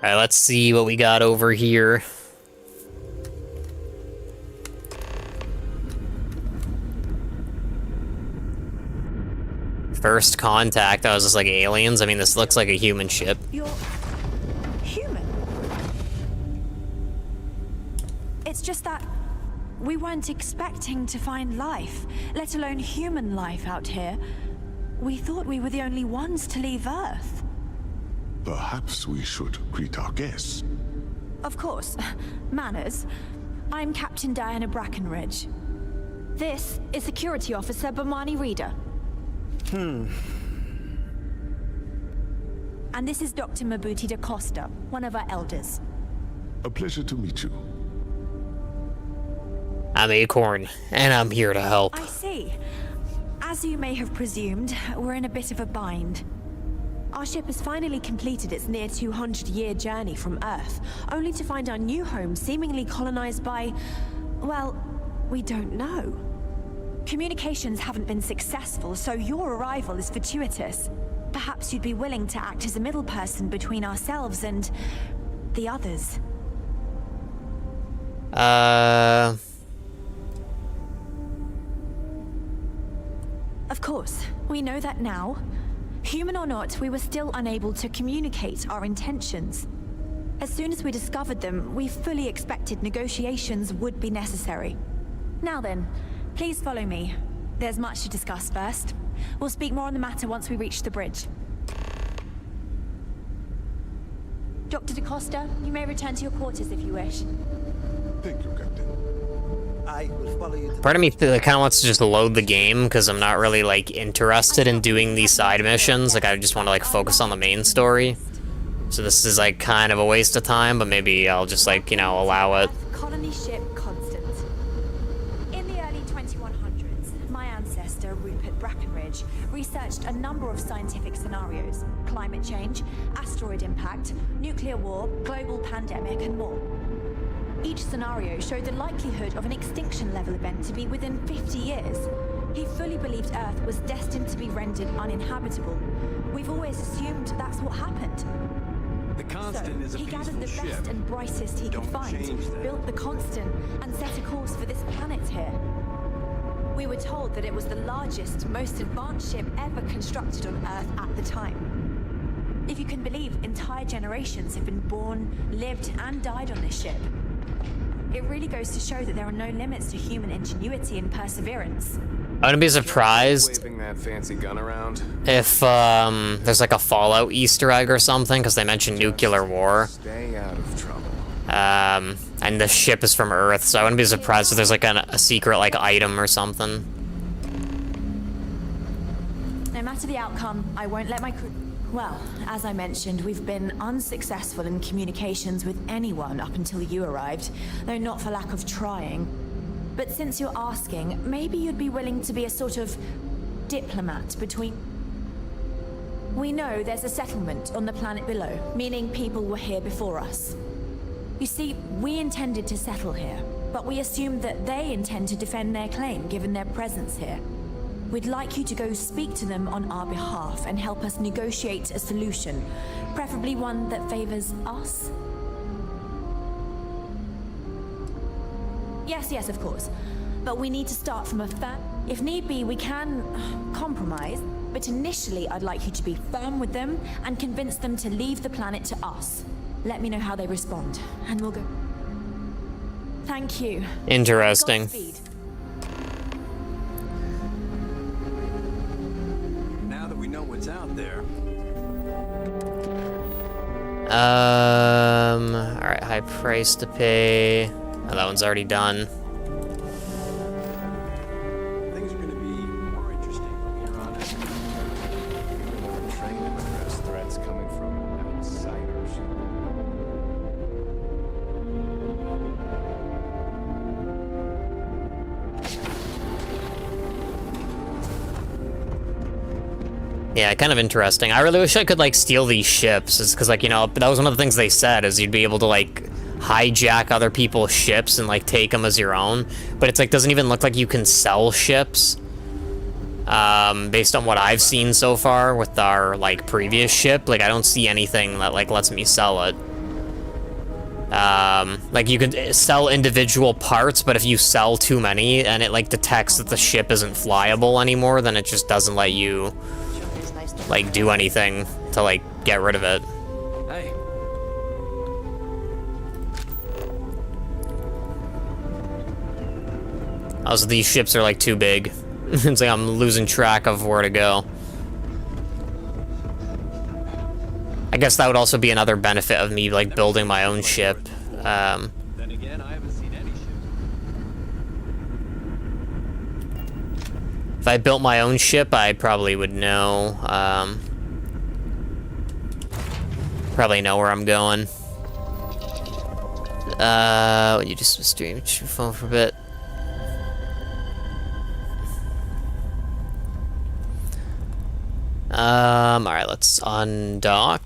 Alright, let's see what we got over here. First contact, I was just like aliens. I mean, this looks like a human ship. You're human. It's just that we weren't expecting to find life, let alone human life out here. We thought we were the only ones to leave Earth. Perhaps we should greet our guests. Of course. Manners. I'm Captain Diana Brackenridge. This is Security Officer Bomani Reader. And this is Dr. Mabuti da Costa, one of our elders. A pleasure to meet you. I'm Acorn, and I'm here to help. I see. As you may have presumed, we're in a bit of a bind. Our ship has finally completed its near 200-year journey from Earth, only to find our new home seemingly colonized by, well, we don't know. Communications haven't been successful, so your arrival is fortuitous. Perhaps you'd be willing to act as a middle person between ourselves and the others. Of course, we know that now. Human or not, we were still unable to communicate our intentions. As soon as we discovered them, we fully expected negotiations would be necessary. Now then, please follow me. There's much to discuss first. We'll speak more on the matter once we reach the bridge. Dr. da Costa, you may return to your quarters if you wish. Thank you, Captain. I will follow you. Part of me kind of wants to just load the game because I'm not really like interested in doing these side missions. Like I just want to like focus on the main story. So this is like kind of a waste of time, but maybe I'll just like, you know, allow it. Colony ship Constant. In the early 2100s, my ancestor Rupert Brackenridge researched a number of scientific scenarios: climate change, asteroid impact, nuclear war, global pandemic, and more. Each scenario showed the likelihood of an extinction-level event to be within 50 years. He fully believed Earth was destined to be rendered uninhabitable. We've always assumed that's what happened. The Constant is a he peaceful gathered the ship. best and brightest he could find, built the Constant, and set a course for this planet here. We were told that it was the largest, most advanced ship ever constructed on Earth at the time. If you can believe, entire generations have been born, lived, and died on this ship. It really goes to show that there are no limits to human ingenuity and perseverance. I wouldn't be surprised Waving that fancy gun around. if there's like a Fallout Easter egg or something, because they mentioned nuclear war. Stay out of trouble. And the ship is from Earth, so I wouldn't be surprised if there's like a secret like item or something. No matter the outcome, I won't let my crew... Well, as I mentioned, we've been unsuccessful in communications with anyone up until you arrived, though not for lack of trying. But since you're asking, maybe you'd be willing to be a sort of diplomat between... We know there's a settlement on the planet below, meaning people were here before us. You see, we intended to settle here, but we assumed that they intend to defend their claim given their presence here. We'd like you to go speak to them on our behalf and help us negotiate a solution, preferably one that favors us. Yes, of course. But we need to start from a If need be, we can compromise, but initially I'd like you to be firm with them and convince them to leave the planet to us. Let me know how they respond, and we'll go. Thank you. Interesting. Godspeed. Now that we know what's out there. Alright, high price to pay. Oh, that one's already done. Things are going to be more interesting from here on out. We're trained to address threats coming from outsiders. Yeah, kind of interesting. I really wish I could, like, steal these ships. It's because, like, you know, that was one of the things they said, is you'd be able to, like, hijack other people's ships and, like, take them as your own. But it's, like, doesn't even look like you can sell ships. Based on what I've seen so far with our, like, previous ship. Like, I don't see anything that, like, lets me sell it. Like, you could sell individual parts, but if you sell too many and it, like, detects that the ship isn't flyable anymore, then it just doesn't let you... like, do anything to, like, get rid of it. Hey. Also, these ships are, like, too big. It's like I'm losing track of where to go. I guess that would also be another benefit of me, like, building my own ship. Then again, I haven't seen any ships. If I built my own ship, I probably would know, probably know where I'm going. You just stream your phone for a bit. Alright, let's undock.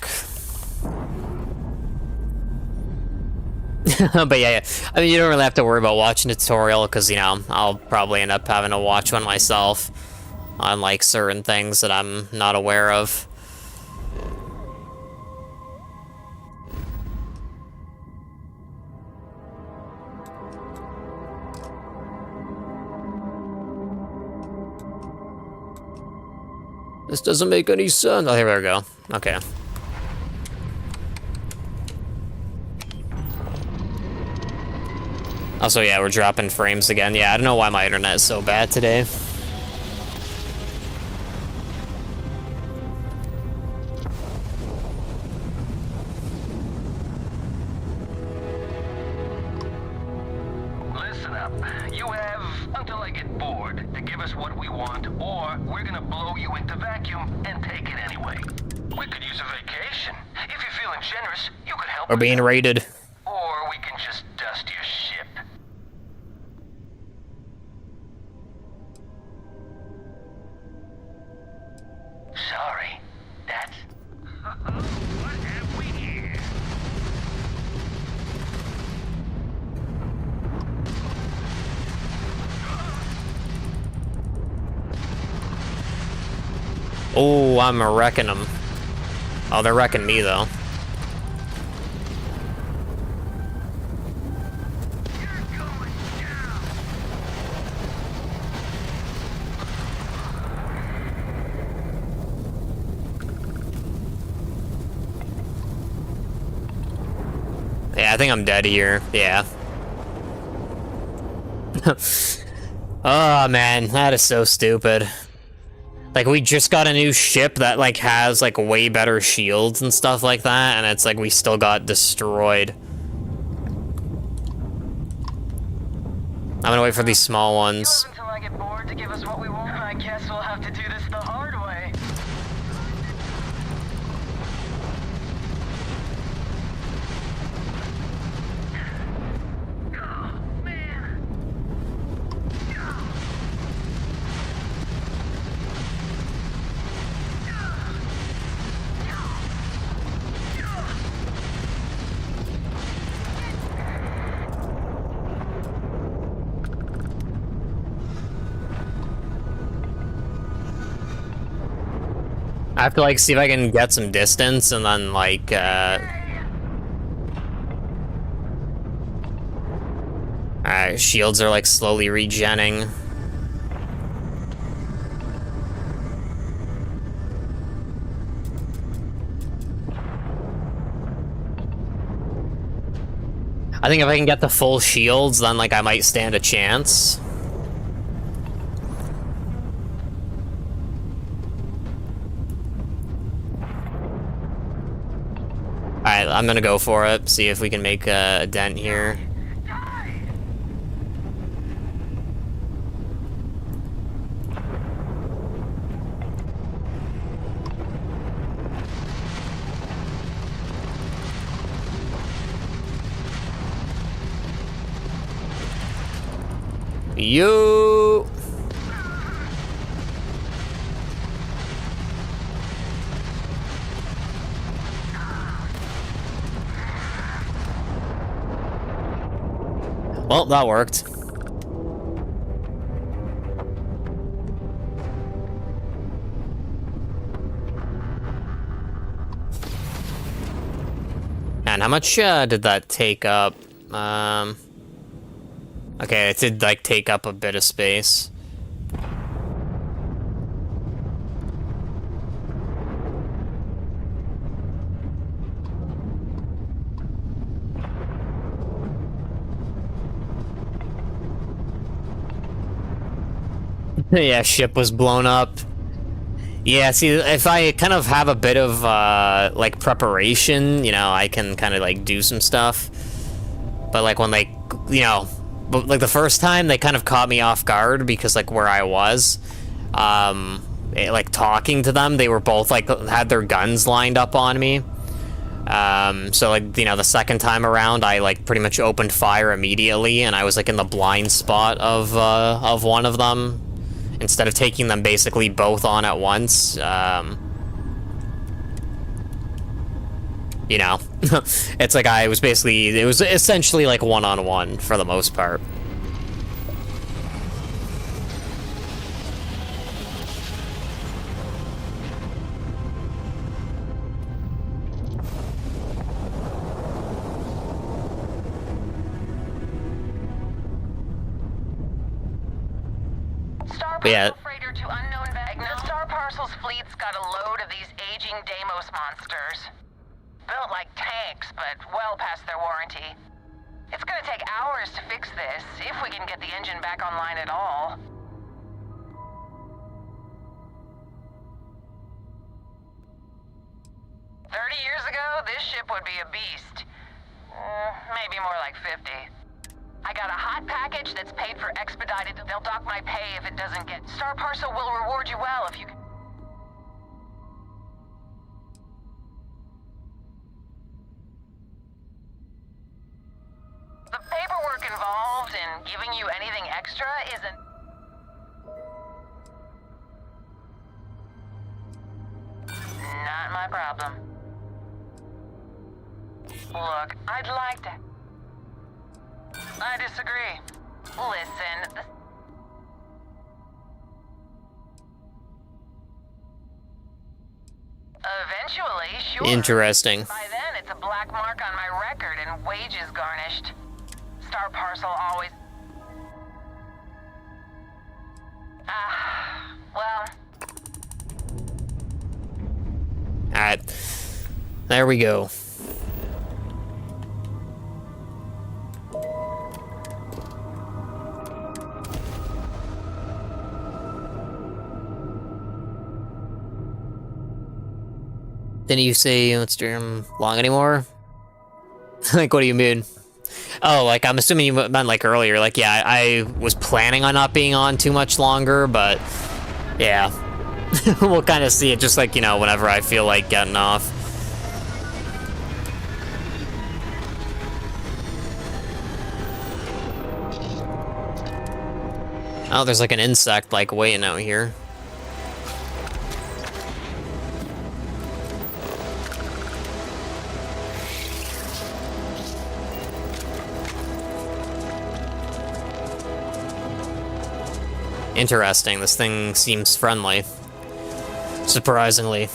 But yeah, I mean, you don't really have to worry about watching a tutorial, because, you know, I'll probably end up having to watch one myself on, like, certain things that I'm not aware of. This doesn't make any sense. Oh, here we go. Okay. Also, yeah, we're dropping frames again. Yeah, I don't know why my internet is so bad today. Listen up. You have until I get bored to give us what we want, or we're gonna blow you into vacuum and take it anyway. We could use a vacation. If you're feeling generous, you could help. We're being raided. Or we can just dust your ship. Sorry, that's... What have we here? Oh, I'm wrecking them. Oh, they're wrecking me, though. Yeah, I think I'm dead here. Yeah. Oh man, that is so stupid. Like, we just got a new ship that, like, has, like, way better shields and stuff like that, and it's like we still got destroyed. I'm gonna wait for these small ones. Until I get bored to give us what we want, I guess we'll have to do this the hard way. I have to, like, see if I can get some distance, and then, like, Alright, shields are, like, slowly regenning. I think if I can get the full shields, then, like, I might stand a chance. Alright, I'm gonna go for it, see if we can make a dent here. Yo! Well, that worked. And how much did that take up? Okay, it did, like, take up a bit of space. Yeah, ship was blown up. Yeah, see, if I kind of have a bit of, like, preparation, you know, I can kind of, like, do some stuff. But, like, when they, you know, like, the first time, they kind of caught me off guard because, like, where I was, like, talking to them, they were both, like, had their guns lined up on me. So, like, you know, the second time around, I, like, pretty much opened fire immediately, and I was, like, in the blind spot of one of them. Instead of taking them basically both on at once, you know, it's like I was basically, it was essentially like one-on-one for the most part. Yeah. Freighter to unknown the Star Parcel's fleet's got a load of these aging Deimos monsters. Built like tanks, but well past their warranty. It's gonna take hours to fix this, if we can get the engine back online at all. $30 years ago, this ship would be a beast. Maybe more like 50. I got a hot package that's paid for expedited. They'll dock my pay if it doesn't get... Star Parcel will reward you well if you can... The paperwork involved in giving you anything extra isn't... Not my problem. Look, I'd like to... I disagree. Listen, eventually, sure. Interesting. By then, it's a black mark on my record and wages garnished. Star Parcel always... well... Alright. There we go. Didn't you say let's do long anymore? Like, what do you mean? Oh, like, I'm assuming you meant, like, earlier. Like, yeah, I was planning on not being on too much longer, but, yeah. We'll kind of see it just, like, you know, whenever I feel like getting off. Oh, there's, like, an insect, like, waiting out here. Interesting, this thing seems friendly. Surprisingly.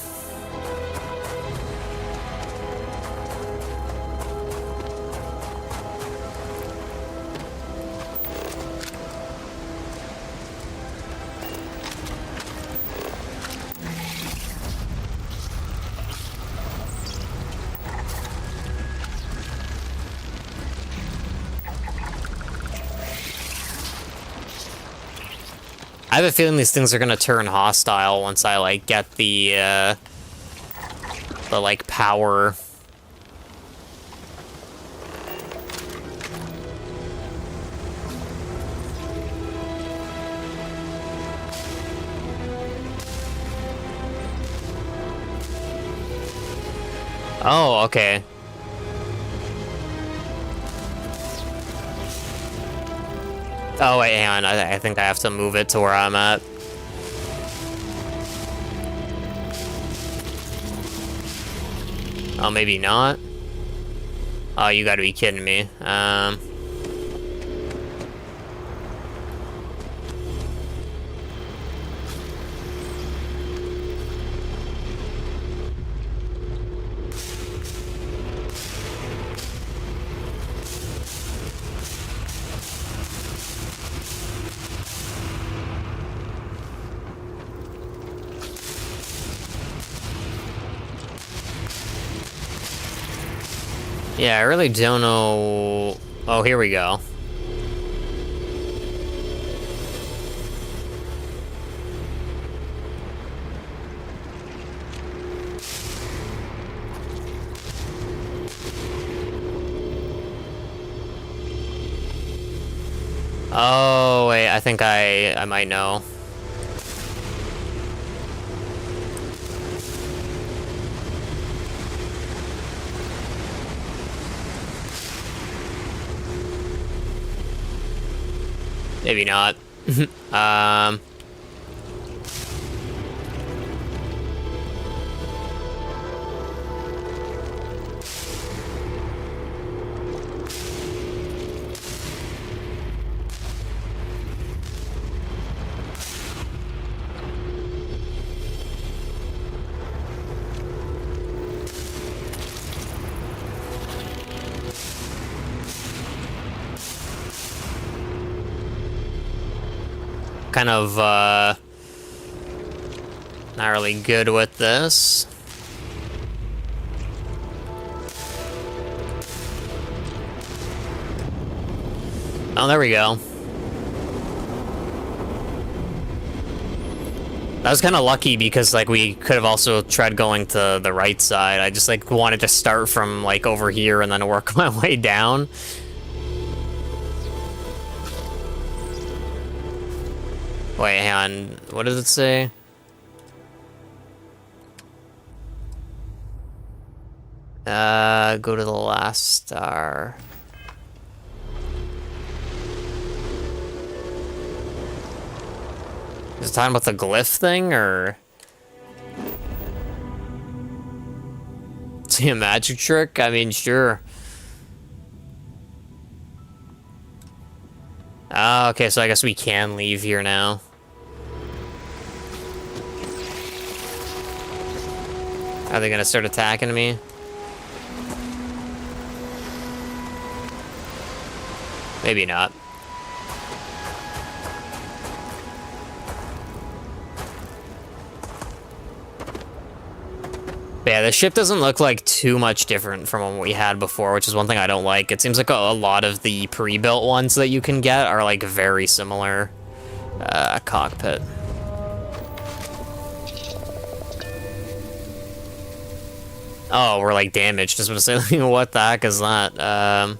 I have a feeling these things are gonna turn hostile once I, like, get the like, power. Oh, okay. Oh, wait, hang on. I think I have to move it to where I'm at. Oh, maybe not? Oh, you gotta be kidding me. Yeah, I really don't know... Oh, here we go. Oh, wait, I think I might know. Maybe not. Kind of, not really good with this. Oh, there we go. That was kind of lucky because, like, we could have also tried going to the right side. I just, like, wanted to start from, like, over here and then work my way down. Wait, hang on. What does it say? Go to the last star. Is it talking about the glyph thing, or? Is he a magic trick? I mean, sure. Oh, okay, so I guess we can leave here now. Are they gonna start attacking me? Maybe not. But yeah, the ship doesn't look like too much different from what we had before, which is one thing I don't like. It seems like a lot of the pre-built ones that you can get are like very similar cockpit. Oh, we're like damaged. Just want to say, what the heck is that?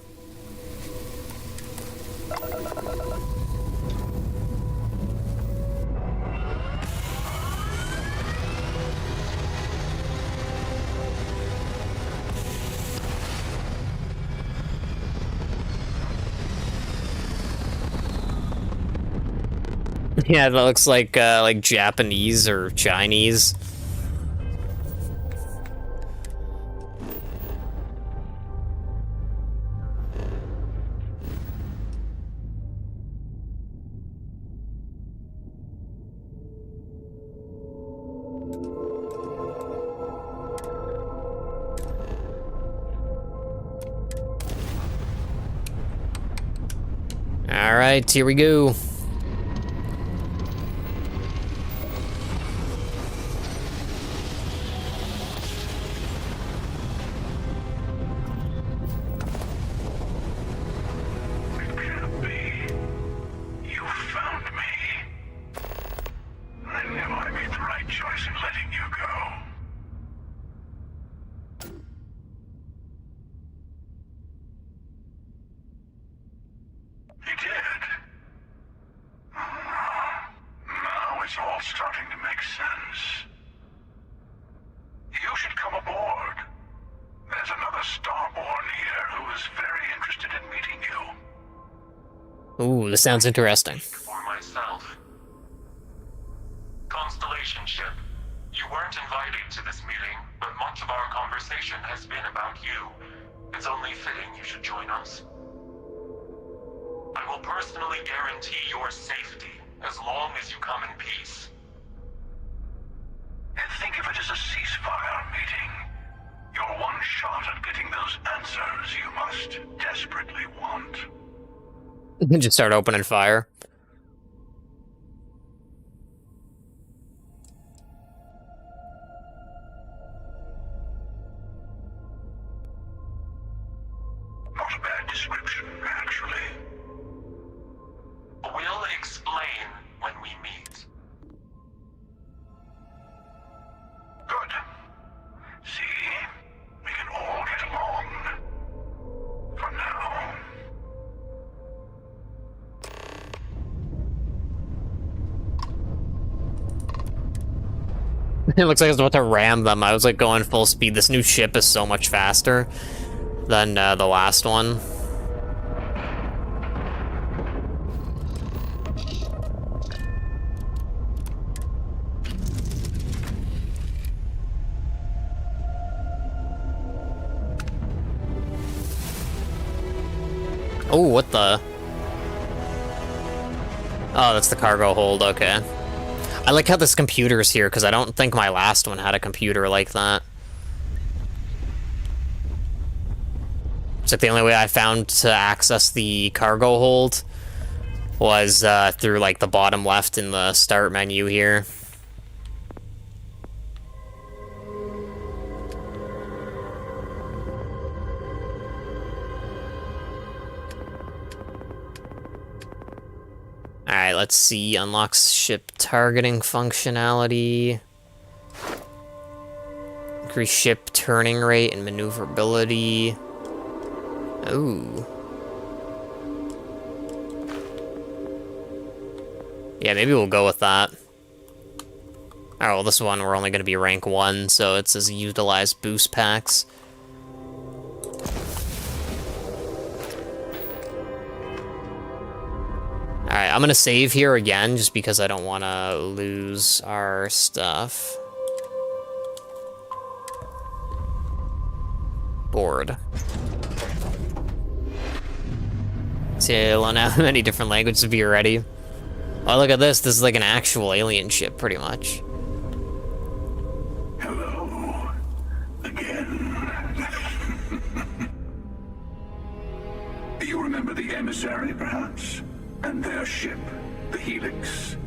Yeah, that looks like Japanese or Chinese. All right, here we go. Ooh, this sounds interesting. For myself. Constellation ship, you weren't invited to this meeting, but much of our conversation has been about you. It's only fitting you should join us. I will personally guarantee your safety as long as you come in peace. And think of it as a ceasefire meeting. Your one shot at getting those answers you must desperately want. Just start opening fire. Not a bad description, actually. We'll explain when we meet. Good. See? We can all get along. For now. It looks like I was about to ram them. I was like going full speed. This new ship is so much faster than the last one. Oh, what the? Oh, that's the cargo hold, okay. I like how this computer's here, because I don't think my last one had a computer like that. It's like the only way I found to access the cargo hold was through like the bottom left in the start menu here. Alright, let's see. Unlocks ship targeting functionality. Increase ship turning rate and maneuverability. Ooh. Yeah, maybe we'll go with that. Alright, well, this one we're only going to be rank 1, so it says utilize boost packs. Alright, I'm gonna save here again, just because I don't want to lose our stuff. Board. See, I'll know how many different languages be ready. Oh, look at this. This is like an actual alien ship, pretty much. Hello. Again. You remember the emissary, perhaps? And their ship, the Helix.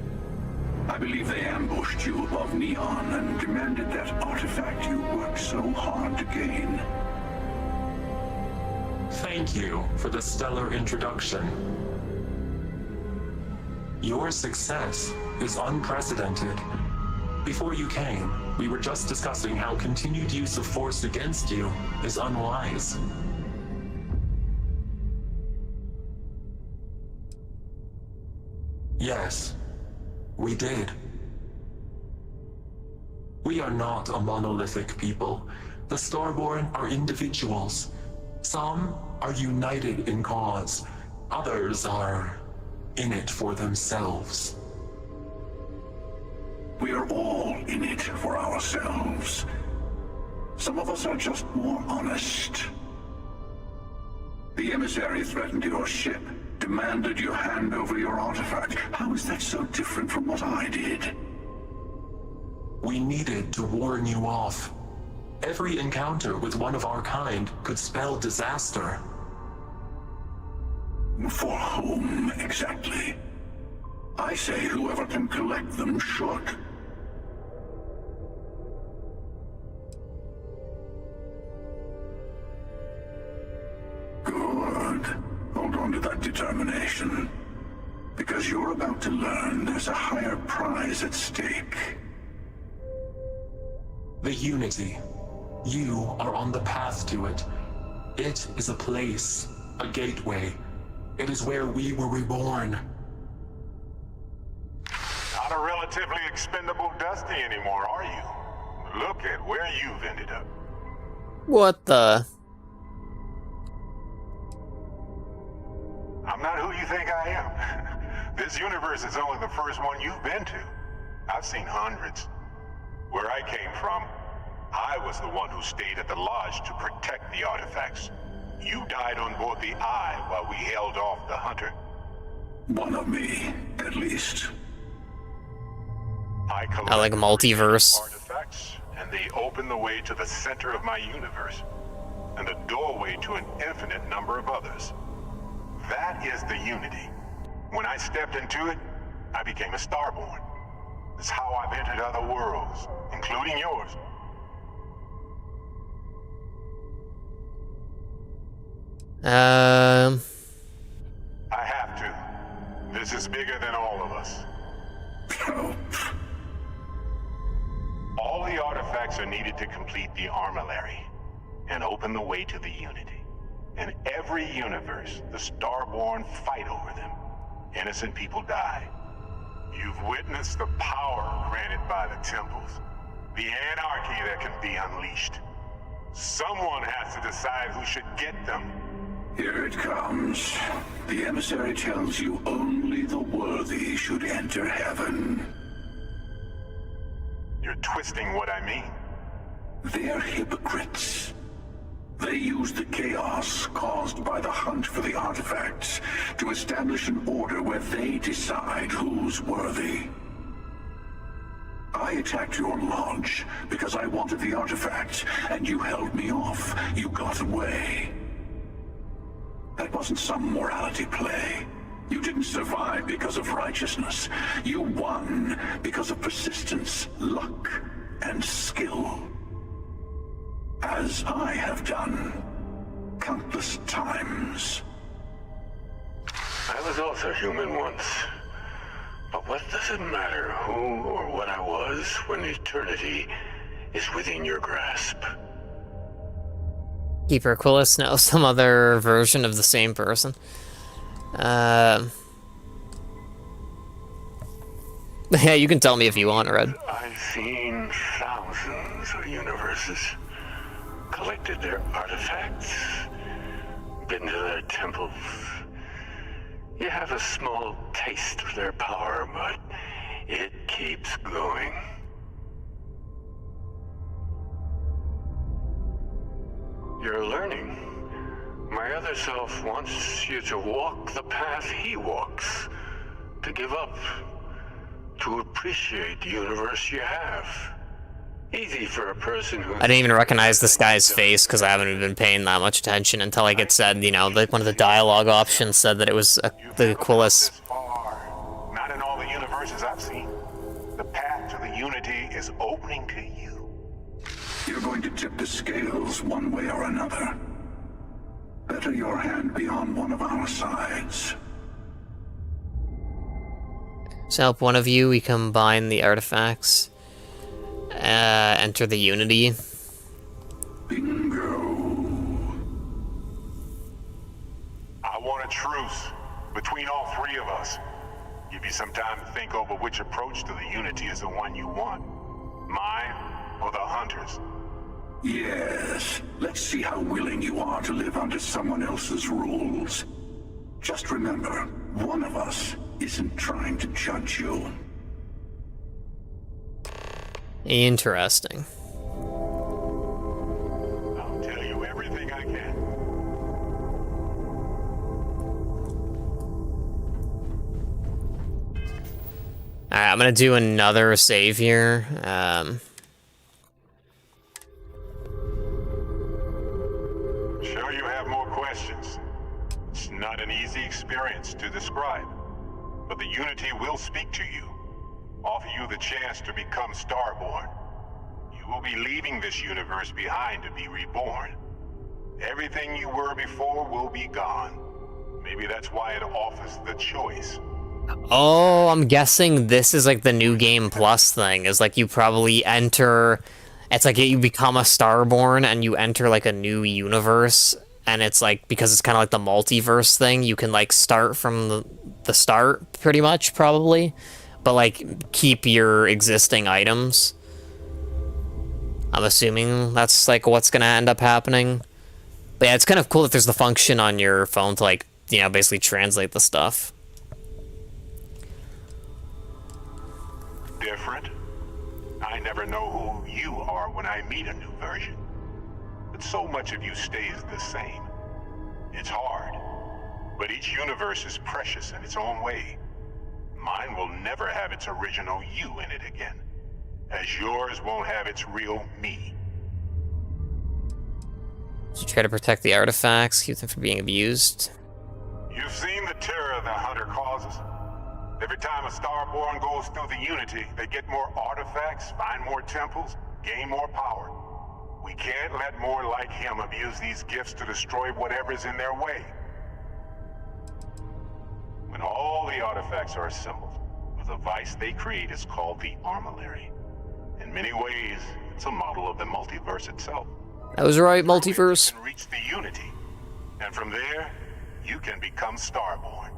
I believe they ambushed you above Neon and demanded that artifact you worked so hard to gain. Thank you for the stellar introduction. Your success is unprecedented. Before you came, we were just discussing how continued use of force against you is unwise. Yes, we did. We are not a monolithic people. The Starborn are individuals. Some are united in cause. Others are in it for themselves. We are all in it for ourselves. Some of us are just more honest. The emissary threatened your ship, demanded you hand over your artifact. How is that so different from what I did? We needed to warn you off. Every encounter with one of our kind could spell disaster. For whom, exactly? I say whoever can collect them should. Good. Hold on to that determination. Because you're about to learn there's a higher prize at stake. The Unity. You are on the path to it. It is a place, a gateway. It is where we were reborn. Not a relatively expendable Dusty anymore, are you? Look at where you've ended up. What the? I'm not who you think I am. This universe is only the first one you've been to. I've seen hundreds. Where I came from, I was the one who stayed at the lodge to protect the artifacts. You died on board the Eye while we held off the Hunter. One of me, at least. I like multiverse. Artifacts, and they open the way to the center of my universe, and the doorway to an infinite number of others. That is the Unity. When I stepped into it, I became a Starborn. It's how I've entered other worlds, including yours. I have to. This is bigger than all of us. All the artifacts are needed to complete the Armillary and open the way to the Unity. In every universe, the Starborn fight over them. Innocent people die. You've witnessed the power granted by the temples, the anarchy that can be unleashed. Someone has to decide who should get them. Here it comes. The emissary tells you only the worthy should enter heaven. You're twisting what I mean. They're hypocrites. They use the chaos caused by the hunt for the artifacts to establish an order where they decide who's worthy. I attacked your lodge because I wanted the artifact, and you held me off. You got away. That wasn't some morality play. You didn't survive because of righteousness. You won because of persistence, luck, and skill. As I have done countless times. I was also human once. But what does it matter who or what I was when eternity is within your grasp? Keeper Quillis? No, some other version of the same person. Yeah, you can tell me if you want, Red. I've seen thousands of universes, collected their artifacts, been to their temples. You have a small taste of their power, but it keeps going. You're learning. My other self wants you to walk the path he walks, to give up, to appreciate the universe you have. Easy for a person who... I didn't even recognize this guy's face because I haven't even been paying that much attention until like it said, you know, like one of the dialogue options said that it was the Quillis. Not in all the universes I've seen. The path to the Unity is opening to you. You're going to tip the scales one way or another. Better your hand be on one of our sides. So help one of you, we combine the artifacts. Enter the Unity. I want a truce between all three of us. Give you some time to think over which approach to the Unity is the one you want. Mine or the Hunters? Yes. Let's see how willing you are to live under someone else's rules. Just remember, one of us isn't trying to judge you. Interesting. I'll tell you everything I can. Alright, I'm gonna do another save here. Sure you have more questions. It's not an easy experience to describe, but the Unity will speak to you, offer you the chance to become Starborn. You will be leaving this universe behind to be reborn. Everything you were before will be gone. Maybe that's why it offers the choice. Oh, I'm guessing this is like the new game plus thing, is like you probably enter, it's like you become a Starborn and you enter like a new universe, and it's like, because it's kind of like the multiverse thing, you can like start from the start pretty much, probably, but like keep your existing items. I'm assuming that's like what's gonna end up happening. But yeah, it's kind of cool that there's the function on your phone to like, you know, basically translate the stuff. Different? I never know who you are when I meet a new version. But so much of you stays the same. It's hard. But each universe is precious in its own way. Mine will never have its original you in it again. As yours won't have its real me. So try to protect the artifacts, keep them from being abused. You've seen the terror the Hunter causes. Every time a Starborn goes through the Unity, they get more artifacts, find more temples, gain more power. We can't let more like him abuse these gifts to destroy whatever's in their way. When all the artifacts are assembled, the device they create is called the Armillary. In many ways, it's a model of the multiverse itself. That was right, multiverse. You can reach the Unity, and from there, you can become Starborn.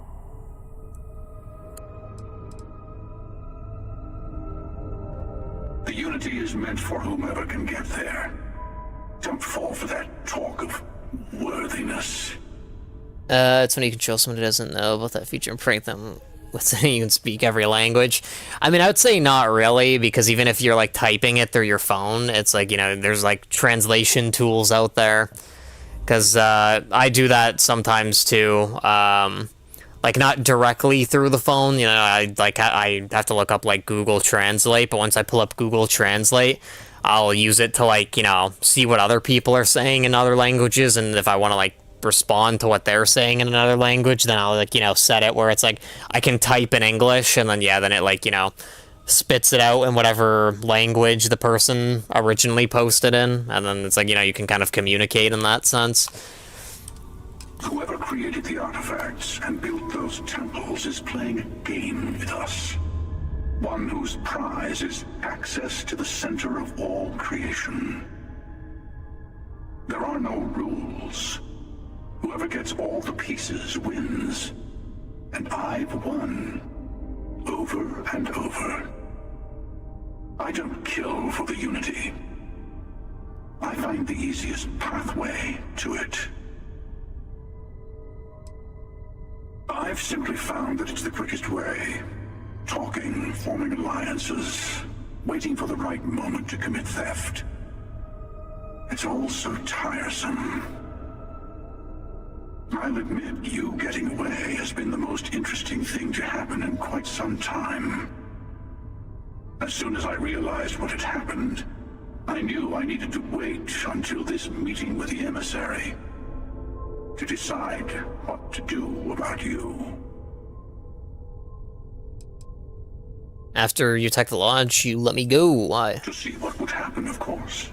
The Unity is meant for whomever can get there. Don't fall for that talk of worthiness. It's when you control someone who doesn't know about that feature and prank them with saying you can speak every language. I mean, I would say not really, because even if you're like typing it through your phone, it's like, you know, there's like translation tools out there. Because I do that sometimes too. Like not directly through the phone, you know, I have to look up like Google Translate, but once I pull up Google Translate, I'll use it to like, you know, see what other people are saying in other languages, and if I want to like respond to what they're saying in another language, then I'll like, you know, set it where it's like I can type in English, and then yeah, then it like, you know, spits it out in whatever language the person originally posted in, and then it's like, you know, you can kind of communicate in that sense. Whoever created the artifacts and built those temples is playing a game with us. One whose prize is access to the center of all creation. There are no rules. Whoever gets all the pieces wins. And I've won. Over and over. I don't kill for the Unity. I find the easiest pathway to it. I've simply found that it's the quickest way. Talking, forming alliances, waiting for the right moment to commit theft. It's all so tiresome. I'll admit, you getting away has been the most interesting thing to happen in quite some time. As soon as I realized what had happened, I knew I needed to wait until this meeting with the emissary to decide what to do about you. After you attack the lodge, you let me go. Why? To see what would happen, of course.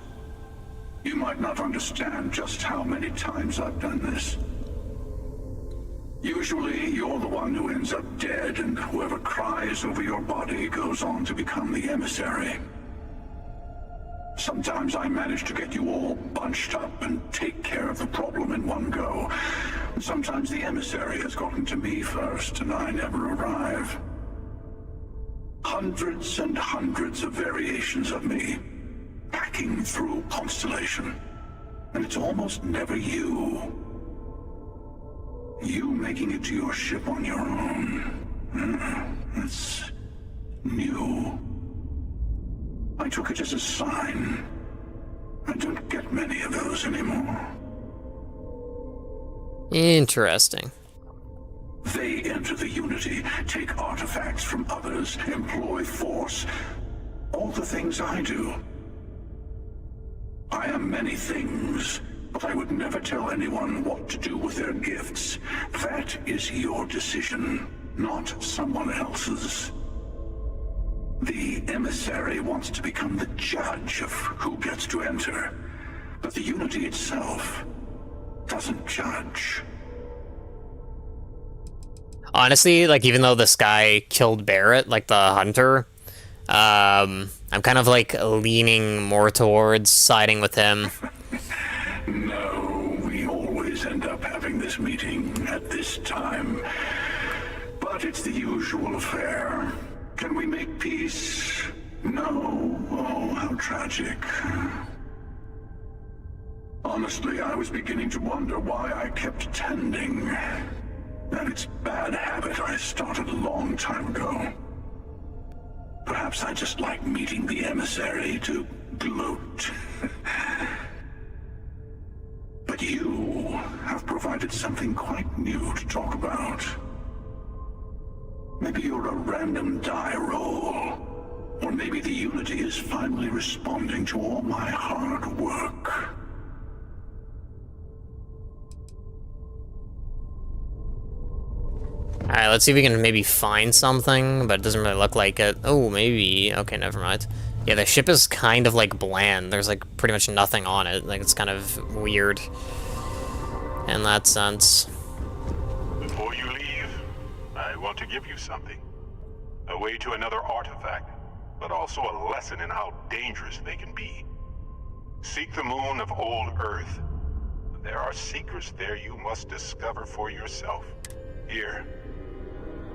You might not understand just how many times I've done this. Usually, you're the one who ends up dead, and whoever cries over your body goes on to become the emissary. Sometimes I manage to get you all bunched up and take care of the problem in one go. Sometimes the emissary has gotten to me first, and I never arrive. Hundreds and hundreds of variations of me, hacking through Constellation. And it's almost never you. You making it to your ship on your own. That's new. I took it as a sign. I don't get many of those anymore. Interesting. They enter the Unity, take artifacts from others, employ force. All the things I do. I am many things, but I would never tell anyone what to do with their gifts. That is your decision, not someone else's. The emissary wants to become the judge of who gets to enter, but the Unity itself doesn't judge. Honestly, like, even though this guy killed Barrett, like the hunter, I'm kind of like leaning more towards siding with him. No, we always end up having this meeting at this time. But it's the usual affair. Can we make peace? No. Oh, how tragic. Honestly, I was beginning to wonder why I kept attending. That it's bad habit I started a long time ago. Perhaps I just like meeting the emissary to gloat. But you have provided something quite new to talk about. Maybe you're a random die roll. Or maybe the Unity is finally responding to all my hard work. Alright, let's see if we can maybe find something, but it doesn't really look like it. Oh, maybe. Okay, never mind. Yeah, the ship is kind of, like, bland. There's, like, pretty much nothing on it. Like, it's kind of weird in that sense. Before you leave, I want to give you something. A way to another artifact, but also a lesson in how dangerous they can be. Seek the moon of old Earth. There are secrets there you must discover for yourself. Here,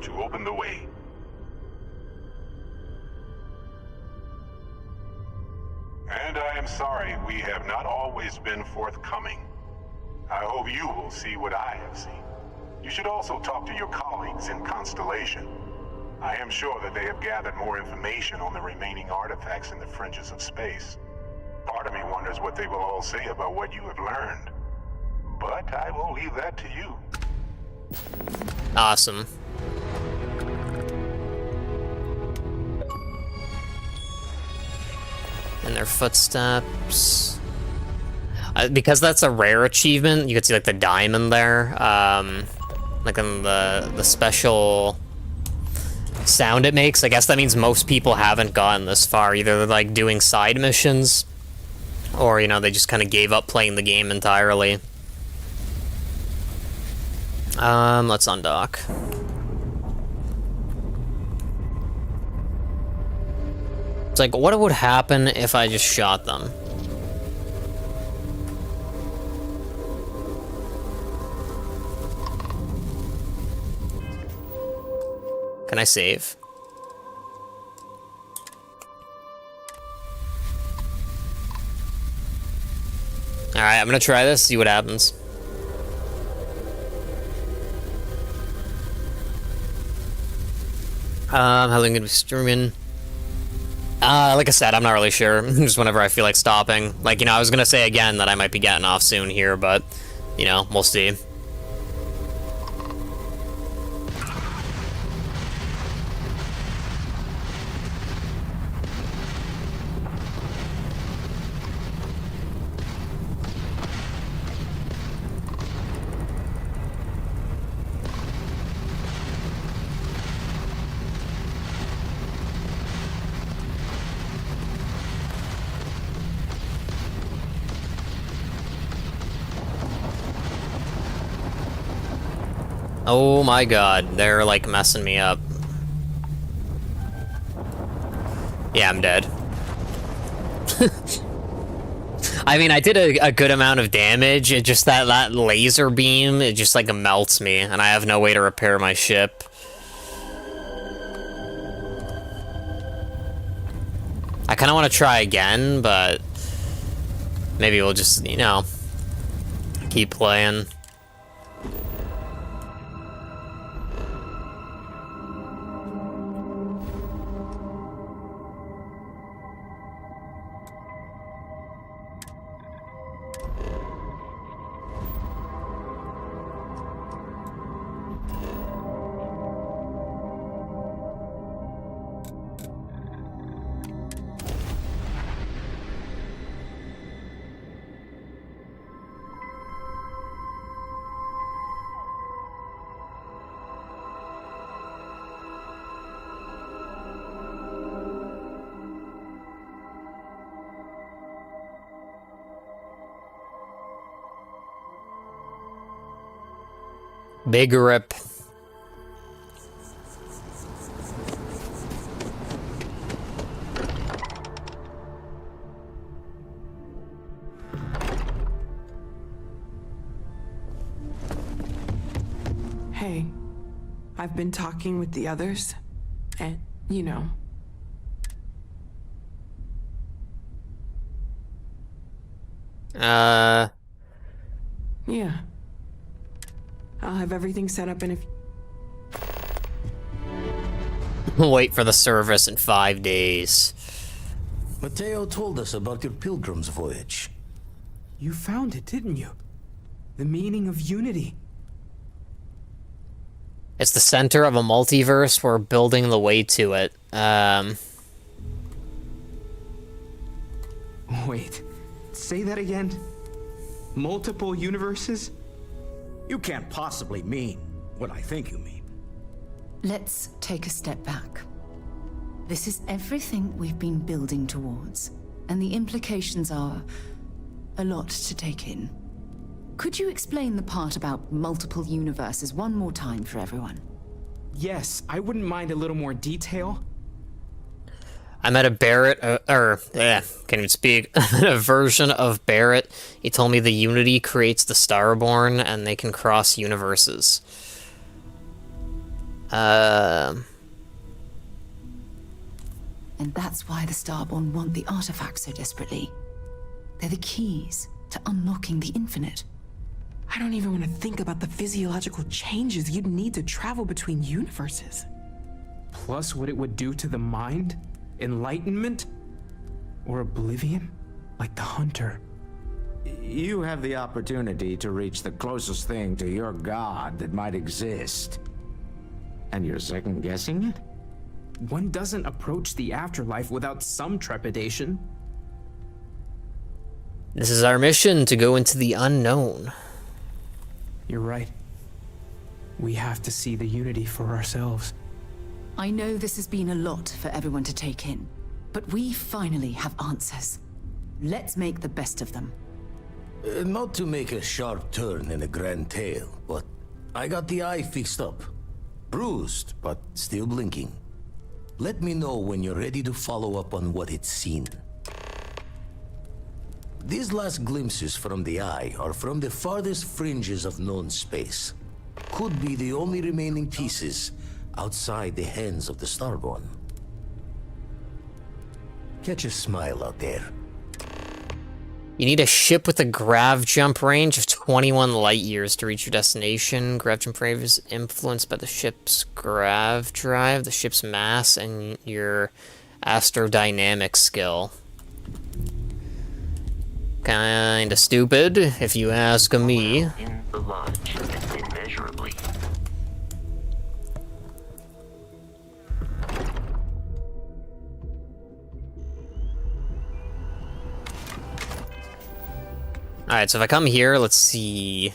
to open the way. And I am sorry we have not always been forthcoming. I hope you will see what I have seen. You should also talk to your colleagues in Constellation. I am sure that they have gathered more information on the remaining artifacts in the fringes of space. Part of me wonders what they will all say about what you have learned. But I will leave that to you. Awesome. And their footsteps. Because that's a rare achievement, you can see like the diamond there. Like in the special sound it makes. I guess that means most people haven't gotten this far. Either they're like doing side missions, or you know, they just kind of gave up playing the game entirely. Let's undock. It's like, what would happen if I just shot them? Can I save? Alright, I'm gonna try this, see what happens. How long gonna be streaming? Like I said, I'm not really sure. Just whenever I feel like stopping. Like, you know, I was gonna say again that I might be getting off soon here, but, you know, we'll see. Oh my god, they're like messing me up. Yeah, I'm dead. I mean, I did a good amount of damage. It just that laser beam, it just like melts me, and I have no way to repair my ship. I kind of want to try again, but maybe we'll just, you know, keep playing. Big rip. Hey, I've been talking with the others, and, you know. Yeah. I'll have everything set up in a few. Wait for the service in 5 days. Mateo told us about your pilgrim's voyage. You found it, didn't you? The meaning of unity. It's the center of a multiverse. We're building the way to it. Wait, say that again? Multiple universes? You can't possibly mean what I think you mean. Let's take a step back. This is everything we've been building towards, and the implications are a lot to take in. Could you explain the part about multiple universes one more time for everyone? Yes, I wouldn't mind a little more detail. I met a Barrett, can't even speak, a version of Barrett. He told me the Unity creates the Starborn, and they can cross universes. And that's why the Starborn want the artifacts so desperately. They're the keys to unlocking the infinite. I don't even want to think about the physiological changes you'd need to travel between universes. Plus what it would do to the mind? Enlightenment? Or oblivion? Like the Hunter. You have the opportunity to reach the closest thing to your god that might exist. And you're second-guessing it? One doesn't approach the afterlife without some trepidation. This is our mission, to go into the unknown. You're right. We have to see the Unity for ourselves. I know this has been a lot for everyone to take in, but we finally have answers. Let's make the best of them. Not to make a sharp turn in a grand tale, but I got the eye fixed up. Bruised, but still blinking. Let me know when you're ready to follow up on what it's seen. These last glimpses from the eye are from the farthest fringes of known space. Could be the only remaining pieces outside the hands of the Starborn. Catch a smile out there. You need a ship with a grav jump range of 21 light years to reach your destination. Grav jump range is influenced by the ship's grav drive, the ship's mass, and your astrodynamic skill. Kinda stupid, if you ask me. In the lodge, immeasurably. Alright, so if I come here, let's see.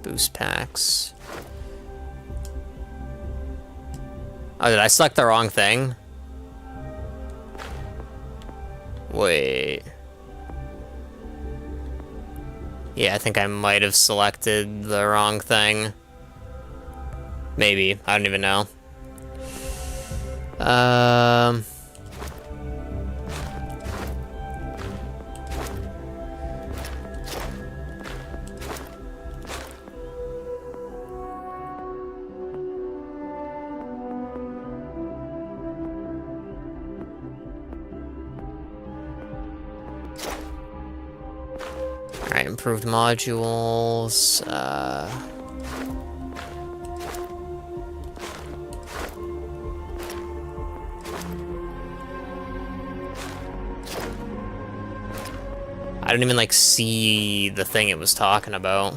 Boost packs. Oh, did I select the wrong thing? Wait. Yeah, I think I might have selected the wrong thing. Maybe. I don't even know. Alright, improved modules. I didn't even, like, see the thing it was talking about.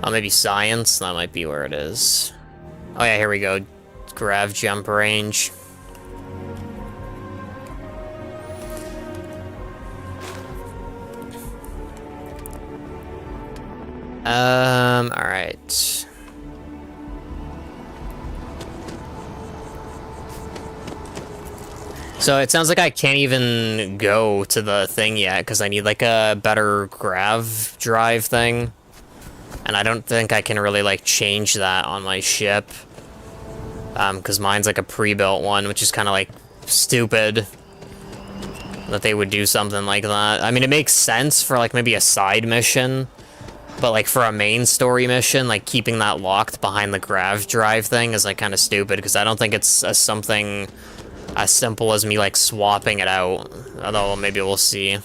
Oh, maybe science? That might be where it is. Oh yeah, here we go. Grav jump range. Alright. So it sounds like I can't even go to the thing yet, because I need, like, a better grav drive thing. And I don't think I can really, like, change that on my ship. Because mine's, like, a pre-built one, which is kind of, like, stupid that they would do something like that. I mean, it makes sense for, like, maybe a side mission. But, like, for a main story mission, like, keeping that locked behind the grav drive thing is, like, kind of stupid. Because I don't think it's something as simple as me, like, swapping it out. Although, maybe we'll see.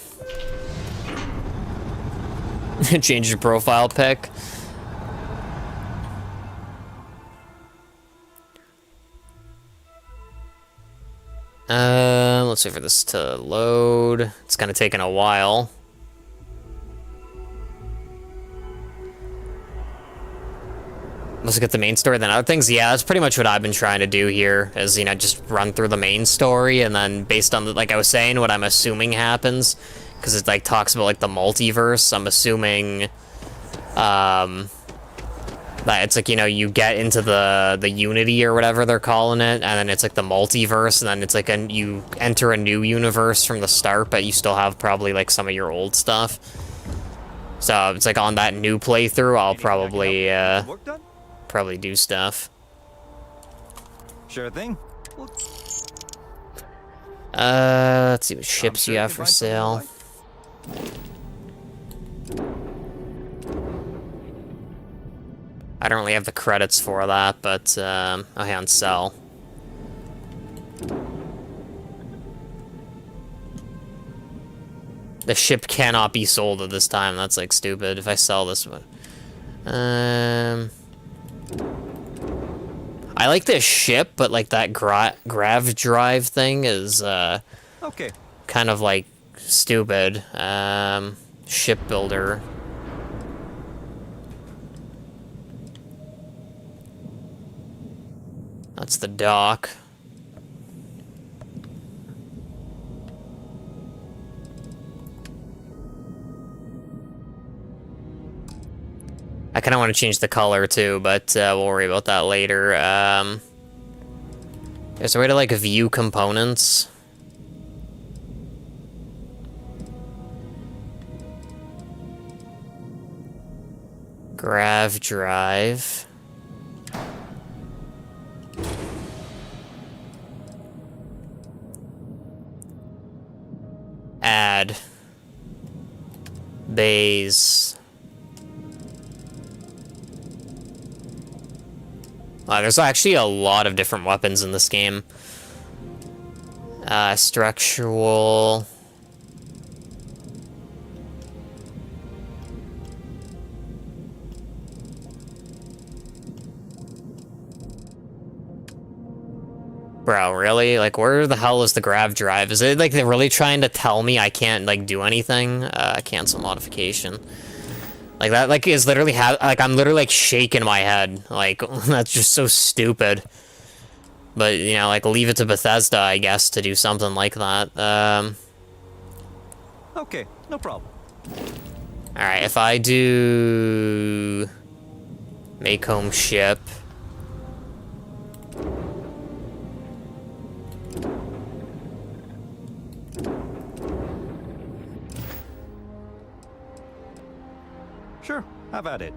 Change your profile pic. Let's wait for this to load. It's kind of taking a while. Let's get the main story, then other things. Yeah, that's pretty much what I've been trying to do here, is, you know, just run through the main story, and then based on, like I was saying, what I'm assuming happens, because it, like, talks about, like, the multiverse, I'm assuming, that it's, like, you know, you get into the Unity, or whatever they're calling it, and then it's, like, the multiverse, and then it's, like, you enter a new universe from the start, but you still have probably, like, some of your old stuff. So, it's, like, on that new playthrough, I'll probably, probably do stuff. Sure thing. Let's see what ships you have for sale. I don't really have the credits for that, but, okay, on sell. The ship cannot be sold at this time. That's, like, stupid if I sell this one. I like this ship, but, like, that grav drive thing is, okay, kind of, like, stupid. Shipbuilder. That's the dock. I kind of want to change the color too, but we'll worry about that later. Is there a way to, like, view components? Grav drive. Add. Bays. Wow, there's actually a lot of different weapons in this game. Structural. Bro, really? Like, where the hell is the grav drive? Is it, like, they're really trying to tell me I can't, like, do anything? Cancel modification. Like, that, like, is literally like, I'm literally, like, shaking my head. Like, that's just so stupid. But, you know, like, leave it to Bethesda, I guess, to do something like that. Okay, no problem. Alright, if I do... make home ship... Sure, have at it.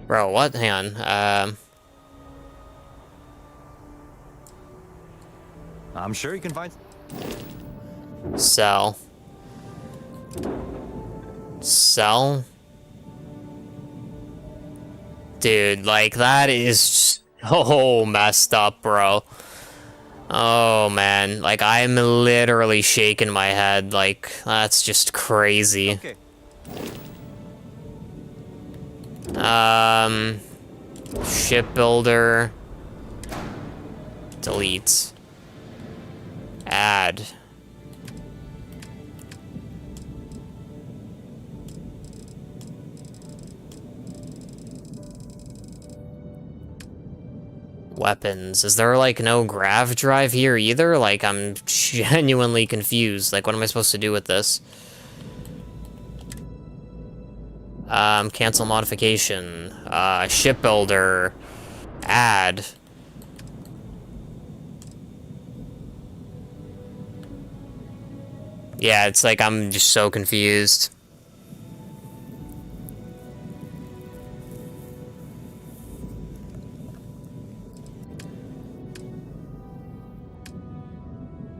Bro, what? Hang on. I'm sure you can find... Sell. Sell? Dude, like, that is so messed up, bro. Oh, man. Like, I'm literally shaking my head. Like, that's just crazy. Okay. Shipbuilder. Delete. Add. Weapons. Is there, like, no grav drive here either? Like, I'm genuinely confused. Like, what am I supposed to do with this? Cancel modification. Shipbuilder. Add. Yeah, it's like I'm just so confused.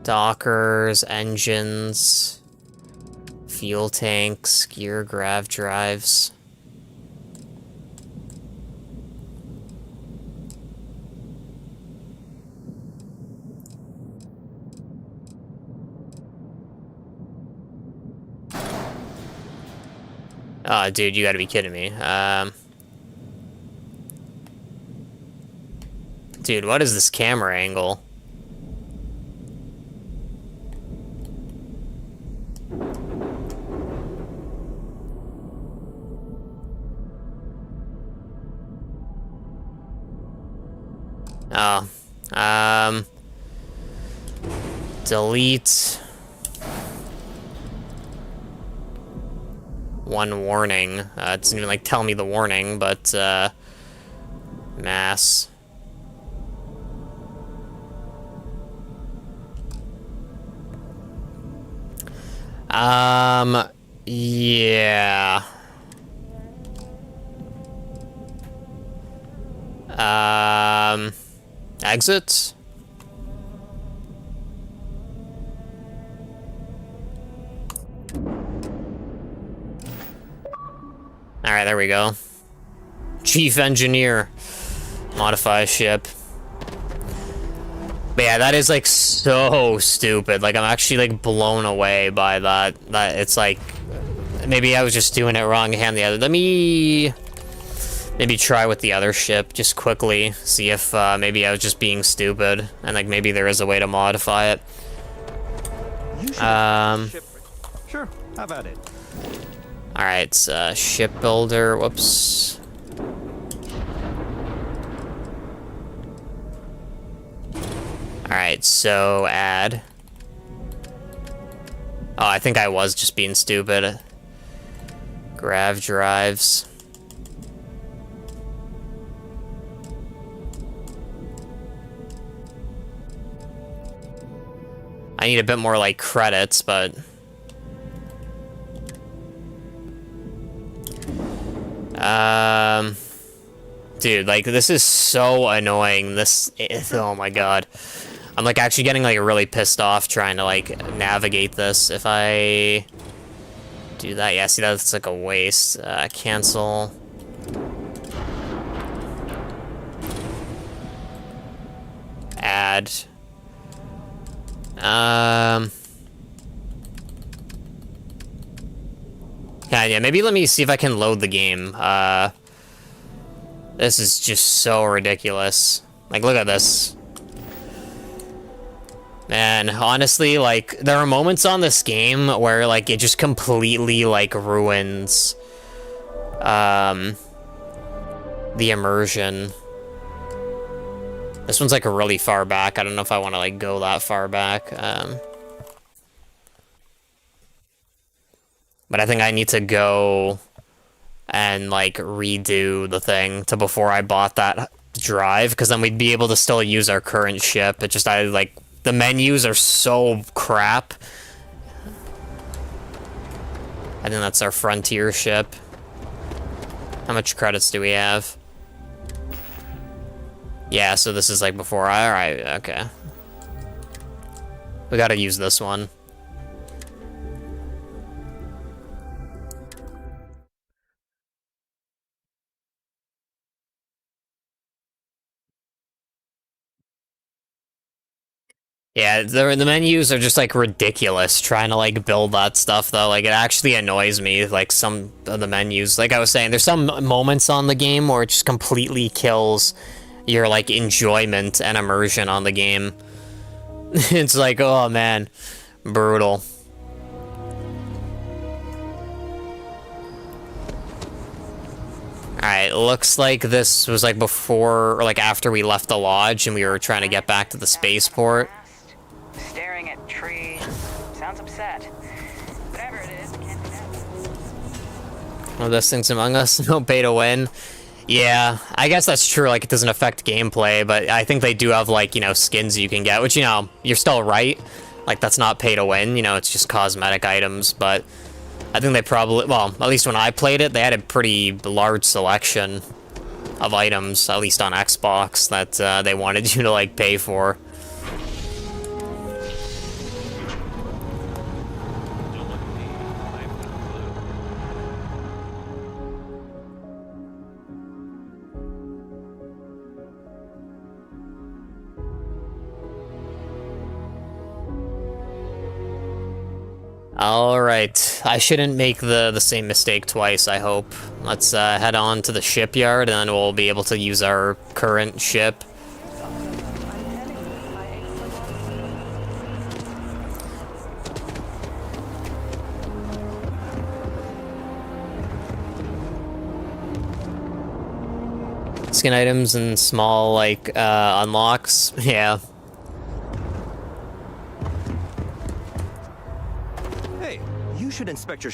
Dockers, engines, fuel tanks, gear grav drives. Oh, dude, you gotta be kidding me. Dude, what is this camera angle? Oh, delete. One warning. It doesn't even, like, tell me the warning, but, mass. Yeah. Exit? Alright, there we go. Chief Engineer. Modify ship. But yeah, that is, like, so stupid. Like, I'm actually, like, blown away by that. That it's like, maybe I was just doing it wrong hand the other. Let me maybe try with the other ship just quickly. See if maybe I was just being stupid. And, like, maybe there is a way to modify it. Sure, how about it? Alright, shipbuilder. Whoops. Alright, so add. Oh, I think I was just being stupid. Grav drives. I need a bit more, like, credits, but... Dude, like, this is so annoying. Oh my god. I'm, like, actually getting, like, really pissed off trying to, like, navigate this. If I do that, yeah, see, that's, like, a waste. Cancel. Add. Yeah, maybe let me see if I can load the game. This is just so ridiculous. Like, look at this. Man, honestly, like, there are moments on this game where, like, it just completely, like, ruins, the immersion. This one's, like, really far back. I don't know if I want to, like, go that far back. But I think I need to go and, like, redo the thing to before I bought that drive, because then we'd be able to still use our current ship. It just, the menus are so crap. I think that's our frontier ship. How much credits do we have? Yeah, so this is, like, before. Alright, okay. We gotta use this one. Yeah, the menus are just, like, ridiculous trying to, like, build that stuff, though. Like, it actually annoys me, like, some of the menus. Like I was saying, there's some moments on the game where it just completely kills your, like, enjoyment and immersion on the game. It's like, oh, man. Brutal. Alright, looks like this was, like, before, or, like, after we left the lodge and we were trying to get back to the spaceport. Staring at trees. Sounds upset. Whatever it is, can't do that. Oh, those things among us, no pay to win. Yeah, I guess that's true, like, it doesn't affect gameplay, but I think they do have, like, you know, skins you can get, which, you know, you're still right. Like, that's not pay to win, you know, it's just cosmetic items, but I think they probably, well, at least when I played it, they had a pretty large selection of items, at least on Xbox, that they wanted you to, like, pay for. Alright, I shouldn't make the same mistake twice, I hope. Let's head on to the shipyard, and then we'll be able to use our current ship. Skin items and small, like, unlocks, yeah. You should inspect your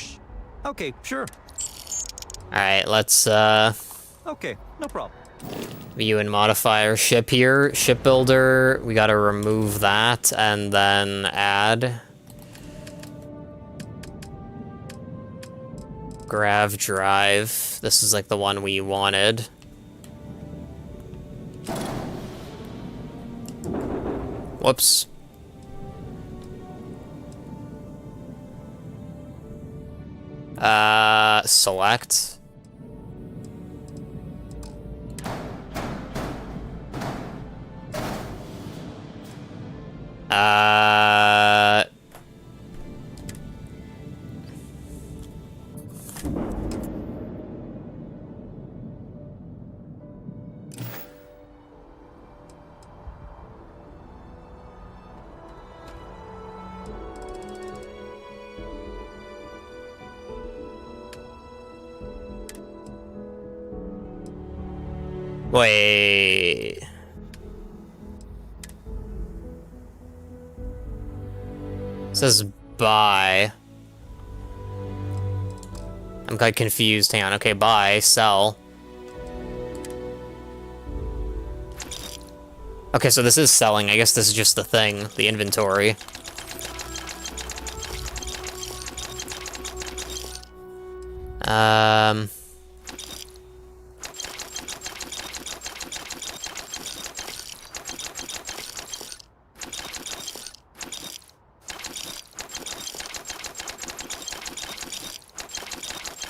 Okay, sure. Alright, let's, Okay, no problem. view and modify our ship here. Shipbuilder, we gotta remove that, and then add. Grav drive. This is, like, the one we wanted. Whoops. Select. Wait. It says buy. I'm quite confused. Hang on. Okay, buy, sell. Okay, so this is selling. I guess this is just the thing, the inventory.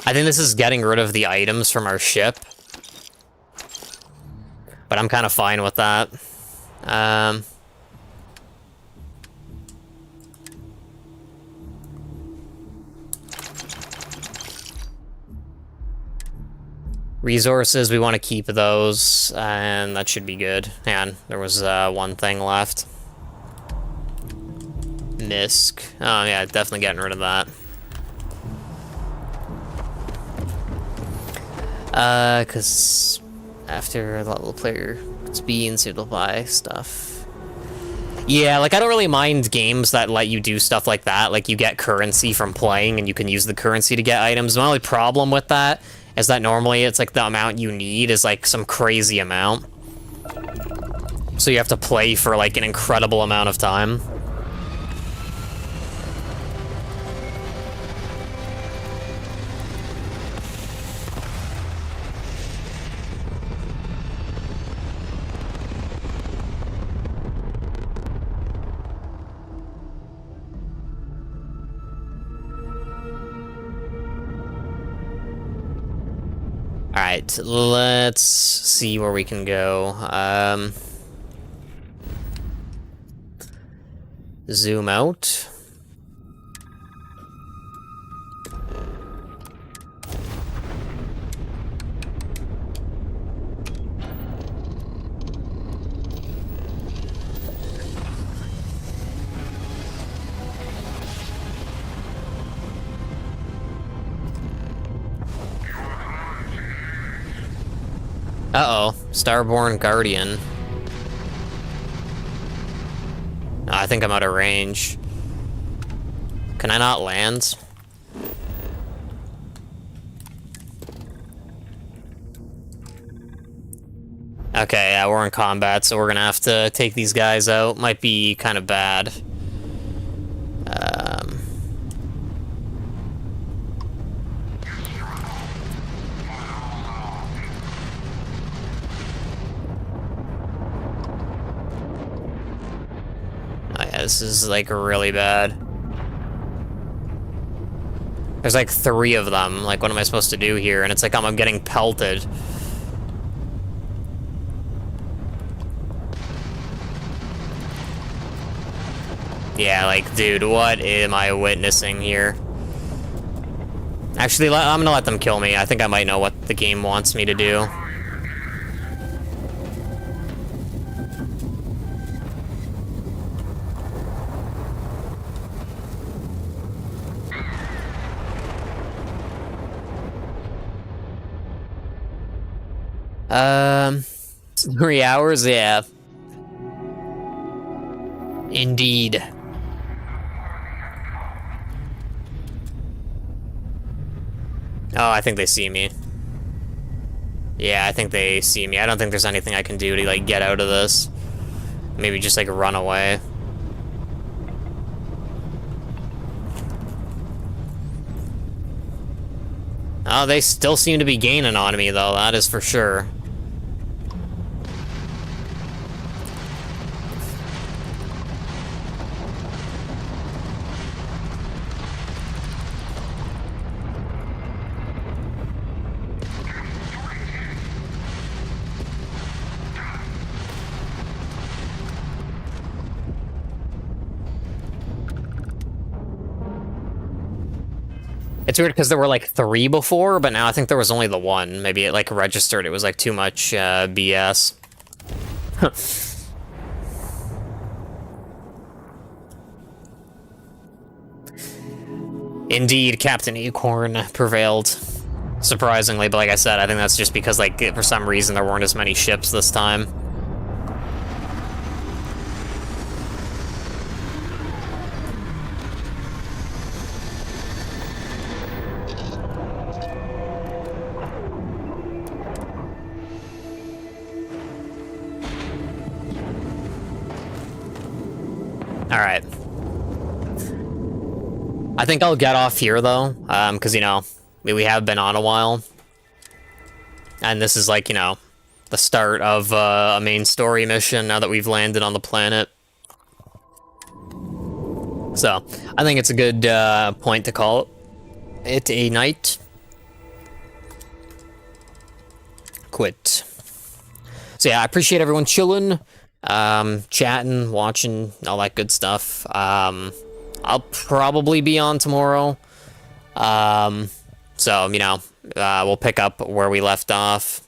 I think this is getting rid of the items from our ship. But I'm kind of fine with that. Resources, we want to keep those, and that should be good. Hang on, there was one thing left. Misc. Oh yeah, definitely getting rid of that. Because after the level player gets B and suitable buy stuff. Yeah, like, I don't really mind games that let you do stuff like that. Like, you get currency from playing, and you can use the currency to get items. My only problem with that is that normally it's, like, the amount you need is, like, some crazy amount. So you have to play for, like, an incredible amount of time. Alright, let's see where we can go. Zoom out. Uh-oh, Starborn Guardian. Oh, I think I'm out of range. Can I not land? Okay, yeah, we're in combat, so we're gonna have to take these guys out. Might be kind of bad. Oh yeah, this is like really bad. There's like 3 of them. Like, what am I supposed to do here? And it's like I'm getting pelted. Yeah, like, dude, what am I witnessing here? Actually, I'm gonna let them kill me. I think I might know what the game wants me to do. Um, 3 hours? Yeah. Indeed. Oh, I think they see me. Yeah, I think they see me. I don't think there's anything I can do to, like, get out of this. Maybe just, like, run away. Oh, they still seem to be gaining on me, though. That is for sure. It's weird because there were like 3 before, but now I think there was only the 1. Maybe it like registered. It was like too much BS. Indeed, Captain Acorn prevailed. Surprisingly, but like I said, I think that's just because like for some reason there weren't as many ships this time. Alright. I think I'll get off here, though, because, you know, we have been on a while. And this is, like, you know, the start of a main story mission now that we've landed on the planet. So, I think it's a good point to call it a night. Quit. So, yeah, I appreciate everyone chilling. Chatting, watching, all that good stuff. I'll probably be on tomorrow. So, you know, we'll pick up where we left off.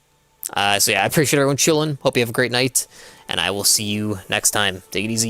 So yeah, I appreciate everyone chilling. Hope you have a great night, and I will see you next time. Take it easy.